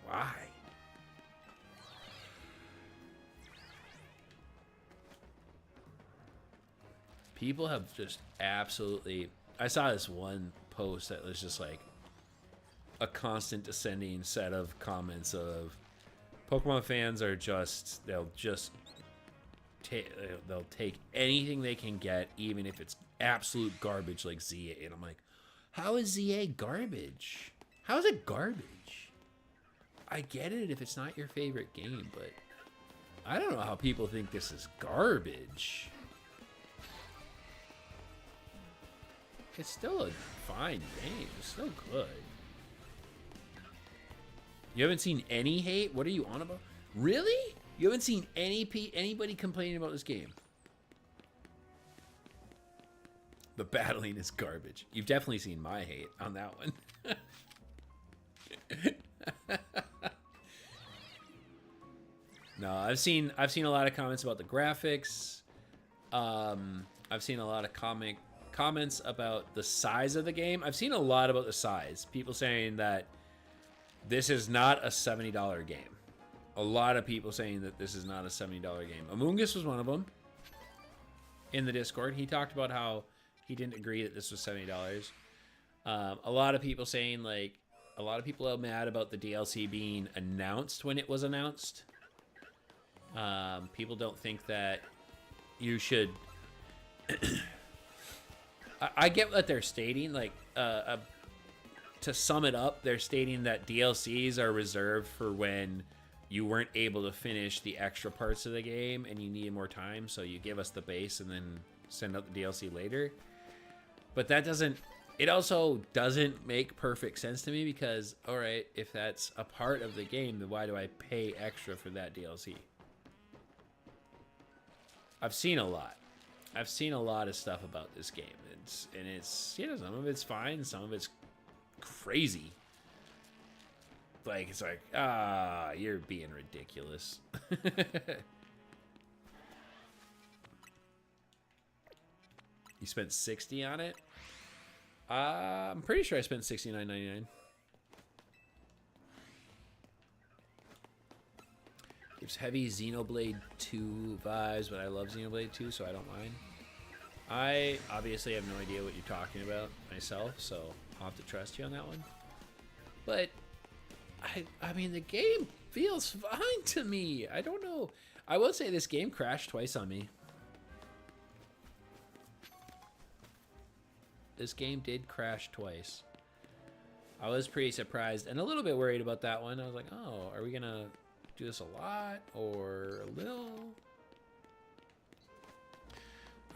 Why? People have just absolutely... I saw this one post that was just like a constant descending set of comments of Pokemon fans are just... They'll take anything they can get, even if it's absolute garbage like ZA. And I'm like, how is ZA garbage? How is it garbage? I get it if it's not your favorite game, but I don't know how people think this is garbage. It's still a fine game. It's still good. You haven't seen any hate? What are you on about? Really? You haven't seen anybody complaining about this game. The battling is garbage. You've definitely seen my hate on that one. No, I've seen a lot of comments about the graphics. I've seen a lot of comments about the size of the game. I've seen a lot about the size. People saying that this is not a $70 game. A lot of people saying that this is not a $70 game. Amungus was one of them in the Discord. He talked about how he didn't agree that this was $70. A lot of people saying, like, a lot of people are mad about the DLC being announced when it was announced. People don't think that you should... I get what they're stating. Like, to sum it up, they're stating that DLCs are reserved for when you weren't able to finish the extra parts of the game and you needed more time, so you give us the base and then send out the DLC later. But that doesn't... It also doesn't make perfect sense to me because, all right, if that's a part of the game, then why do I pay extra for that DLC? I've seen a lot. I've seen a lot of stuff about this game. It's you know, some of it's fine, some of it's crazy. Like, it's like, you're being ridiculous. You spent 60 on it? I'm pretty sure I spent $69.99. Gives heavy Xenoblade 2 vibes, but I love Xenoblade 2, so I don't mind. I obviously have no idea what you're talking about myself, so I'll have to trust you on that one. But, I mean, the game feels fine to me. I don't know. I will say this game crashed twice on me. This game did crash twice. I was pretty surprised and a little bit worried about that one. I was like, oh, are we going to do this a lot or a little?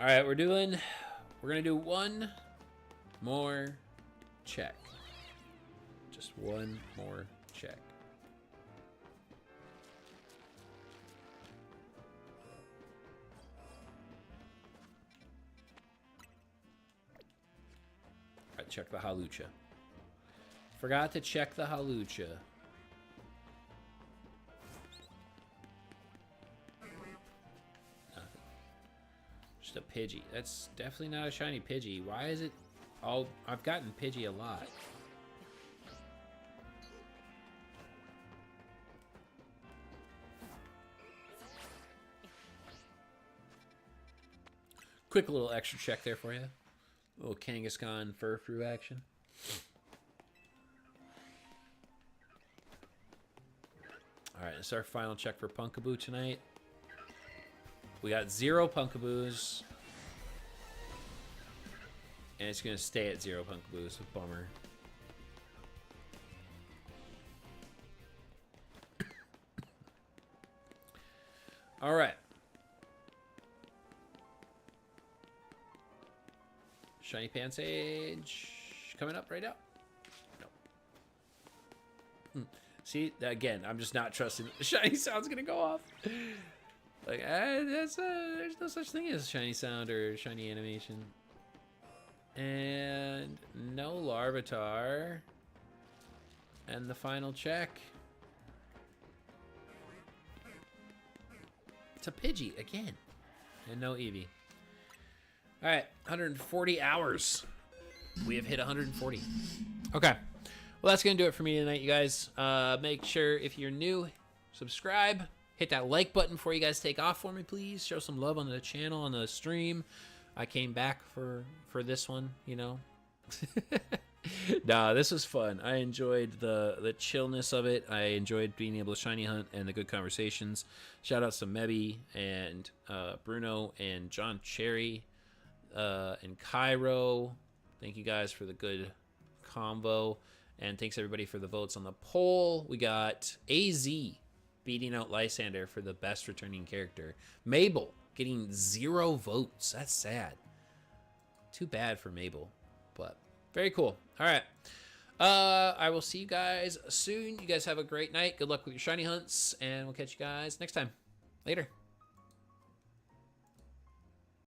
All right, we're going to do one more check. Just one more check. All right, check the Halucha. Forgot to check the Halucha. Just a Pidgey. That's definitely not a shiny Pidgey. Why is it all... I've gotten Pidgey a lot. Quick little extra check there for you. A little Kangaskhan Furfrou action. Alright, this is our final check for Punkaboo tonight. We got 0 Punkaboos. And it's going to stay at 0 Punkaboos. A bummer. Alright. Shiny Pants Age coming up right now. No. See, again, I'm just not trusting the shiny sound's gonna go off. Like, there's no such thing as shiny sound or shiny animation. And no Larvitar. And the final check. It's a Pidgey again. And no Eevee. All right, 140 hours. We have hit 140. Okay. Well, that's going to do it for me tonight, you guys. Make sure, if you're new, subscribe. Hit that like button before you guys take off for me, please. Show some love on the channel, on the stream. I came back for this one, you know. Nah, this was fun. I enjoyed the chillness of it. I enjoyed being able to shiny hunt and the good conversations. Shout outs to Mebby and Bruno and John Cherry. And Cairo, thank you guys for the good combo, and thanks everybody for the votes on the poll. We got AZ beating out Lysander for the best returning character. Mabel getting 0 votes. That's sad. Too bad for Mabel, but very cool. All right, I will see you guys soon. You guys have a great night. Good luck with your shiny hunts, and we'll catch you guys next time. Later.